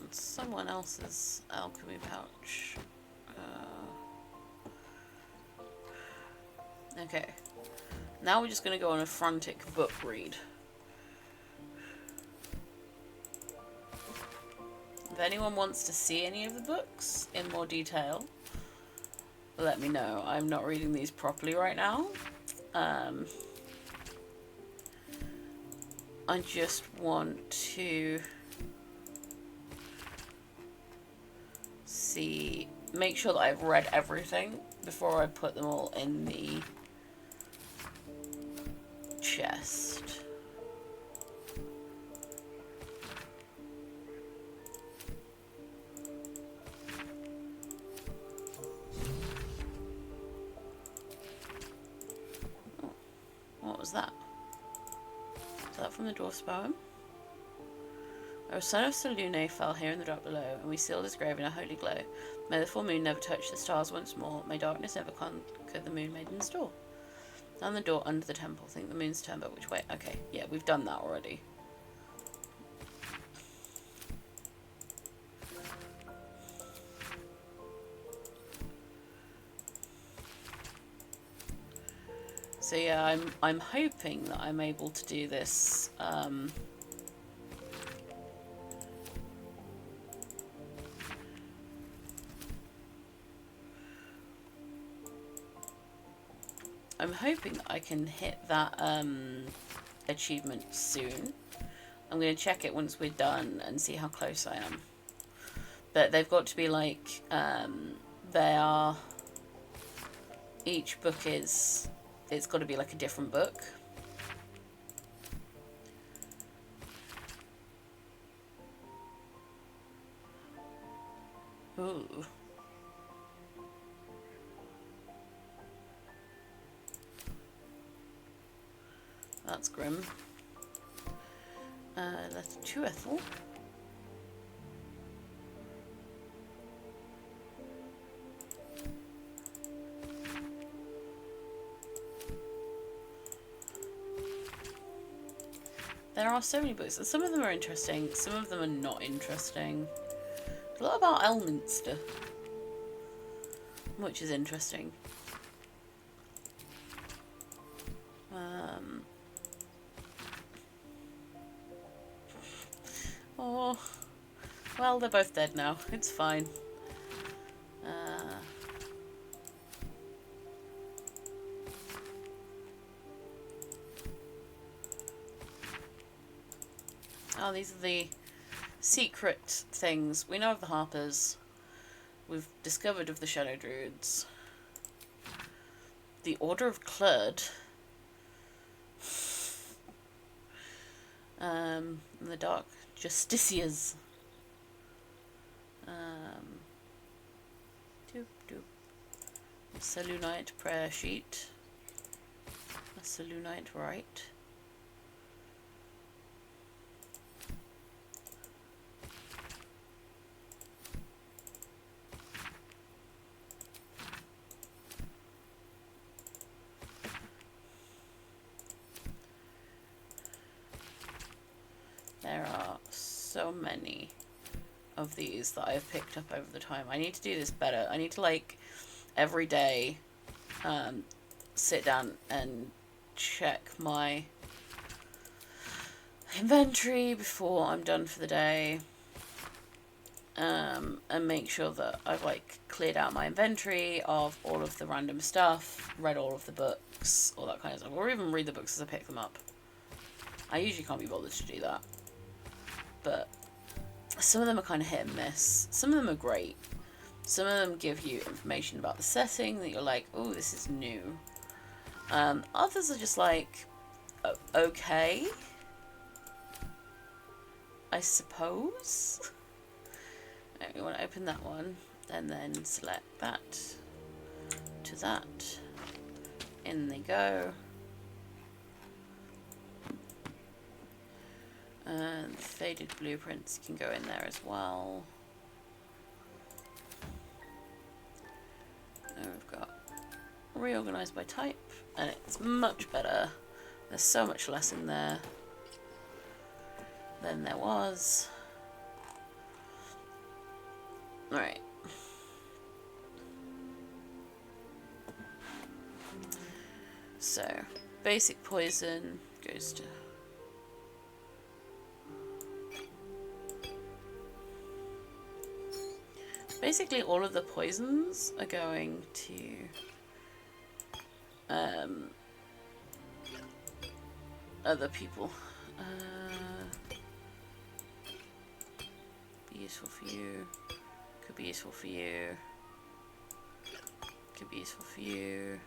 And someone else's alchemy pouch. Okay. Now we're just going to go on a frantic book read. If anyone wants to see any of the books in more detail, let me know. I'm not reading these properly right now. I just want to make sure that I've read everything before I put them all in the chest. What was that? Is that from the dwarf's poem? Our son of Selune fell here in the dark below, and we sealed his grave in a holy glow. May the full moon never touch the stars once more. May darkness never conquer the moon maiden's door. Down the door under the temple. Think the moon's turned, but which way? Okay, yeah, we've done that already. So yeah, I'm hoping that I'm able to do this. I'm hoping that I can hit that achievement soon. I'm going to check it once we're done and see how close I am. But they've got to be like, they are, each book is, it's got to be like a different book. Ooh. That's grim. Letter to Ethel. There are so many books, and some of them are interesting, some of them are not interesting. A lot about Elminster, which is interesting. Oh, well, they're both dead now. It's fine. Oh, these are the secret things. We know of the Harpers. We've discovered of the Shadow Druids. The Order of Clud. The Dark Justiciars. Doop doop. A Selunite prayer sheet. A Selunite rite. There are so many of these that I've picked up over the time. I need to do this better. I need to, like, every day sit down and check my inventory before I'm done for the day, and make sure that I've, like, cleared out my inventory of all of the random stuff, read all of the books, all that kind of stuff, or even read the books as I pick them up. I usually can't be bothered to do that. But some of them are kind of hit and miss. Some of them are great. Some of them give you information about the setting that you're like, oh, this is new. Others are just like, okay, I suppose. Right, we want to open that one and then select that to that. In they go. And faded blueprints can go in there as well. And we've got reorganized by type, and it's much better. There's so much less in there than there was. Alright. So, basic poison goes to basically all of the poisons are going to other people. Be useful for you. Could be useful for you. Could be useful for you.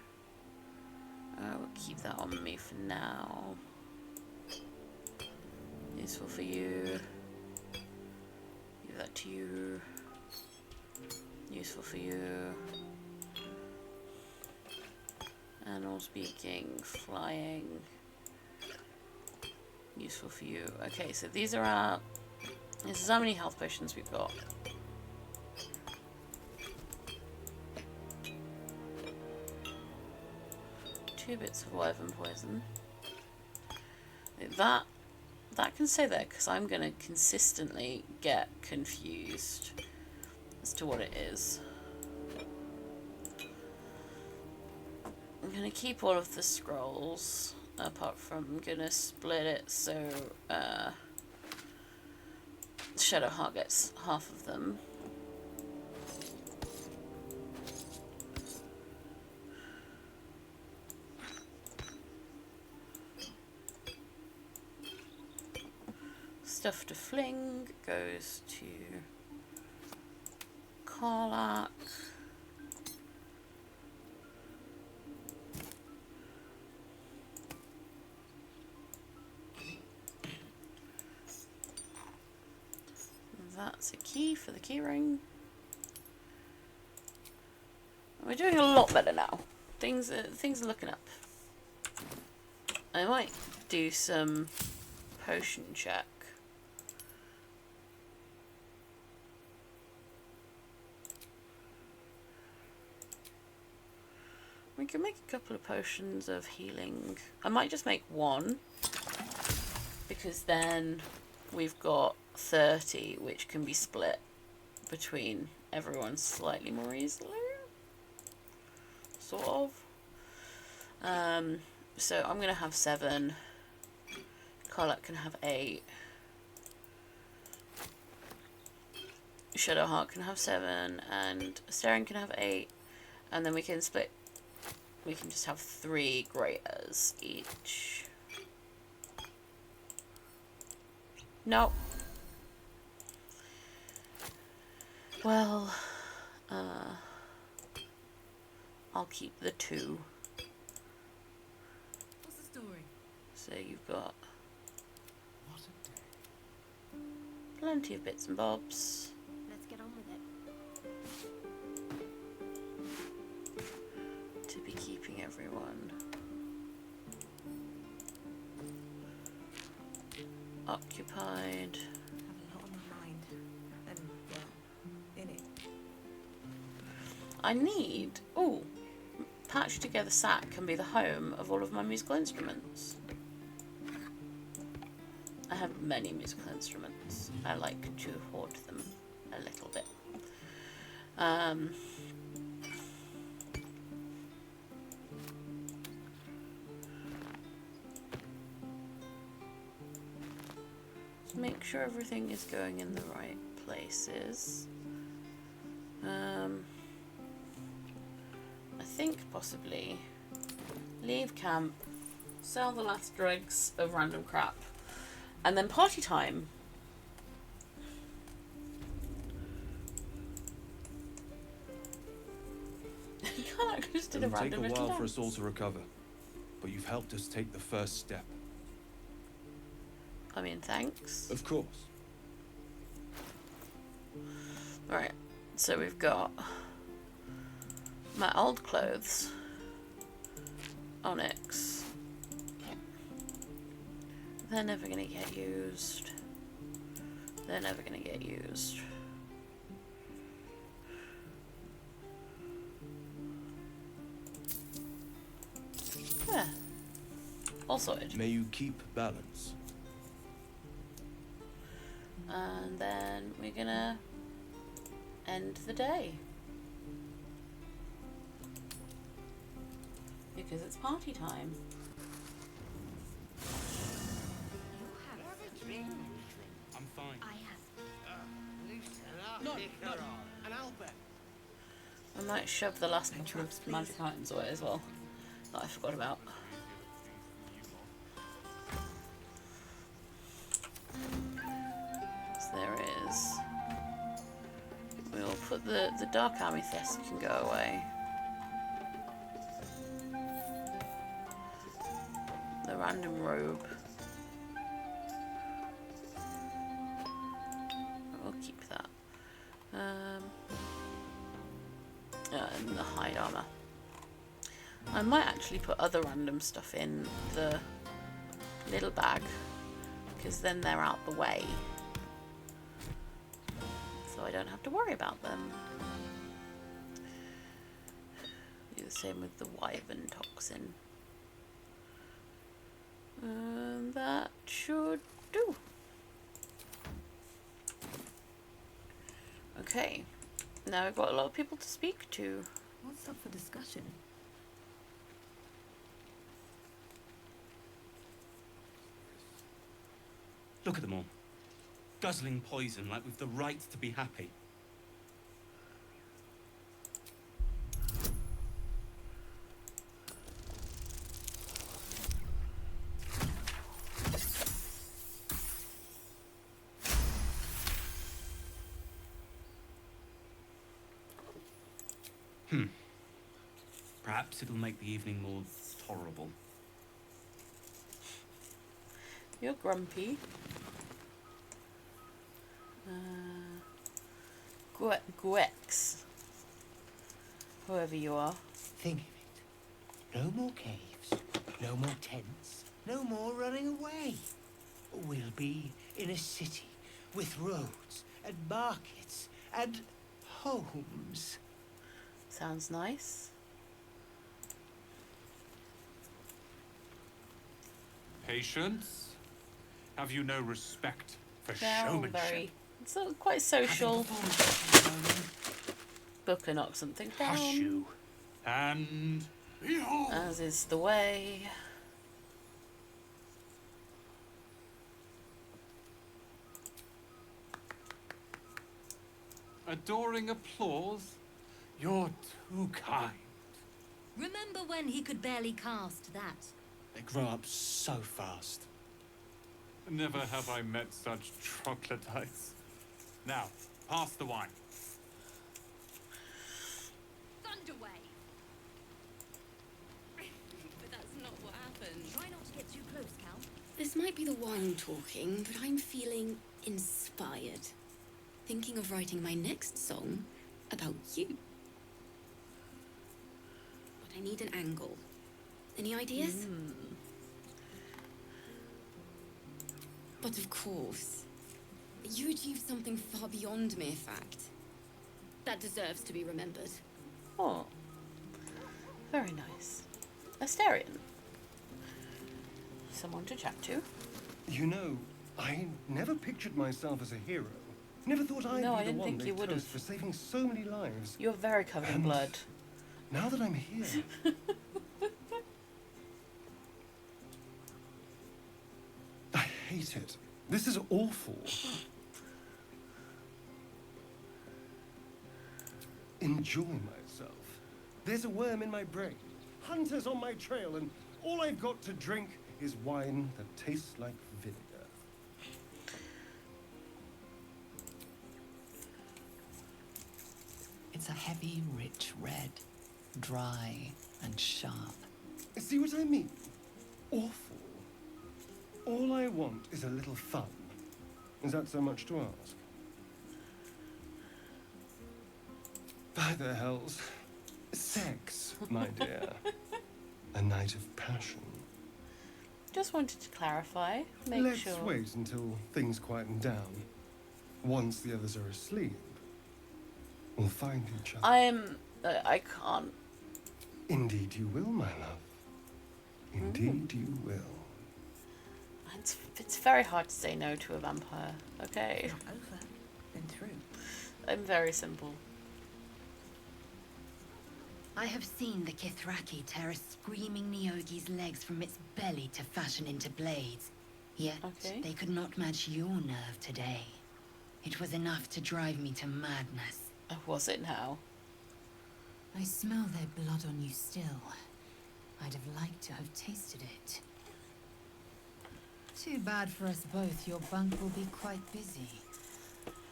We'll keep that on me for now. Useful for you. Give that to you. Useful for you. Animal speaking, flying. Useful for you. Okay, so these are our This is how many health potions we've got. Two bits of woven poison. That can stay there because I'm going to consistently get confused as to what it is. I'm going to keep all of the scrolls, apart from I'm going to split it so Shadowheart gets half of them. Stuff to fling goes to Karlach. That's a key for the key ring. We're doing a lot better now. Things are looking up. I might do some potion check. We can make a couple of potions of healing. I might just make one, because then we've got 30, which can be split between everyone slightly more easily. Sort of. So I'm going to have 7. Karlach can have 8. Shadowheart can have 7. And Astarion can have 8. And then we can split. We can just have 3 graters each. No. Well, I'll keep the 2. What's the story? So you've got plenty of bits and bobs. Let's get on with it. To be keeping everyone occupied. Have a lot on my mind. And, well, in it. I need... Oh! Patched together sack can be the home of all of my musical instruments. I have many musical instruments. I like to hoard them a little bit. Make sure everything is going in the right places. I think possibly leave camp, sell the last dregs of random crap, and then party time. You can't actually just do the It will take random a little while for dance. us all to recover, but you've helped us take the first step. I mean, thanks. Of course. Right, so we've got my old clothes, onyx. They're never gonna get used. They're never gonna get used. Yeah. All sorted. May you keep balance. And then we're gonna end the day. Because it's party time. I'm fine. I have. No, and Albert. I might shove the last couple of magic items away as well, that I forgot about. So there is. We'll put the dark amethyst can go away. The random robe. We'll keep that. And the hide armor. I might actually put other random stuff in the little bag, because then they're out the way. so I don't have to worry about them. Do the same with the wyvern toxin. And that should do. Okay, now we've got a lot of people to speak to. What's up for discussion? Look at them all. Guzzling poison like we've the right to be happy. Perhaps it'll make the evening more tolerable. You're grumpy. Gwex. Whoever you are. Think of it. No more caves, no more tents, no more running away. We'll be in a city with roads and markets and homes. Sounds nice. Patience? Have you no respect for They're all showmanship? very, it's quite social. Booker knocks something down. Hush you. And behold! As is the way. Adoring applause? You're too kind. Remember when he could barely cast that? They grow up so fast. Never have I met such troglodytes. Now, pass the wine. Thunderwave! But that's not what happened. Try not to get too close, Cal. This might be the wine talking, but I'm feeling inspired. Thinking of writing my next song about you. But I need an angle. Any ideas? But of course, you achieved something far beyond mere fact. That deserves to be remembered. Oh, very nice. Astarion. Someone to chat to. You know, I never pictured myself as a hero. Never thought I'd No, I be the didn't one think they you would toast have. for saving so many lives. You're very covered in And blood. Now that I'm here, I hate it. This is awful. Enjoy myself. There's a worm in my brain, hunters on my trail, and all I've got to drink is wine that tastes like vinegar. It's a heavy, rich red, dry and sharp. See what I mean? Awful. All I want is a little fun. Is that so much to ask? By the hells. Sex, my dear. A night of passion. Just wanted to clarify, make Let's sure. wait until things quieten down. Once the others are asleep, we'll find each other. I can't. Indeed you will, my love. Indeed you will. It's very hard to say no to a vampire, okay? Not over, then through. I'm very simple. I have seen the Kithraki tear a screaming Neogi's legs from its belly to fashion into blades. Yet, they could not match your nerve today. It was enough to drive me to madness. Oh, was it now? I smell their blood on you still. I'd have liked to have tasted it. Too bad for us both. Your bunk will be quite busy.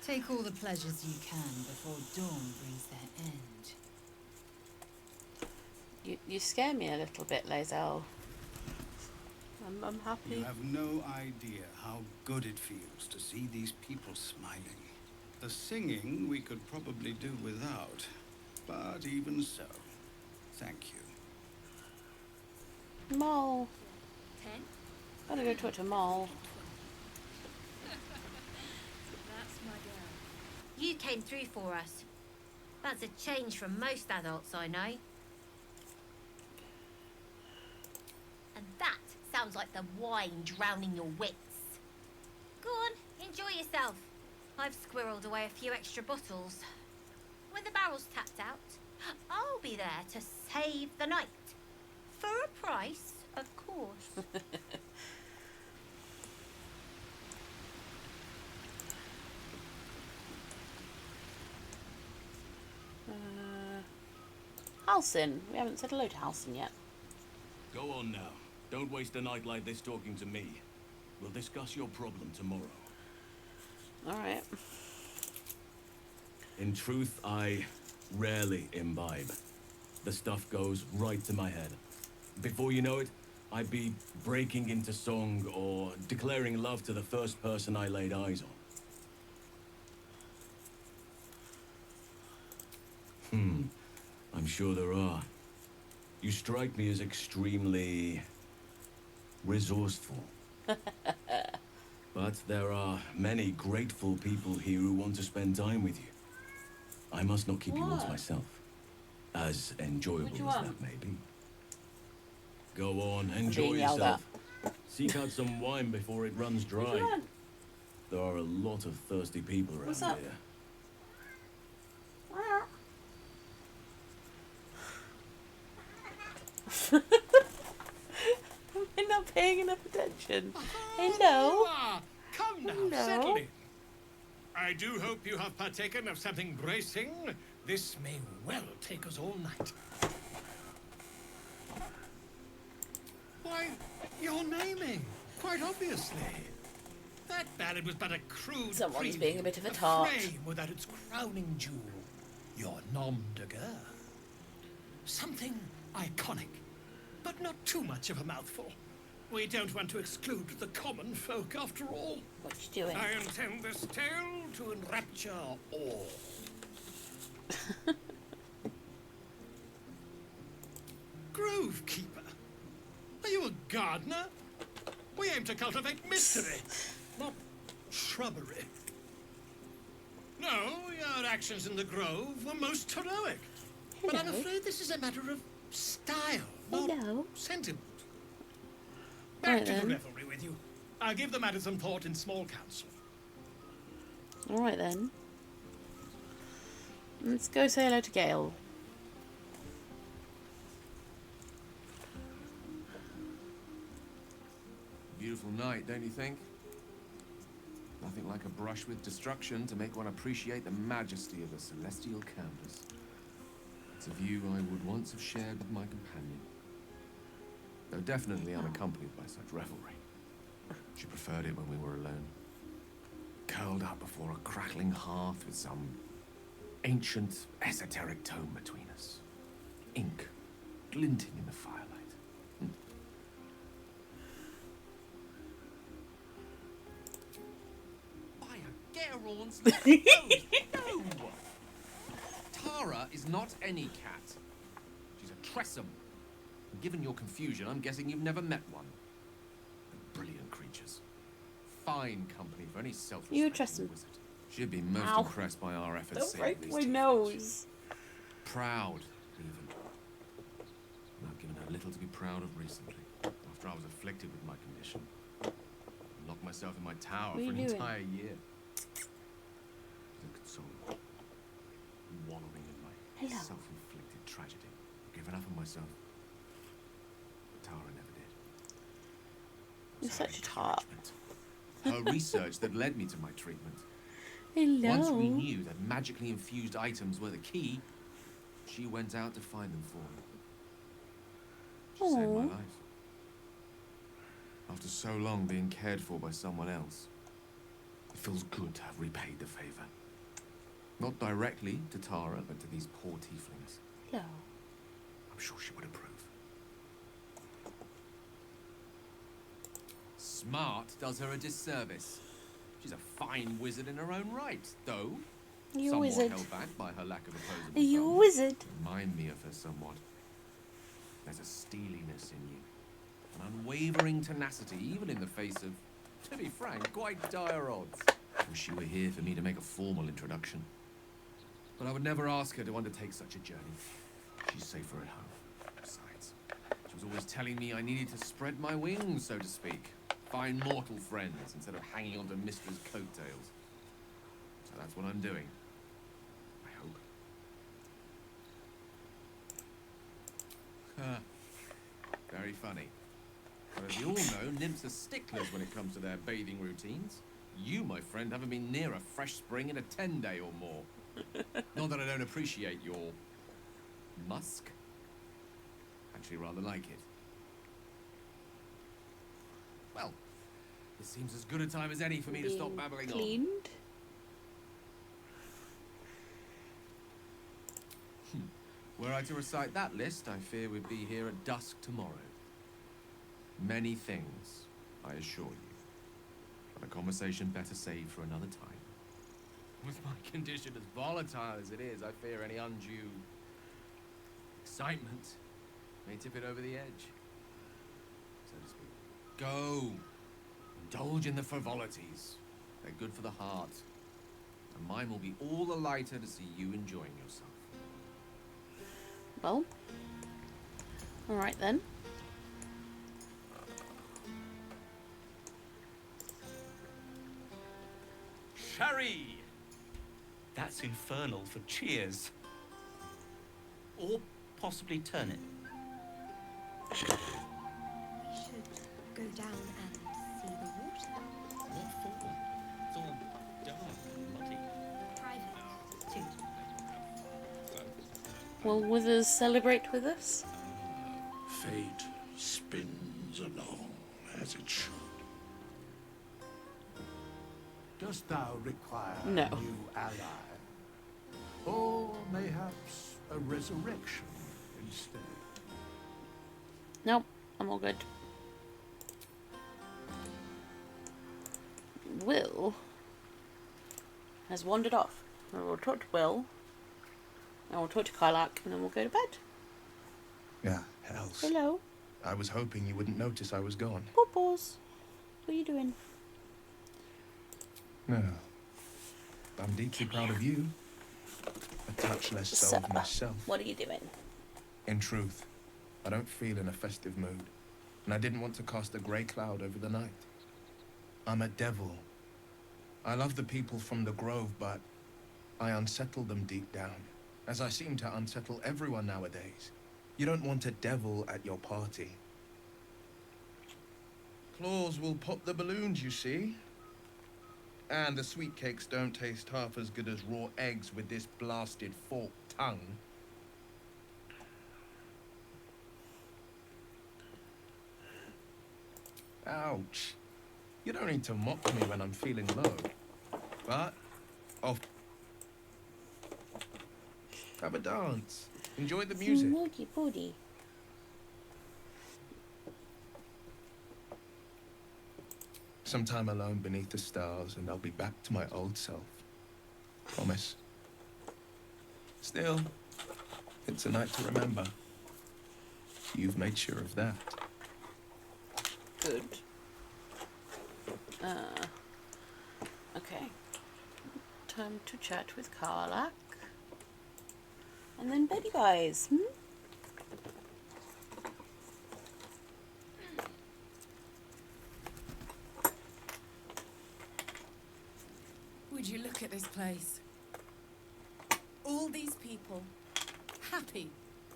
Take all the pleasures you can before dawn brings their end. You scare me a little bit, Lae'zel. I'm happy. You have no idea how good it feels to see these people smiling. The singing we could probably do without, but even so, thank you. Mole. 10? Gotta go talk to Mole. That's my girl. You came through for us. That's a change from most adults I know. And that sounds like the wine drowning your wits. Go on, enjoy yourself. I've squirreled away a few extra bottles. When the barrel's tapped out, I'll be there to save the night. For a price, of course. Halsin. We haven't said hello to Halsin yet. Go on now. Don't waste a night like this talking to me. We'll discuss your problem tomorrow. Alright. In truth, I rarely imbibe. The stuff goes right to my head. Before you know it, I'd be breaking into song or declaring love to the first person I laid eyes on. I'm sure there are. You strike me as extremely resourceful. But there are many grateful people here who want to spend time with you. I must not keep you all to myself, as enjoyable as that may be. Go on, enjoy yourself. Seek out some wine before it runs dry. There are a lot of thirsty people around here. I'm not paying enough attention. Hello. Come now, settle in. I do hope you have partaken of something bracing. This may well take us all night. Why, you're naming, quite obviously. That ballad was but a crude Someone's preview, being a bit of a tart. frame without its crowning jewel, your nom de guerre. Something iconic, but not too much of a mouthful. We don't want to exclude the common folk, after all. What you doing? I intend this tale to enrapture all. Grove Keeper? Are you a gardener? We aim to cultivate mystery, not shrubbery. No, your actions in the grove were most heroic. But I'm afraid this is a matter of style, not sentiment. Back to the revelry with you. I'll give the matter some thought in small council. Alright then. Let's go say hello to Gale. Beautiful night, don't you think? Nothing like a brush with destruction to make one appreciate the majesty of the celestial canvas. It's a view I would once have shared with my companion, though definitely unaccompanied by such revelry. She preferred it when we were alone, curled up before a crackling hearth with some ancient, esoteric tome between us. Ink glinting in the firelight. By a Gerorn's no! Tara is not any cat. She's a Tressum. And given your confusion, I'm guessing you've never met one. Brilliant creatures. Fine company for any self-respecting wizard. She'd be most impressed by our efforts. Don't break my nose. Proud, even. And I've given her little to be proud of recently. After I was afflicted with my condition. I locked myself in my tower for an entire year. To console. Wallowing in my self-inflicted tragedy. Given up on myself. But Tara never did. You're such a tart. Her research that led me to my treatment. Hello. Once we knew that magically infused items were the key, she went out to find them for me. She saved my life. After so long being cared for by someone else, it feels good to have repaid the favor. Not directly to Tara, but to these poor tieflings. Hello. I'm sure she would approve. Smart does her a disservice. She's a fine wizard in her own right, though You somewhat wizard. held back by her lack of opposable Are you a thumbs. wizard? Remind me of her somewhat. There's a steeliness in you, an unwavering tenacity, even in the face of, to be frank, quite dire odds. Wish you were here for me to make a formal introduction. but I would never ask her to undertake such a journey. She's safer at home. Besides, she was always telling me I needed to spread my wings, so to speak. Find mortal friends instead of hanging onto Mistra's coattails. So that's what I'm doing. I hope. Very funny. But as you all know, nymphs are sticklers when it comes to their bathing routines. You, my friend, haven't been near a fresh spring in a 10-day or more. Not that I don't appreciate your musk. Actually rather like it. Well, this seems as good a time as any for me to stop babbling cleaned. on. Were I to recite that list, I fear we'd be here at dusk tomorrow. Many things, I assure you. But a conversation better saved for another time. With my condition as volatile as it is, I fear any undue excitement may tip it over the edge, so to speak. Go! Indulge in the frivolities. They're good for the heart. And mine will be all the lighter to see you enjoying yourself. Well, alright then. Sherry! That's infernal for cheers. Or possibly turnip. We should go down and see the water. What for? It's all dark and muddy. Private, too. Will Withers celebrate with us? Fate spins along as it should. Dost thou require No. a new ally? Or mayhaps a resurrection instead? Nope, I'm all good. Will has wandered off. We'll talk to Will. And we'll talk to Karlak, and then we'll go to bed. Yeah, Hels. Hello. I was hoping you wouldn't notice I was gone. Gobbos. What are you doing? No. I'm deeply proud of you. A touch less so of myself. What are you doing? In truth, I don't feel in a festive mood, and I didn't want to cast a grey cloud over the night. I'm a devil. I love the people from the Grove, but I unsettle them deep down, as I seem to unsettle everyone nowadays. You don't want a devil at your party. Claws will pop the balloons, you see. And the sweet cakes don't taste half as good as raw eggs with this blasted forked tongue. Ouch. You don't need to mock me when I'm feeling low. But, off. Have a dance. Enjoy the music. Moody booty. Some time alone beneath the stars, and I'll be back to my old self. Promise. Still, it's a night to remember. You've made sure of that. Good. Okay. Time to chat with Karlak. And then Betty guys. Would you look at this place? All these people happy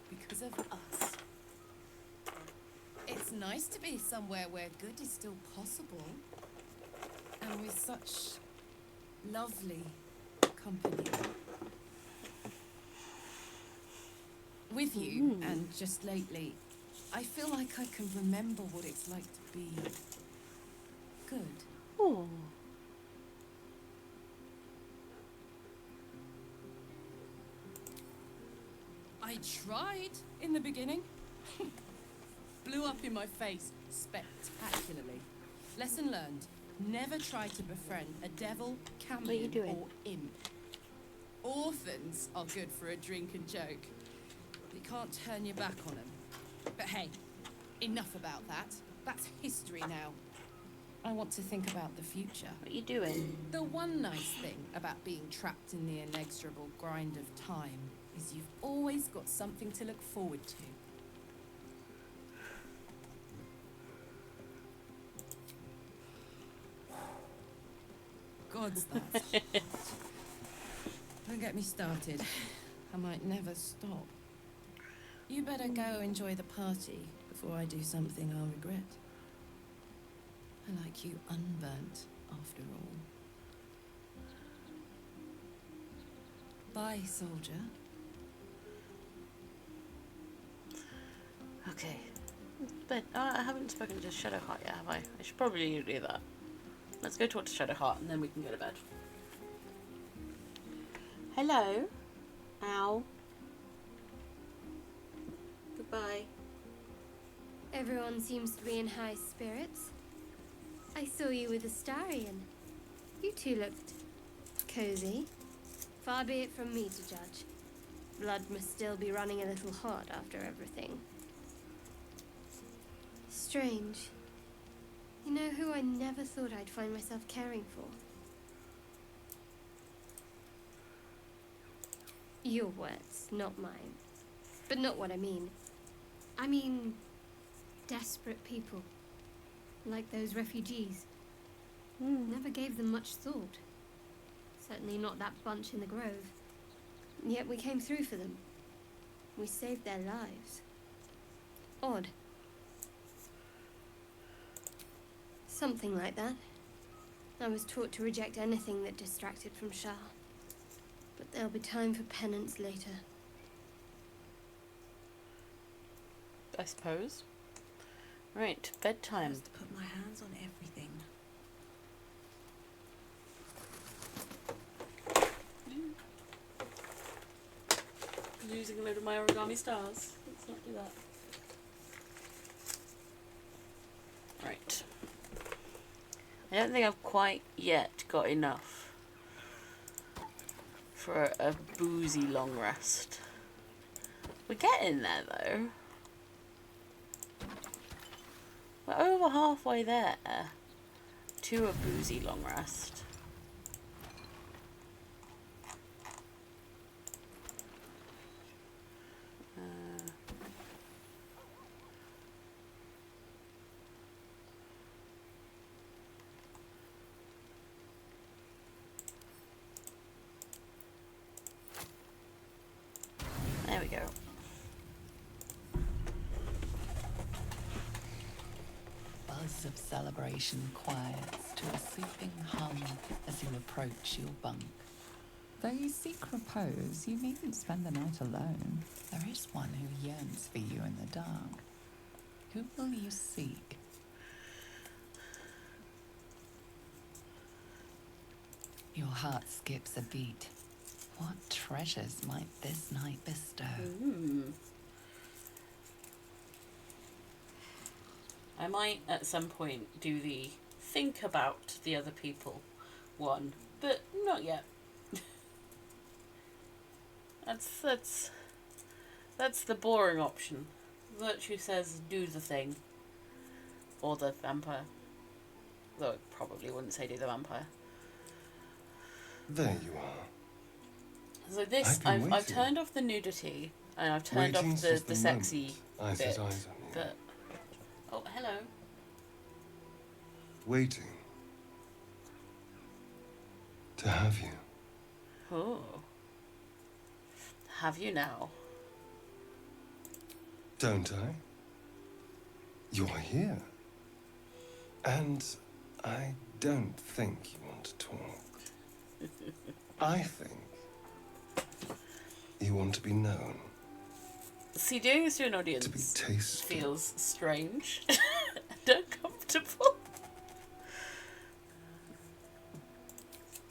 because of us. It's nice to be somewhere where good is still possible. And with such lovely company. With you, and just lately, I feel like I can remember what it's like to be good. Oh. I tried in the beginning. Blew up in my face spectacularly. Lesson learned. Never try to befriend a devil, cameleon, or imp. Orphans are good for a drink and joke. You can't turn your back on them. But hey, enough about that. That's history now. I want to think about the future. What are you doing? The one nice thing about being trapped in the inexorable grind of time is you've always got something to look forward to. God's that. Don't get me started. I might never stop. You better go enjoy the party before I do something I'll regret. I like you unburnt, after all. Bye, soldier. Okay. But I haven't spoken to Shadowheart yet, have I? I should probably do that. Let's go talk to Shadowheart and then we can go to bed. Hello. Ow. Goodbye. Everyone seems to be in high spirits. I saw you with Astarion. You two looked cozy. Far be it from me to judge. Blood must still be running a little hot after everything. Strange. You know who I never thought I'd find myself caring for? Your words, not mine. But not what I mean. I mean, desperate people. Like those refugees. Never gave them much thought. Certainly not that bunch in the grove. Yet we came through for them. We saved their lives. Odd. Something like that. I was taught to reject anything that distracted from Shah. But there'll be time for penance later. I suppose. Right, bedtime. To put my hands on everything. Losing a load of my origami stars. Let's not do that. Right. I don't think I've quite yet got enough for a boozy long rest. We're getting there though. We're over halfway there to a boozy long rest. There we go. Buzz of celebration quiets to a soothing hum as you approach your bunk. Though you seek repose, you needn't spend the night alone. There is one who yearns for you in the dark. Who will you seek? Your heart skips a beat. What treasures might this night bestow? I might at some point do the think about the other people one, but not yet. That's the boring option. Virtue says do the thing. Or the vampire. Though it probably wouldn't say do the vampire. There you are. So this, I've turned off the nudity, and I've turned off the sexy I bit, set eyes on you. but... Oh, hello. Waiting to have you. Oh. Have you now? Don't I? You're here. And I don't think you want to talk. I think you want to be known. See, doing this to an audience To be tasted. feels strange and uncomfortable.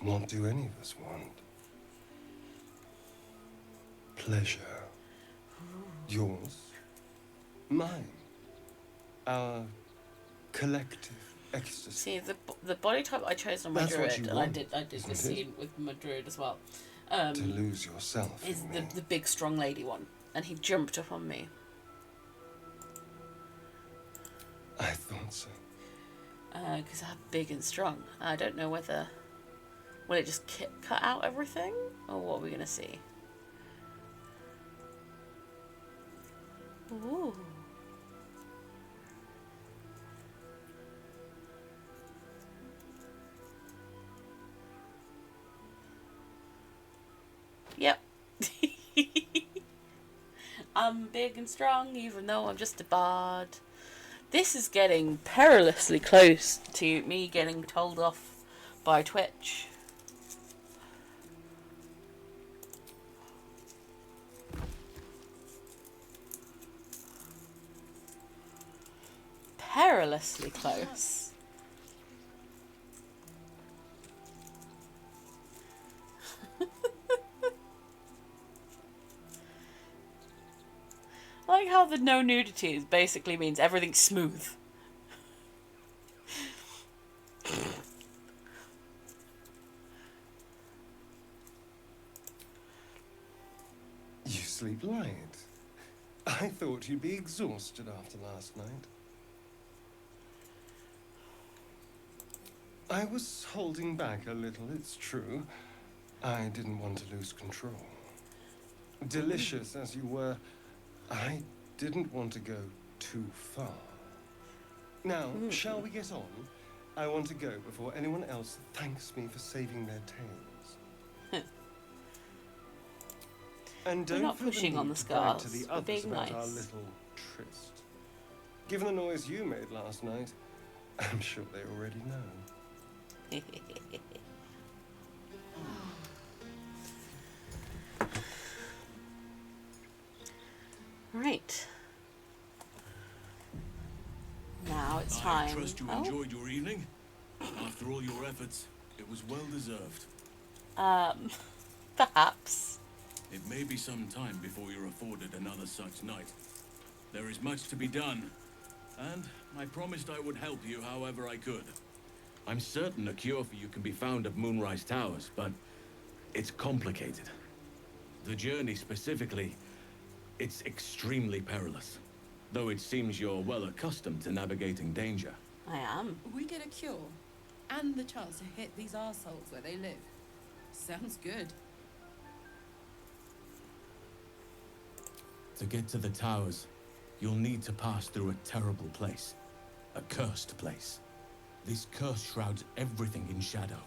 What do any of us want? Pleasure. Yours. Mine. Our collective ecstasy. See, the body type I chose on my That's what druid, you and want, I did isn't this it? scene with my druid as well. To lose yourself Is in me. the big strong lady one, and he jumped up on me. I thought so. Because I have big and strong. I don't know whether... Will it just cut out everything? Or what are we going to see? Ooh. Yep. I'm big and strong even though I'm just a bard. This is getting perilously close to me getting told off by Twitch. Perilously close. I like how the no nudity basically means everything's smooth. You sleep light. I thought you'd be exhausted after last night. I was holding back a little, it's true. I didn't want to lose control. Delicious as you were, I didn't want to go too far. Now, shall we get on? I want to go before anyone else thanks me for saving their tails. And don't not pushing on the scars. To the We're others being about our nice. little tryst. Given the noise you made last night, I'm sure they already know. Right. Now it's time. I trust you enjoyed your evening. After all your efforts, it was well deserved. Perhaps. It may be some time before you're afforded another such night. There is much to be done, and I promised I would help you however I could. I'm certain a cure for you can be found at Moonrise Towers, but it's complicated. The journey specifically, it's extremely perilous. Though it seems you're well accustomed to navigating danger. I am. We get a cure, and the chance to hit these arseholes where they live. Sounds good. To get to the towers, you'll need to pass through a terrible place. A cursed place. This curse shrouds everything in shadow.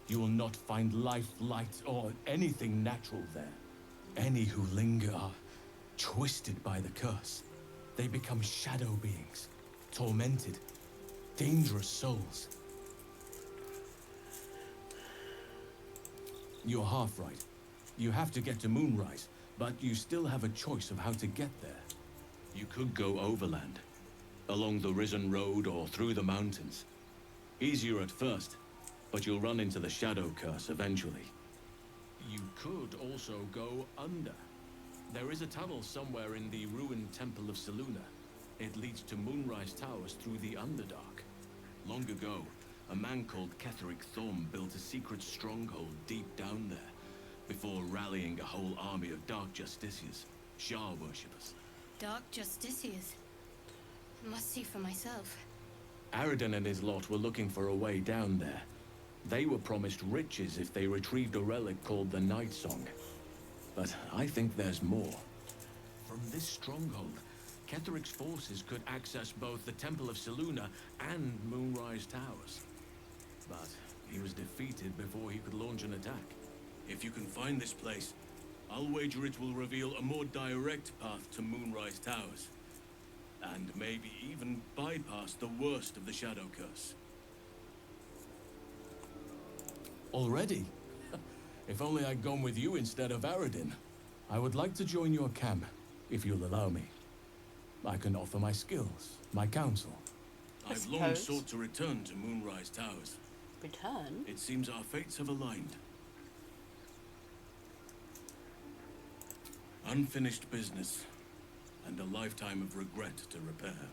You will not find life, light, or anything natural there. Any who linger are twisted by the curse. They become shadow beings, tormented, dangerous souls. You're half right. You have to get to Moonrise, but you still have a choice of how to get there. You could go overland, along the Risen Road or through the mountains. Easier at first, but you'll run into the shadow curse eventually. You could also go under. There is a tunnel somewhere in the ruined Temple of Selûne. It leads to Moonrise Towers through the Underdark. Long ago, a man called Ketheric Thorm built a secret stronghold deep down there, before rallying a whole army of Dark Justiciars, Shah worshippers. Dark Justiciars. I must see for myself. Aridin and his lot were looking for a way down there. They were promised riches if they retrieved a relic called the Night Song. But I think there's more. From this stronghold, Ketheric's forces could access both the Temple of Selûne and Moonrise Towers. But he was defeated before he could launch an attack. If you can find this place, I'll wager it will reveal a more direct path to Moonrise Towers. And maybe even bypass the worst of the Shadow Curse. Already? If only I'd gone with you instead of Aridin. I would like to join your camp, if you'll allow me. I can offer my skills, my counsel. I've long sought to return to Moonrise Towers. Return? It seems our fates have aligned. Unfinished business, and a lifetime of regret to repair.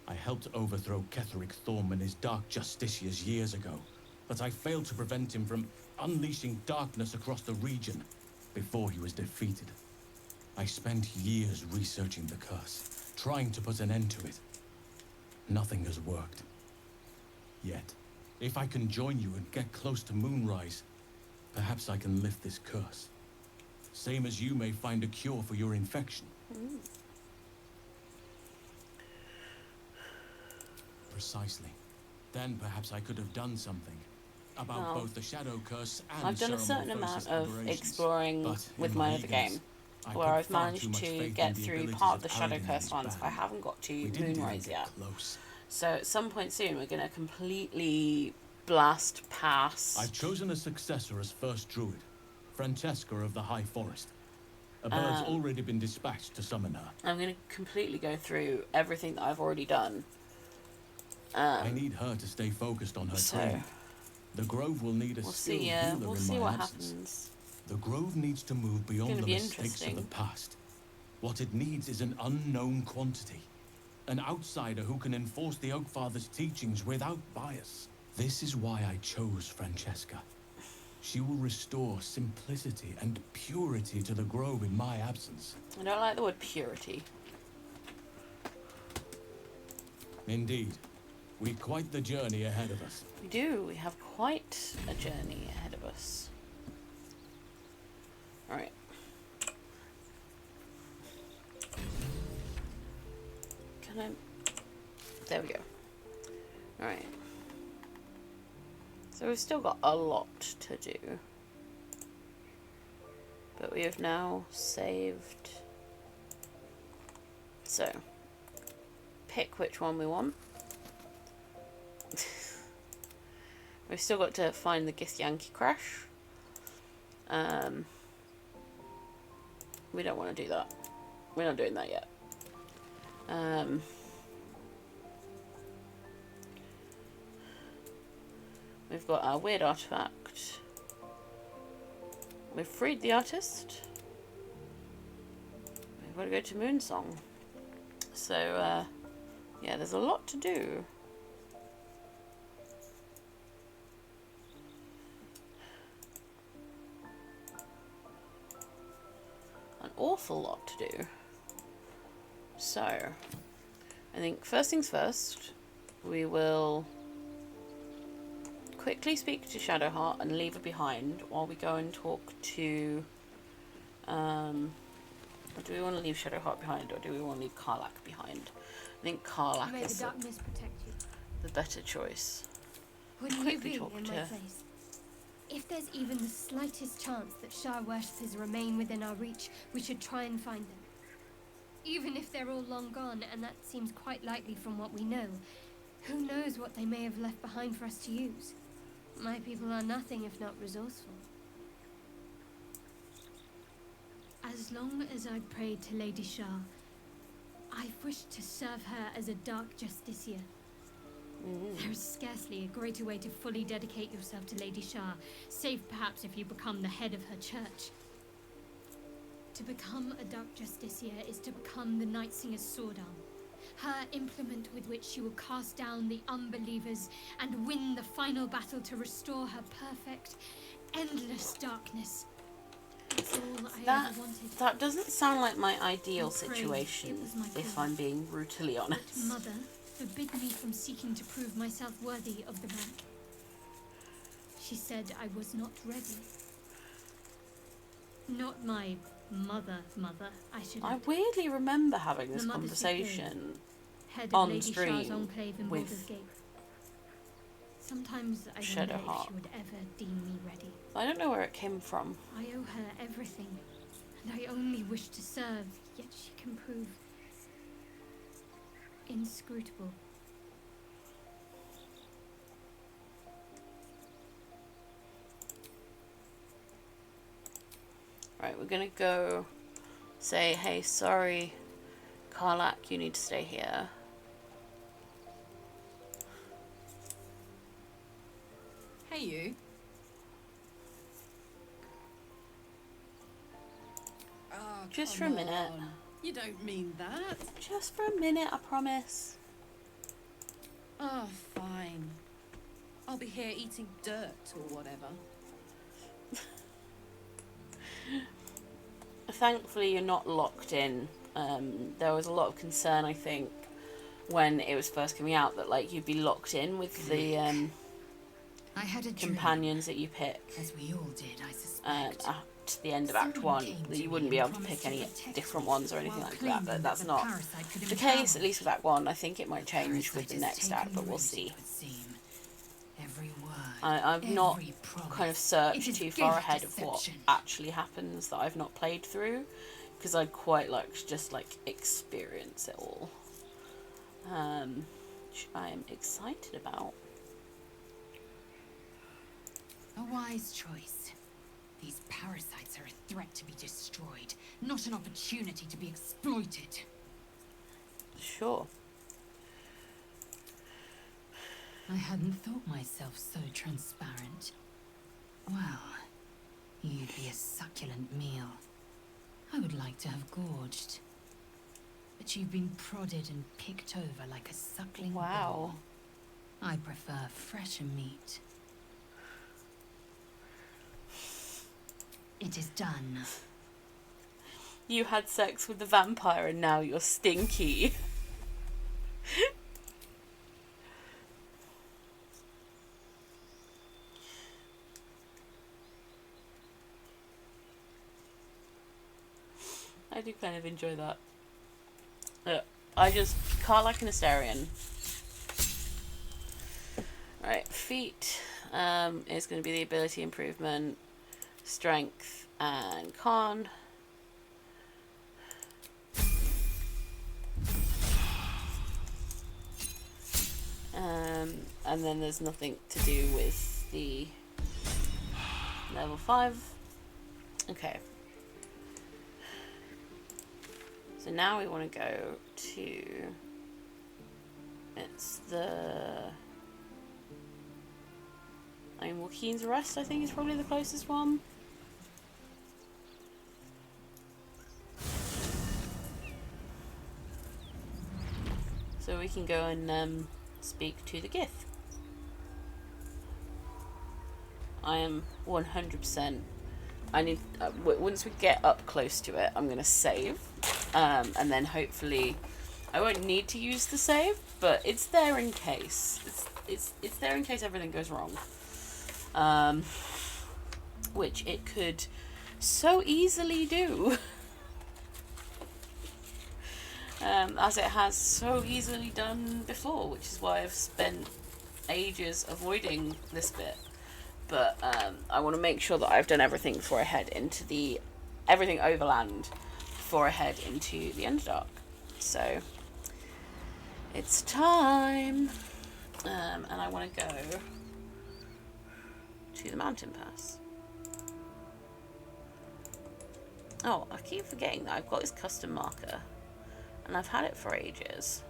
I helped overthrow Ketheric Thorm and his Dark Justiciars years ago, but I failed to prevent him from unleashing darkness across the region before he was defeated. I spent years researching the curse, trying to put an end to it. Nothing has worked. yet. If I can join you and get close to Moonrise, perhaps I can lift this curse. Same as you may find a cure for your infection. Precisely. Then perhaps I could have done something about both the shadow curse and I've done a certain amount of aberrations. exploring But with in my my other game, I where put I've far too managed much to faith get in the through abilities part of the of shadow Arden curse and ones. his I band. haven't got to We didn't Moonrise even yet. get close. So at some point soon, we're going to completely blast past. I've chosen a successor as first druid, Francesca of the High Forest. A bird's already been dispatched to summon her. I'm going to completely go through everything that I've already done. I need her to stay focused on her training. The Grove will need a skilled healer we'll in see my what absence. happens. The Grove needs to move beyond the mistakes of the past. What it needs is an unknown quantity. An outsider who can enforce the Oakfather's teachings without bias. This is why I chose Francesca. She will restore simplicity and purity to the Grove in my absence. I don't like the word purity. Indeed. We've quite the journey ahead of us. We do. We have quite a journey ahead of us. Alright. Can I... There we go. Alright. So we've still got a lot to do. But we have now saved. So, pick which one we want. We've still got to find the Gith Yankee crash. We don't want to do that. We're not doing that yet. We've got our weird artifact. We've freed the artist. We've got to go to Moonsong. So, yeah, there's a lot to do. An awful lot to do. So, I think first things first, we will quickly speak to Shadowheart and leave her behind while we go and talk to... do we want to leave Shadowheart behind, or do we want to leave Karlach behind? I think Karlach May the is darkness protect you. the better choice. Would you Quickly be talk in to my her. place? If there's even the slightest chance that Shah worshippers remain within our reach, we should try and find them. Even if they're all long gone, and that seems quite likely from what we know, who knows what they may have left behind for us to use? My people are nothing if not resourceful. As long as I prayed to Lady Shah, I've wished to serve her as a dark justiciar. There is scarcely a greater way to fully dedicate yourself to Lady Shah, save perhaps if you become the head of her church. To become a dark justiciar is to become the Night Singer's sword arm, her implement with which she will cast down the unbelievers and win the final battle to restore her perfect, endless darkness. That's all I ever wanted. That doesn't sound like my ideal I prayed. situation, It was my if calling. I'm being brutally honest. But Mother forbid me from seeking to prove myself worthy of the rank. She said I was not ready. Not my mother, I should I add. weirdly remember having The this Mother conversation Head of on Lady Shah's stream enclave in Baldur's with Gate. Sometimes I wonder if Shadowheart. she would ever deem me ready. I don't know where it came from. I owe her everything, and I only wish to serve, yet she can prove inscrutable. Right, we're gonna go say, hey, sorry, Karlach, you need to stay here. Hey, you. Oh, Just for a come minute. on. You don't mean that. Just for a minute, I promise. Oh, fine. I'll be here eating dirt or whatever. Thankfully, you're not locked in. There was a lot of concern, I think, when it was first coming out, that like you'd be locked in with the I had a companions that you pick, as we all did, I suspect. at the end of Act 1, that you wouldn't be able to pick any different ones or anything like that, but that's not the case, at least with Act 1. I think it might change with the next act, but we'll see. I've not kind of searched too far ahead of what actually happens that I've not played through, because I'd quite like to just like experience it all, which I am excited about. A wise choice. These parasites are a threat to be destroyed, not an opportunity to be exploited. Sure. I hadn't thought myself so transparent. Well, you'd be a succulent meal. I would like to have gorged. But you've been prodded and picked over like a suckling bull. I prefer fresher meat. It is done. You had sex with the vampire and now you're stinky. I do kind of enjoy that. I just can't like an Astarion. Right, feat is going to be the ability improvement, strength, and con. And then there's nothing to do with the level 5. Okay. So now we want to go to, it's the, I mean, Joaquin's Rest I think is probably the closest one. So we can go and speak to the Gith. I am 100%. I need, once we get up close to it, I'm going to save. And then hopefully, I won't need to use the save, but it's there in case. It's there in case everything goes wrong. Which it could so easily do. As it has so easily done before, which is why I've spent ages avoiding this bit. But I want to make sure that I've done everything before I head into everything overland before I head into the Underdark. So it's time, and I want to go to the mountain pass. Oh, I keep forgetting that I've got this custom marker, and I've had it for ages.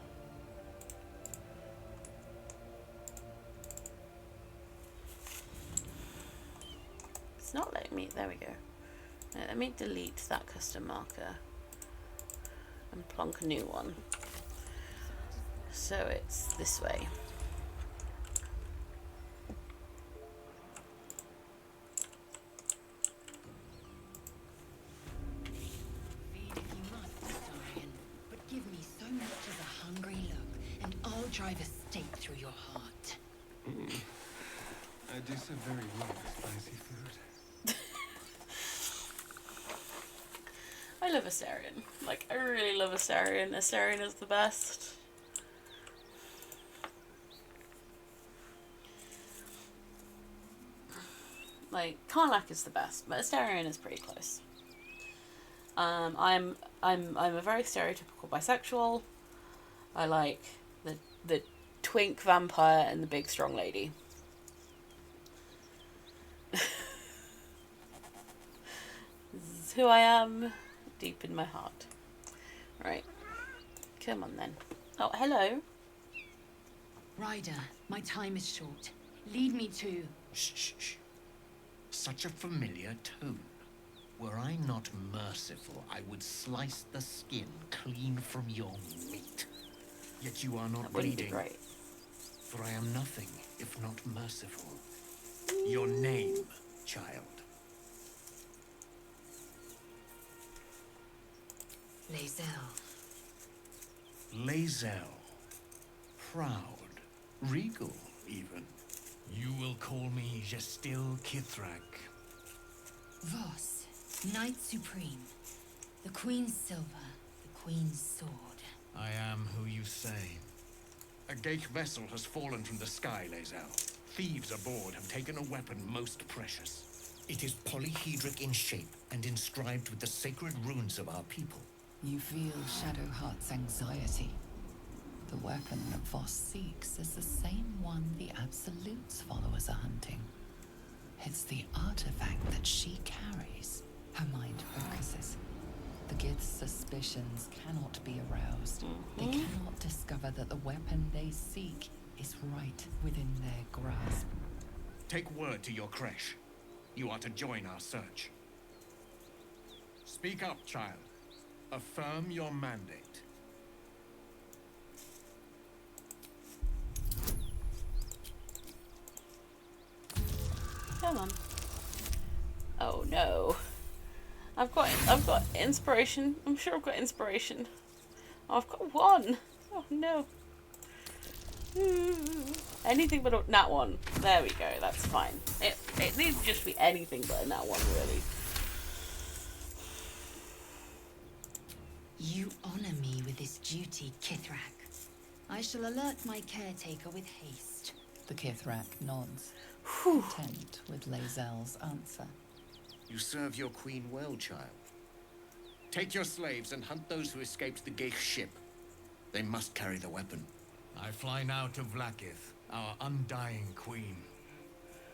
It's not letting me, there we go. Let me delete that custom marker and plonk a new one. So it's this way. Feed if you must, Astarion, but give me so much as a hungry look, and I'll drive a stake through your heart. I do so very love spicy food. I love Astarion. Like, I really love Astarion. Astarion is the best. Like, Karlach is the best, but Astarion is pretty close. I'm a very stereotypical bisexual. I like the twink vampire and the big strong lady. This is who I am, deep in my heart. Right. Come on then. Oh, hello. Ryder, my time is short. Lead me to... Shh, shh, shh. Such a familiar tone. Were I not merciful, I would slice the skin clean from your meat. Yet you are not That wouldn't be bleeding. great. For I am nothing if not merciful. Your name, child. Lae'zel. Lae'zel. proud, regal even. You will call me Gestil Kithrak. Voss, Knight Supreme. The Queen's silver, the Queen's sword. I am who you say. A Gith vessel has fallen from the sky, Lae'zel. Thieves aboard have taken a weapon most precious. It is polyhedric in shape and inscribed with the sacred runes of our people. You feel Shadowheart's anxiety. The weapon that Voss seeks is the same one the Absolute's followers are hunting. It's the artifact that she carries. Her mind focuses. The Gith's suspicions cannot be aroused. They cannot discover that the weapon they seek is right within their grasp. Take word to your creche. You are to join our search. Speak up, child. Affirm your mandate. Come on. Oh no. I've got inspiration. I'm sure I've got inspiration. Oh, I've got one. Oh no. Anything but a nat one. There we go. That's fine. It needs to just be anything but a nat one, really. You honor me with this duty, Kithrak. I shall alert my caretaker with haste. The Kithrak nods, content with Lae'zel's answer. You serve your queen well, child. Take your slaves and hunt those who escaped the Gith ship. They must carry the weapon. I fly now to Vlaakith, our undying queen.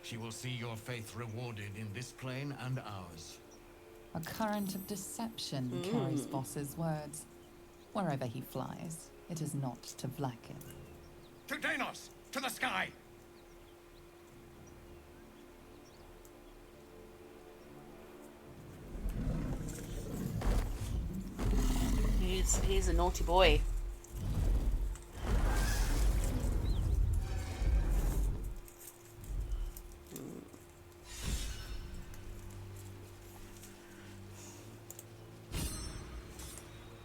She will see your faith rewarded in this plane and ours. A current of deception carries Voss's words. Wherever he flies, it is not to Vlaakith. To Danos! To the sky! He's a naughty boy.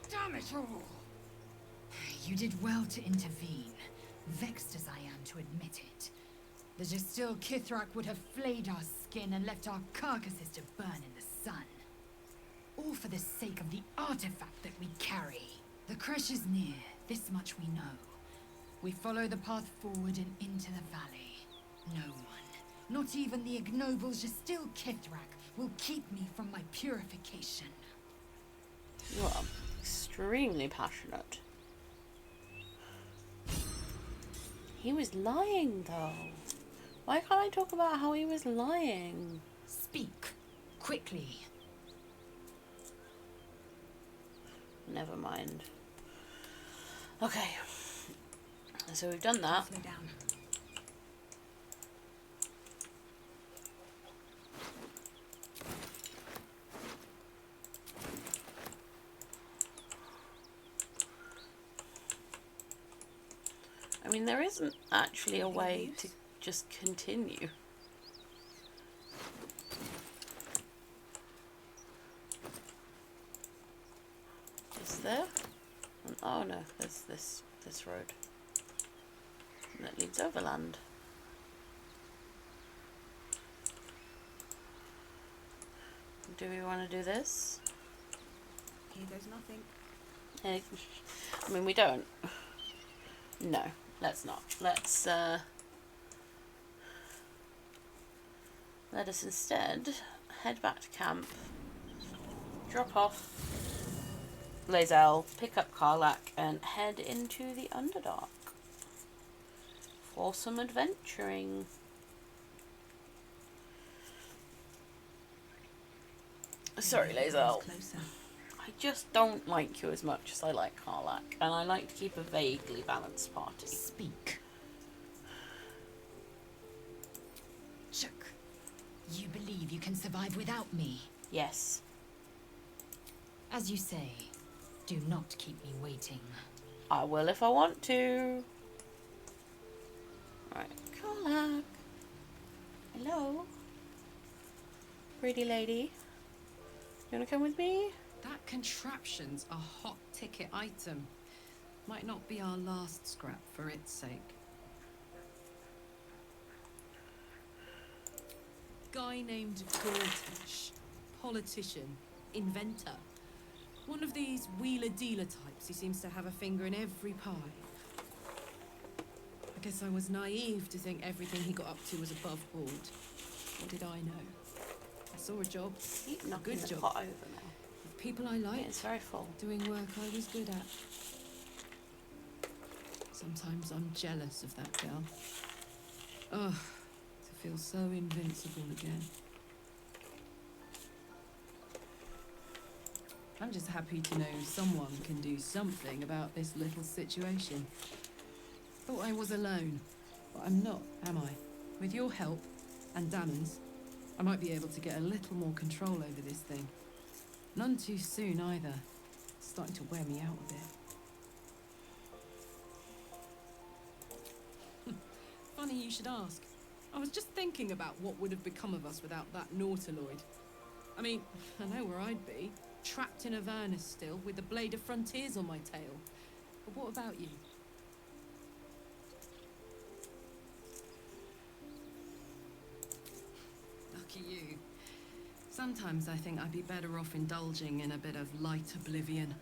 Damn it all! You did well to intervene, vexed as I am to admit it. The Gestil Kithrak would have flayed our skin and left our carcasses to burn in the sun. All for the sake of the artifact that we carry. The creche is near, this much we know. We follow the path forward and into the valley. No one, not even the ignoble Gestil Kithrak, will keep me from my purification. You are extremely passionate. He was lying, though. Why can't I talk about how he was lying? Speak, quickly. Never mind. Okay. So we've done that. Slow down. I mean, there isn't actually a way to just continue. Is there? Oh no, there's this road that leads overland. Do we want to do this? Here goes nothing. I mean, we don't. No, let's not. Let's let us instead head back to camp, drop off Lae'zel, pick up Karlach, and head into the Underdark for some adventuring. Sorry, Lae'zel. I just don't like you as much as I like Karlach, and I like to keep a vaguely balanced party. Speak. Shook, you believe you can survive without me? Yes. As you say, do not keep me waiting. I will if I want to. Right, Karlach. Hello. Pretty lady. You wanna come with me? That contraption's a hot ticket item. Might not be our last scrap for its sake. Guy named Gortash. Politician. Inventor. One of these wheeler-dealer types who seems to have a finger in every pie. I guess I was naive to think everything he got up to was above board. What did I know? I saw a job. A good job. Pot over now. With people I liked. Yeah, it's very full. Doing work I was good at. Sometimes I'm jealous of that girl. Ugh, to feel so invincible again. I'm just happy to know someone can do something about this little situation. Thought I was alone, but I'm not, am I? With your help, and Damon's, I might be able to get a little more control over this thing. None too soon either. It's starting to wear me out a bit. Funny you should ask. I was just thinking about what would have become of us without that Nautiloid. I mean, I know where I'd be. Trapped in Avernus still, with the Blade of Frontiers on my tail. But what about you? Lucky you. Sometimes I think I'd be better off indulging in a bit of light oblivion.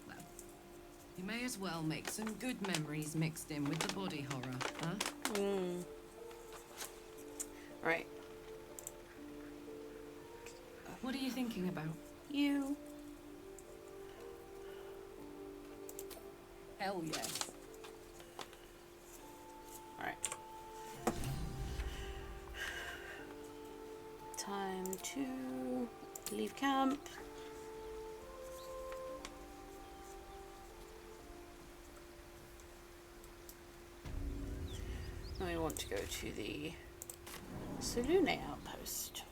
Well, you may as well make some good memories mixed in with the body horror, huh? Right. What are you thinking about? You. Hell yes. Alright. Time to leave camp. Now we want to go to the Selune outpost.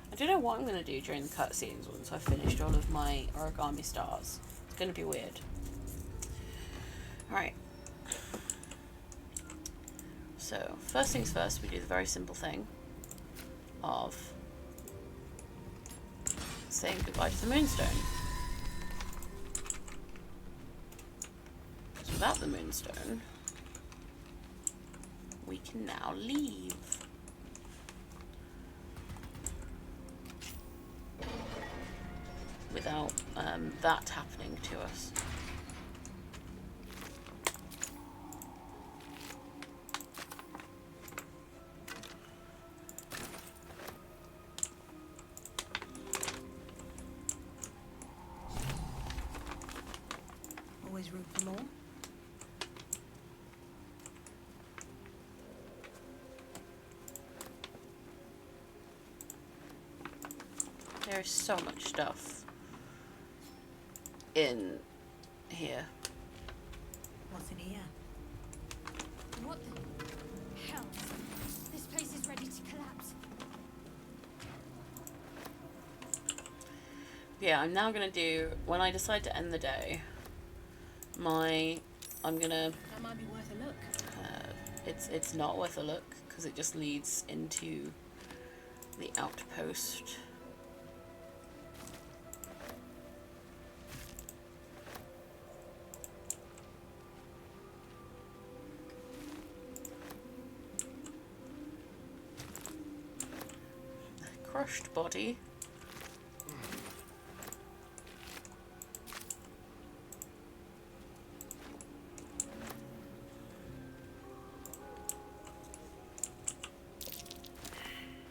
I don't know what I'm going to do during the cutscenes once I've finished all of my origami stars. It's going to be weird. Alright. So, first things first, we do the very simple thing of saying goodbye to the Moonstone. So without the Moonstone, we can now leave. Without that happening to us. Always room for more. There is so much stuff in here. What's in here? What the hell? This place is ready to collapse. Yeah, I'm now gonna do, when I decide to end the day, I'm gonna, That might be worth a look. it's not worth a look, because it just leads into the outpost. Crushed body.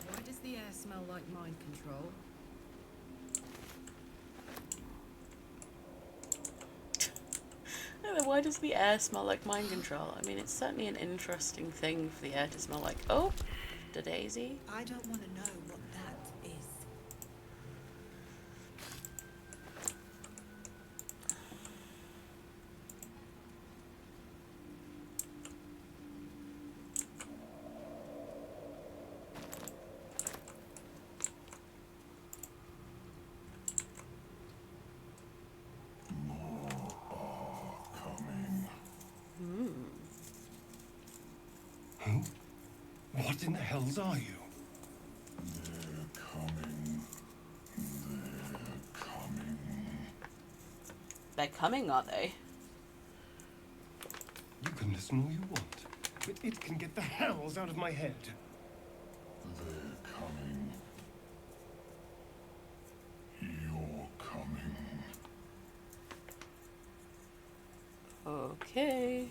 Why does the air smell like mind control? I don't know, why does the air smell like mind control? I mean, it's certainly an interesting thing for the air to smell like, oh, the daisy. I don't want to know what that is. Who? What in the hells are you? They're coming. they're coming, are they? You can listen all you want, but it can get the hells out of my head. They're coming. You're coming. Okay.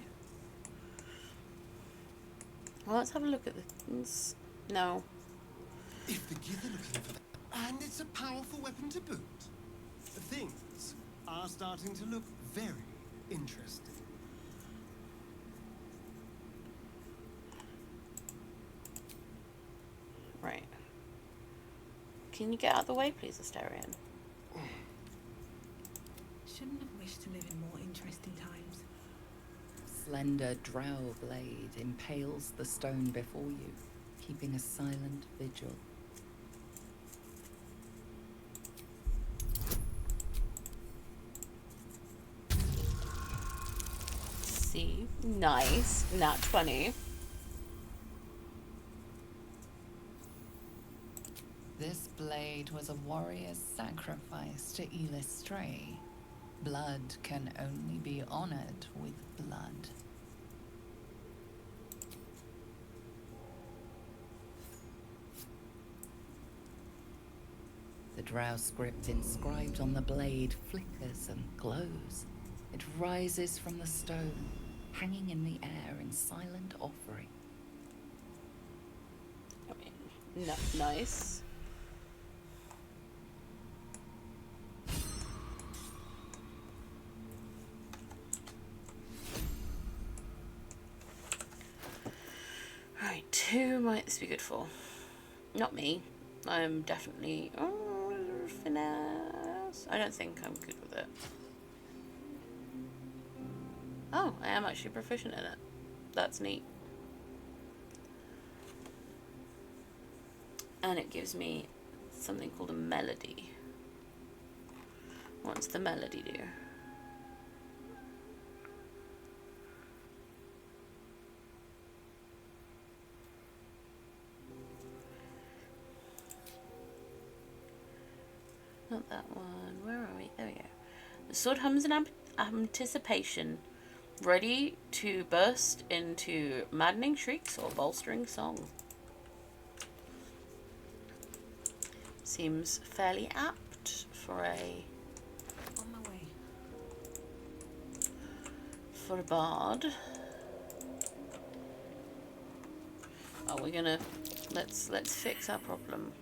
Well, let's have a look at this. No. If the Gith are looking for that, and it's a powerful weapon to boot, things are starting to look very interesting. Right. Can you get out of the way, please, Astarion? Shouldn't have wished to live in more interesting times. Slender drow blade impales the stone before you, keeping a silent vigil. See? Nice. Nat 20. This blade was a warrior's sacrifice to Stray. Blood can only be honored with blood. The drow script inscribed on the blade flickers and glows. It rises from the stone, hanging in the air in silent offering. I mean, nice. Right, who might this be good for? Not me. I'm definitely... Oh, finesse. I don't think I'm good with it. Oh, I am actually proficient in it. That's neat. And it gives me something called a melody. What's the melody do? Not that one. Where are we? There we go. The sword hums in anticipation, ready to burst into maddening shrieks or bolstering song. Seems fairly apt for a... On my way. For a bard. Oh, we're gonna... Let's fix our problem.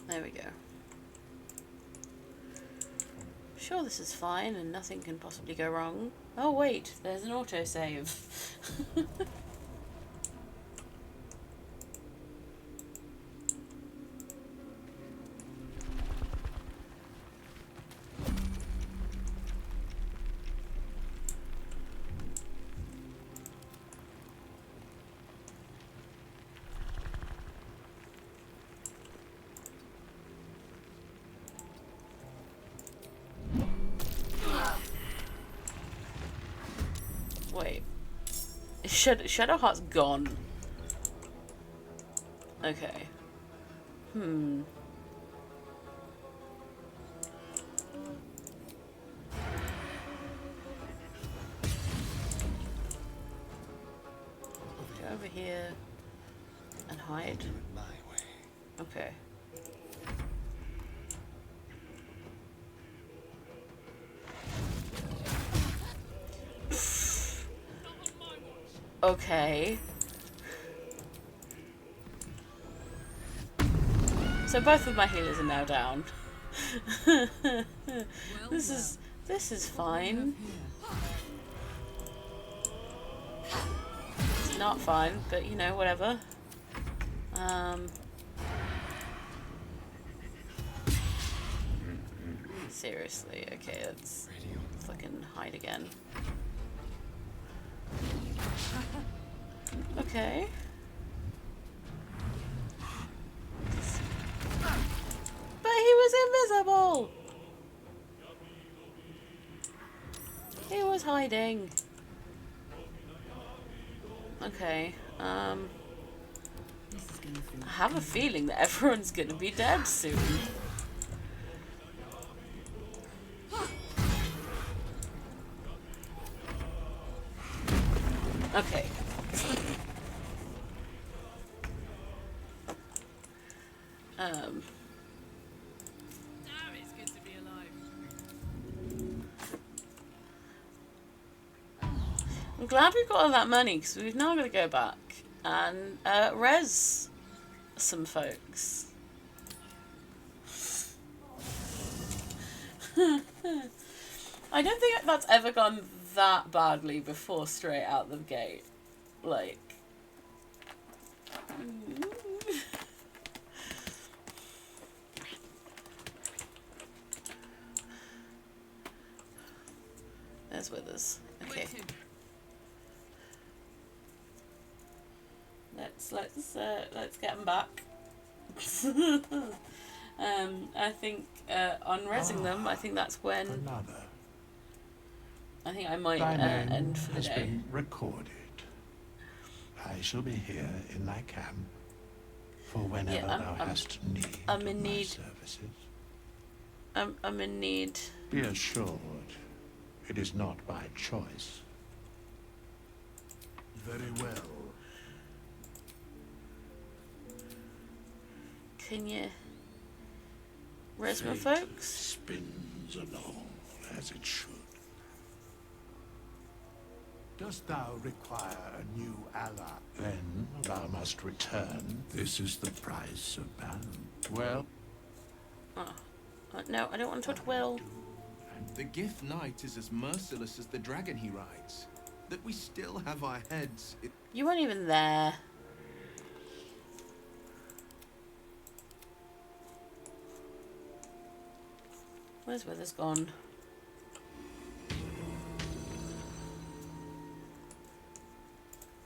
There we go. Sure, this is fine and nothing can possibly go wrong. Oh wait, there's an autosave. Wait. Shadowheart's gone. Okay. Go over here and hide. Okay. Okay. So both of my healers are now down. This is fine. It's not fine, but you know, whatever. Seriously, okay, let's fucking hide again. Okay. But he was invisible! He was hiding. Okay, This is gonna feel I have a feeling that everyone's gonna be dead soon. Okay. Damn, it's good to be alive. I'm glad we got all that money because we've now got to go back and res some folks. I don't think that's ever gone that badly before straight out the gate. Like... There's Withers. Okay. Let's get them back. I think on resing them, I think that's when Another. I think I might Thy name end for the has day. been recorded. I shall be here in thy camp for whenever thou hast need I'm of in my need. services. I'm in need. Be assured, it is not by choice. Very well. Can you res my Fate folks? spins along as it should. Dost thou require a new ally? Then thou must return. This is the price of Baldur. Well, No, I don't want to touch Will. The Gith Knight is as merciless as the dragon he rides. That we still have our heads. You weren't even there. Where's Withers gone?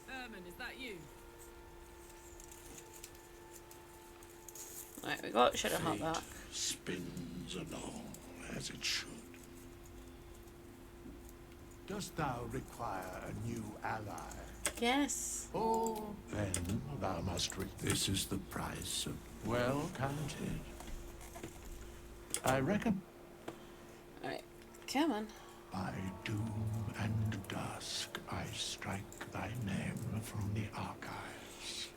Herman, is that you? Right, we got Shadow Heart fate back. spins along as it should. Dost thou require a new ally? Yes. Or then thou must this is the price of well counted. I reckon Alright, come on. by doom and dusk I strike thy name from the archives.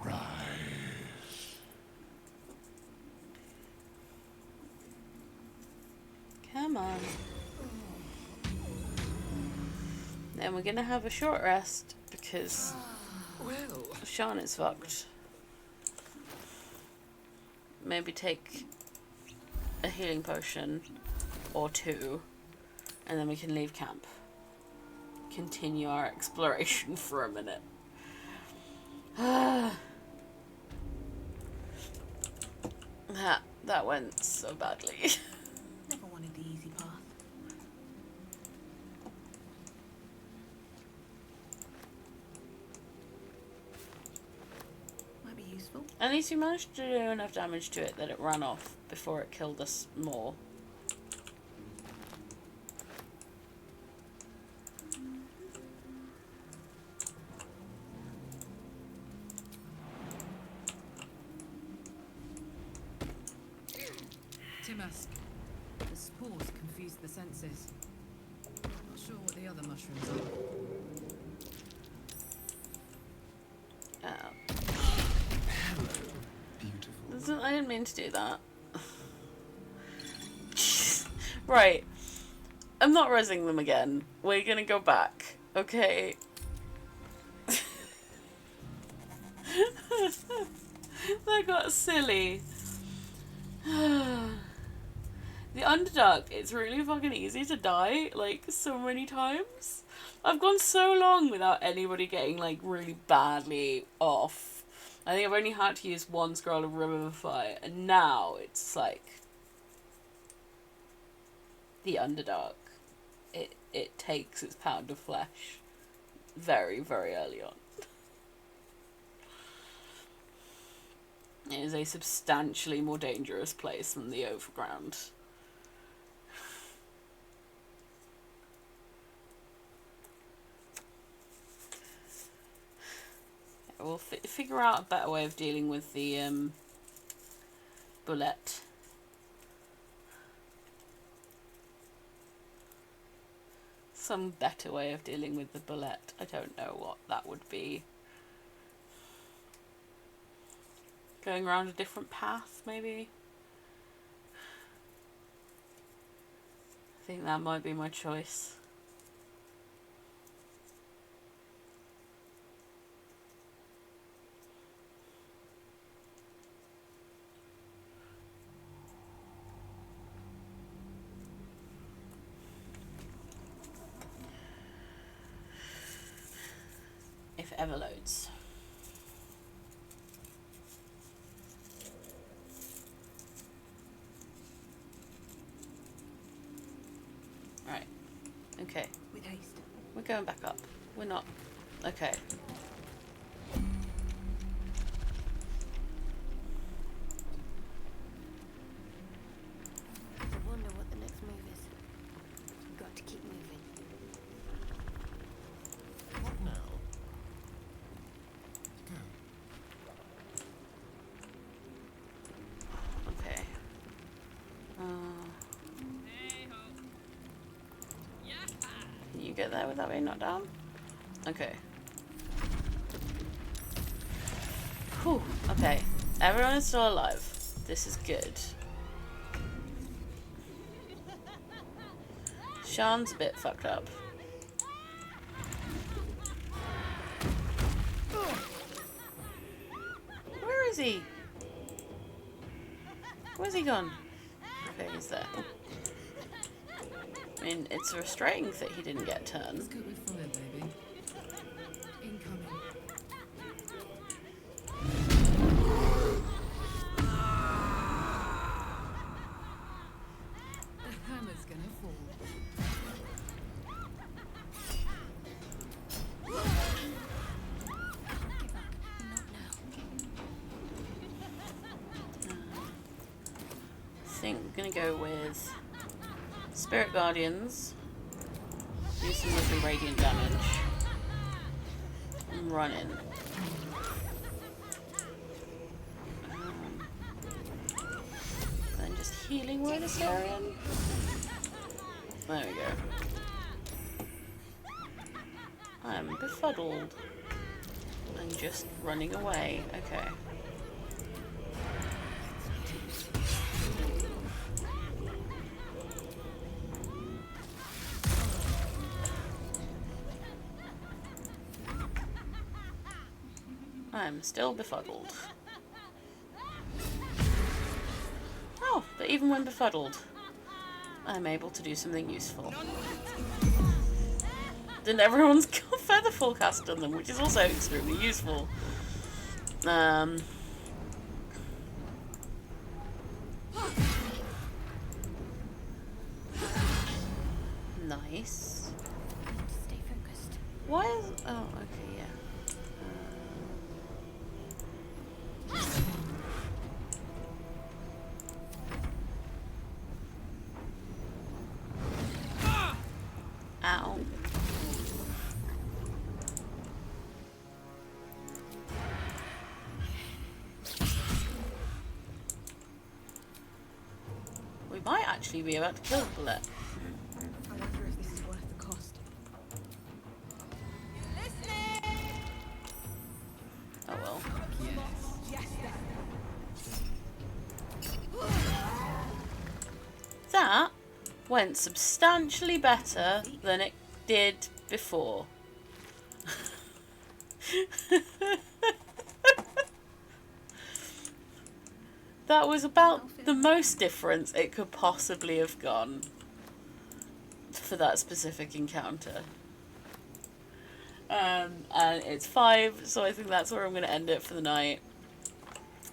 Rise. Come on. Then we're gonna have a short rest because Sean is fucked. Maybe take a healing potion or two, and then we can leave camp. Continue our exploration for a minute. That went so badly. Never wanted the easy path. Might be useful. At least we managed to do enough damage to it that it ran off before it killed us more. Timask. The spores confuse the senses. Not sure what the other mushrooms are. Beautiful. I didn't mean to do that. Right. I'm not resing them again. We're gonna go back. Okay. That got silly. The Underdark, it's really fucking easy to die, like, so many times. I've gone so long without anybody getting, like, really badly off. I think I've only had to use one Scroll of Revivify, and now it's, like, the Underdark. It takes its pound of flesh very, very early on. It is a substantially more dangerous place than the Overground. we'll figure out a better way of dealing with the bullet. Some better way of dealing with the bullet. I don't know what that would be. Going around a different path, maybe? I think that might be my choice. If it ever loads. Right. Okay. With haste. We're going back up. We're not. Okay. I wonder what the next move is. We've got to keep moving. What now? Okay. Can you get there without being knocked down? Okay. Whew. Okay. Everyone is still alive. This is good. Sean's a bit fucked up. Where is he? Where's he gone? Okay, he's there. I mean, it's frustrating that he didn't get turned. Let's go with fire, baby. Incoming. The hammer's gonna fall. I think we're gonna go with Spirit Guardians. Do some of the radiant damage. And run in. Then just healing word Astarion. There we go. I'm befuddled. I'm just running away. Okay. I'm still befuddled. Oh, but even when befuddled, I'm able to do something useful. Then everyone's got Featherfall cast on them, which is also extremely useful. Nice. Stay focused. Why is... Oh, okay, yeah. Ow. We might actually be about to kill the bullet. I wonder if this is worth the cost. Oh well. That went substantially better than it did before. That was about the most difference it could possibly have gone for that specific encounter. And it's 5, so I think that's where I'm going to end it for the night.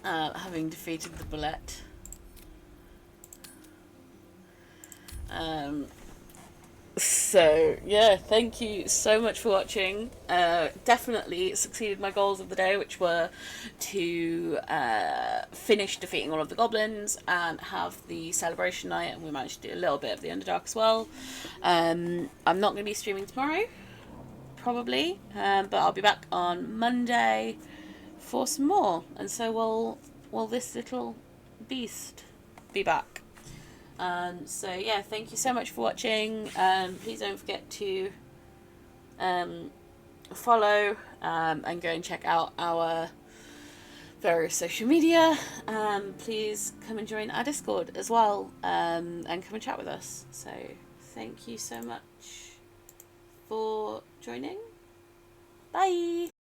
Having defeated the bullet. So yeah, thank you so much for watching. Definitely succeeded my goals of the day, which were to finish defeating all of the goblins and have the celebration night, and we managed to do a little bit of the Underdark as well. I'm not going to be streaming tomorrow, probably, but I'll be back on Monday for some more, and so will this little beast be back. So yeah, thank you so much for watching. Please don't forget to follow and go and check out our various social media. Please come and join our Discord as well, and come and chat with us. So thank you so much for joining. Bye.